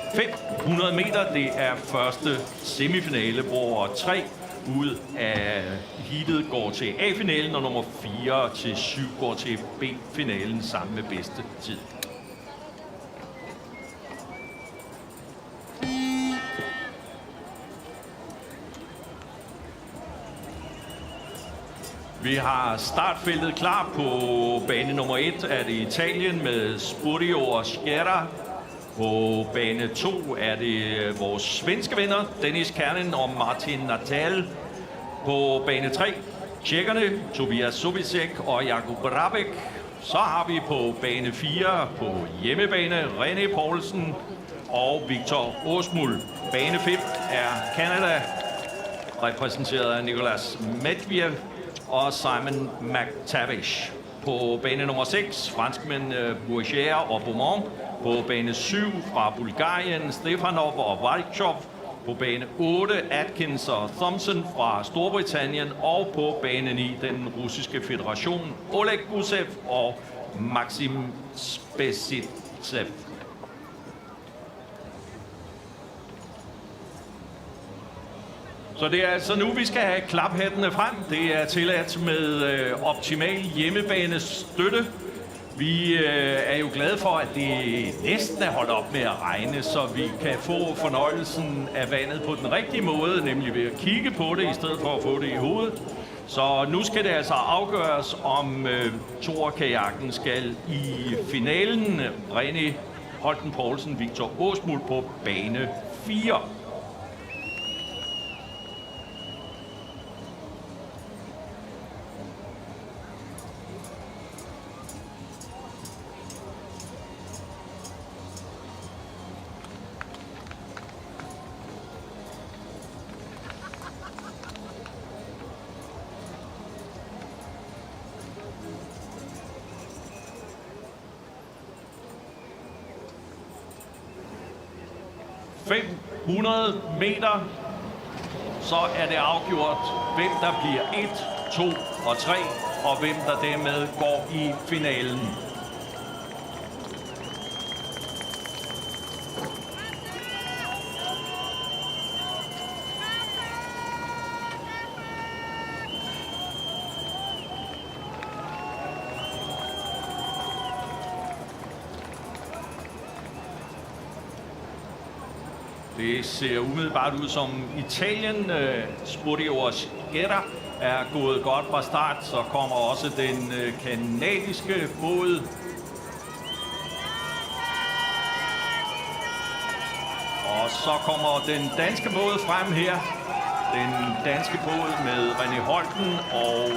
500 meter, det er første semifinale, hvor 3 ud af heatet går til A-finalen, og nummer 4 til 7 går til B-finalen sammen med bedste tid. Vi har startfeltet klar på bane nummer 1, er det Italien med Spurio og Schiera. På bane 2 er det vores svenske venner, Dennis Kernen og Martin Natal. På bane 3, tjekkerne, Tobias Sobicek og Jakub Rabek. Så har vi på bane 4 på hjemmebane René Poulsen og Victor Åsmuld. Bane 5 er Canada, repræsenteret af Nicolas Medvedev og Simon McTavish. På bane nummer 6, franskmænd Bourgier og Beaumont. På bane 7 fra Bulgarien, Stefanov og Valchov. På bane 8, Atkins og Thompson fra Storbritannien. Og på bane 9, den russiske federation, Oleg Gusev og Maxim Spesitsev. Så det er altså nu, vi skal have klaphattene frem. Det er tilladt med optimal hjemmebanestøtte. Vi er jo glade for, at det næsten er holdt op med at regne, så vi kan få fornøjelsen af vandet på den rigtige måde, nemlig ved at kigge på det, i stedet for at få det i hovedet. Så nu skal det altså afgøres, om Canoe-Kajakken skal i finalen. René Holten Poulsen, Victor Åsmuld på bane 4. – 500 meter, så er det afgjort, hvem der bliver 1, 2 og 3, og hvem der dermed går i finalen. Det ser umiddelbart ud som Italien. Spurio og Schiera er gået godt fra start. Så kommer også den kanadiske båd. Og så kommer den danske båd frem her. Den danske båd med René Holten og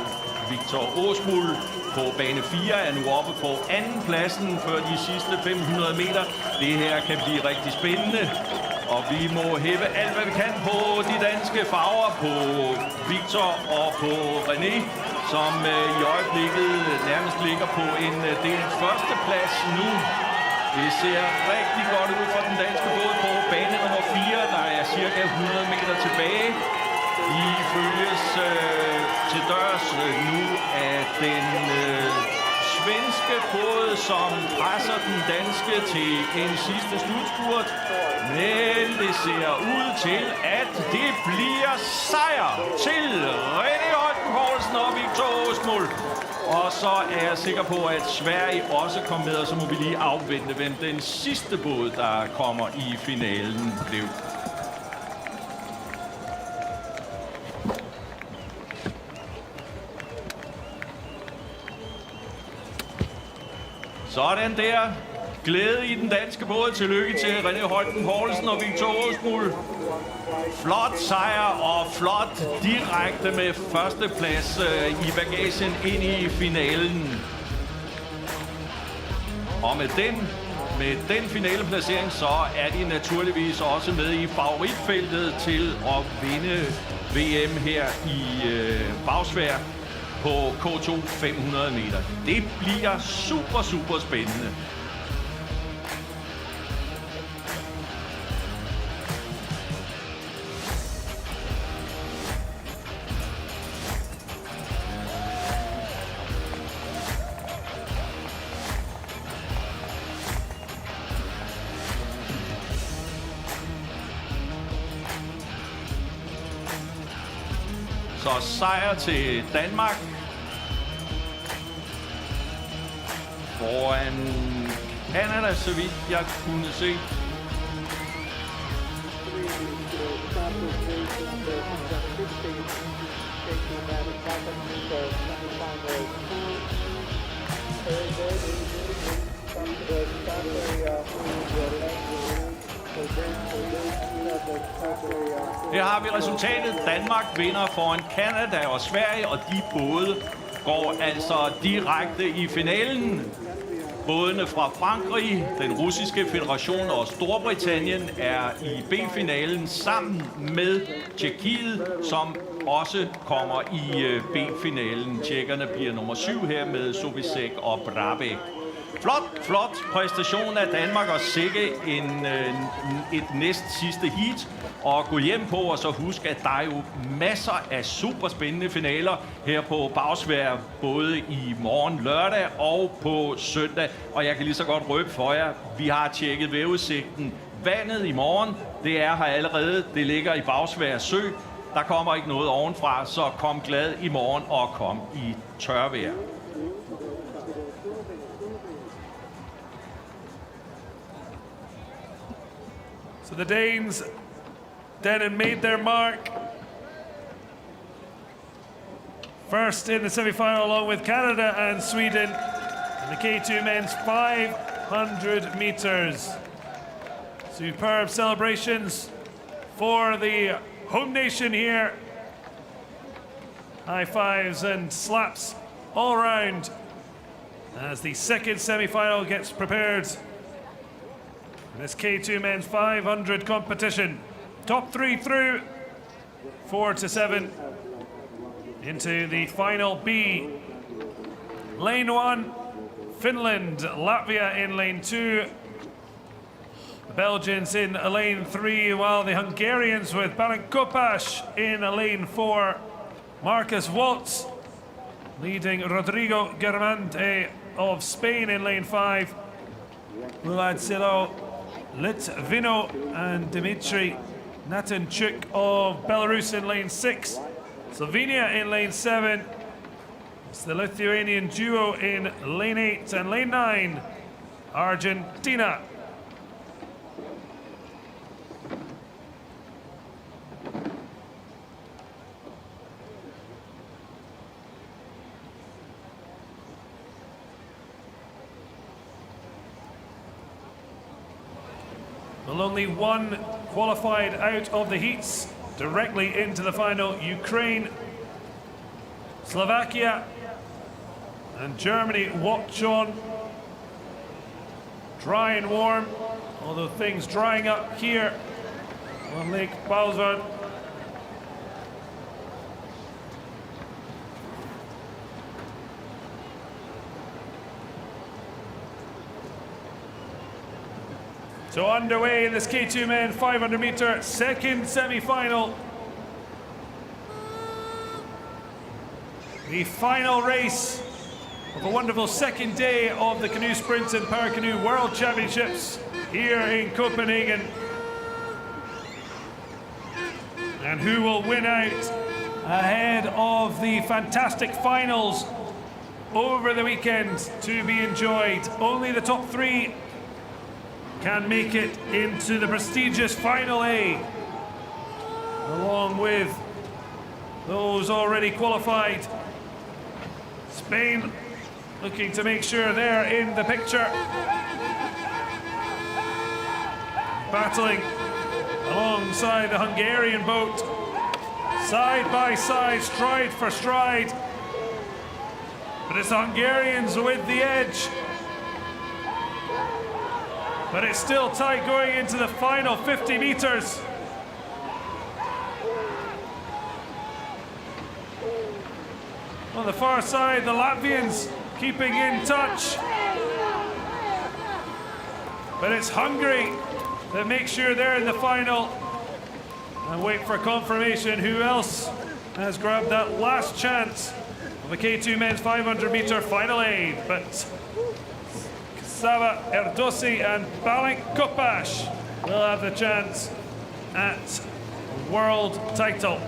Victor Åsmuld på bane 4 er nu oppe på anden pladsen for de sidste 500 meter. Det her kan blive rigtig spændende. Og vi må hæve alt, hvad vi kan på de danske farver, på Victor og på René, som i øjeblikket nærmest ligger på en delt førsteplads nu. Det ser rigtig godt ud for den danske båd på bane nummer 4. Der er cirka 100 meter tilbage. De følges til dørs nu af den svenske båd, som presser den danske til en sidste slutspurt. Men det ser ud til, at det bliver sejr til René Holten Poulsen og Victor Åsmuld. Og så er jeg sikker på, at Sverige også kommer med, og så må vi lige afvente, hvem den sidste båd, der kommer i finalen, blev. Sådan der. Glæde i den danske båd. Tillykke til René Holten Poulsen og Victor Åsmuld. Flot sejr og flot direkte med førsteplads i bagagen ind i finalen. Og med den finaleplacering, så er de naturligvis også med i favoritfeltet til at vinde VM her i bagsvær på K2 500 meter. Det bliver super, super spændende. Så sejr til Danmark. Foran Canada, så vidt jeg kunne se. Her har vi resultatet. Danmark vinder foran Canada og Sverige, og de både går altså direkte i finalen. Bådene fra Frankrig, den russiske federation og Storbritannien er i B-finalen sammen med Tjekkiet, som også kommer i B-finalen. Tjekkerne bliver nummer 7 her med Sobisek og Brabeck. Flot præstation af Danmark og sikke et næst sidste heat og gå hjem på, og så husk, at der er jo masser af super spændende finaler her på Bagsværd, både i morgen lørdag og på søndag. Og jeg kan lige så godt røbe for jer, vi har tjekket vejrudsigten. Vandet i morgen, det er her allerede, det ligger i Bagsværd Sø. Der kommer ikke noget ovenfra, så kom glad i morgen og kom i tørvejr. So the Danes then had made their mark. First in the semi-final along with Canada and Sweden in the K2 men's 500 meters. Superb celebrations for the home nation here. High fives and slaps all around as the second semi-final gets prepared. This K2 men's 500 competition. Top 3 through, 4 to 7 into the final B. Lane 1, Finland, Latvia in lane 2. The Belgians in lane 3, while the Hungarians with Paracanoe in lane 4. Marcus Waltz leading Rodrigo Germante of Spain in lane 5. Vlad Silo, Litvino and Dmitry Natanchuk of Belarus in lane 6. Slovenia in lane 7. It's the Lithuanian duo in lane 8 and lane 9. Argentina. Well, only one qualified out of the heats directly into the final. Ukraine, Slovakia and Germany watch on. Dry and warm, although things drying up here on Lake Balzard. So underway in this K2 men 500 meter second semi-final. The final race of a wonderful second day of the Canoe Sprint and Paracanoe World Championships here in Copenhagen. And who will win out ahead of the fantastic finals over the weekend to be enjoyed. Only the top 3 can make it into the prestigious Final A, along with those already qualified. Spain looking to make sure they're in the picture. Battling alongside the Hungarian boat, side by side, stride for stride. But it's the Hungarians with the edge. But it's still tight going into the final 50 meters. On the far side, the Latvians keeping in touch. But it's Hungary that makes sure they're in the final. And wait for confirmation who else has grabbed that last chance of a K2 men's 500 meter final A. But Sava Erdosi and Paracanoe will have the chance at world title.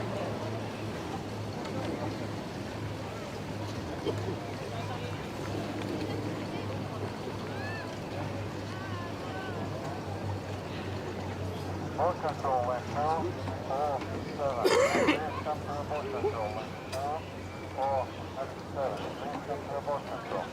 Board control went 2, 4, 7. Please come to the board control went 2, 4, 7. Please come to the board control.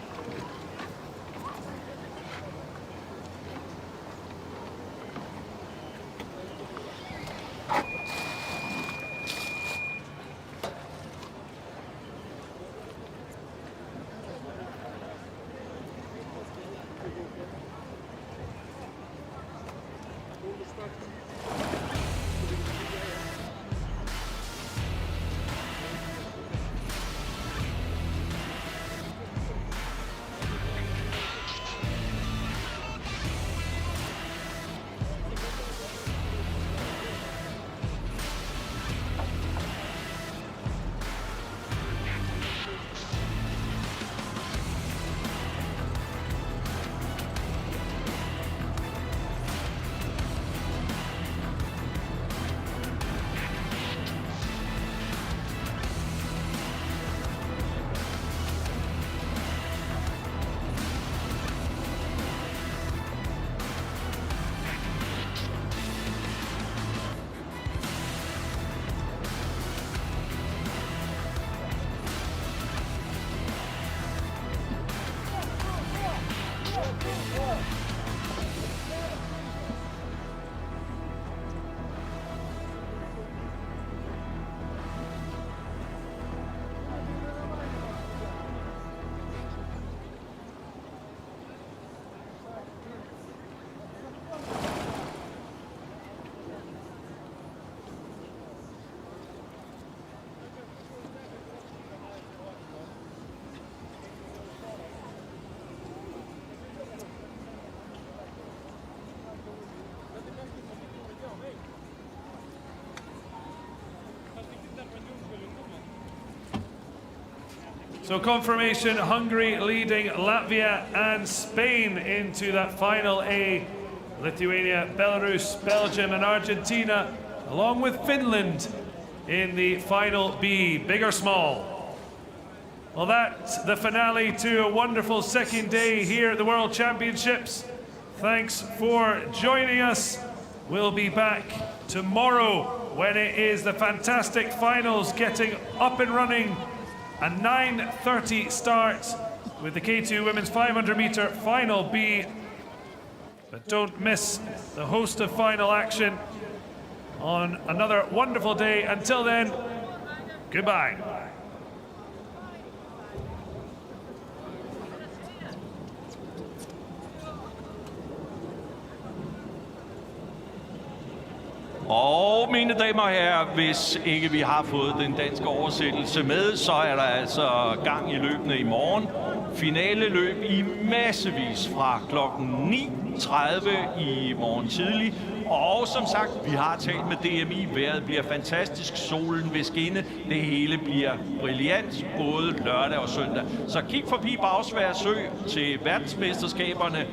So confirmation, Hungary leading Latvia and Spain into that final A. Lithuania, Belarus, Belgium and Argentina, along with Finland in the final B. Big or small? Well, that's the finale to a wonderful second day here at the World Championships. Thanks for joining us. We'll be back tomorrow when it is the fantastic finals getting up and running. A 9:30 start with the K2 Women's 500 meter final B. But don't miss the host of final action on another wonderful day. Until then, goodbye. Og mine damer og herrer, hvis ikke vi har fået den danske oversættelse med, så er der altså gang i løbene i morgen. Finale løb i massevis fra klokken 9:30 i morgen tidlig. Og som sagt, vi har talt med DMI. Vejret bliver fantastisk, solen vil skinne. Det hele bliver brilliant, både lørdag og søndag. Så kig forbi Bagsværd Sø til verdensmesterskaberne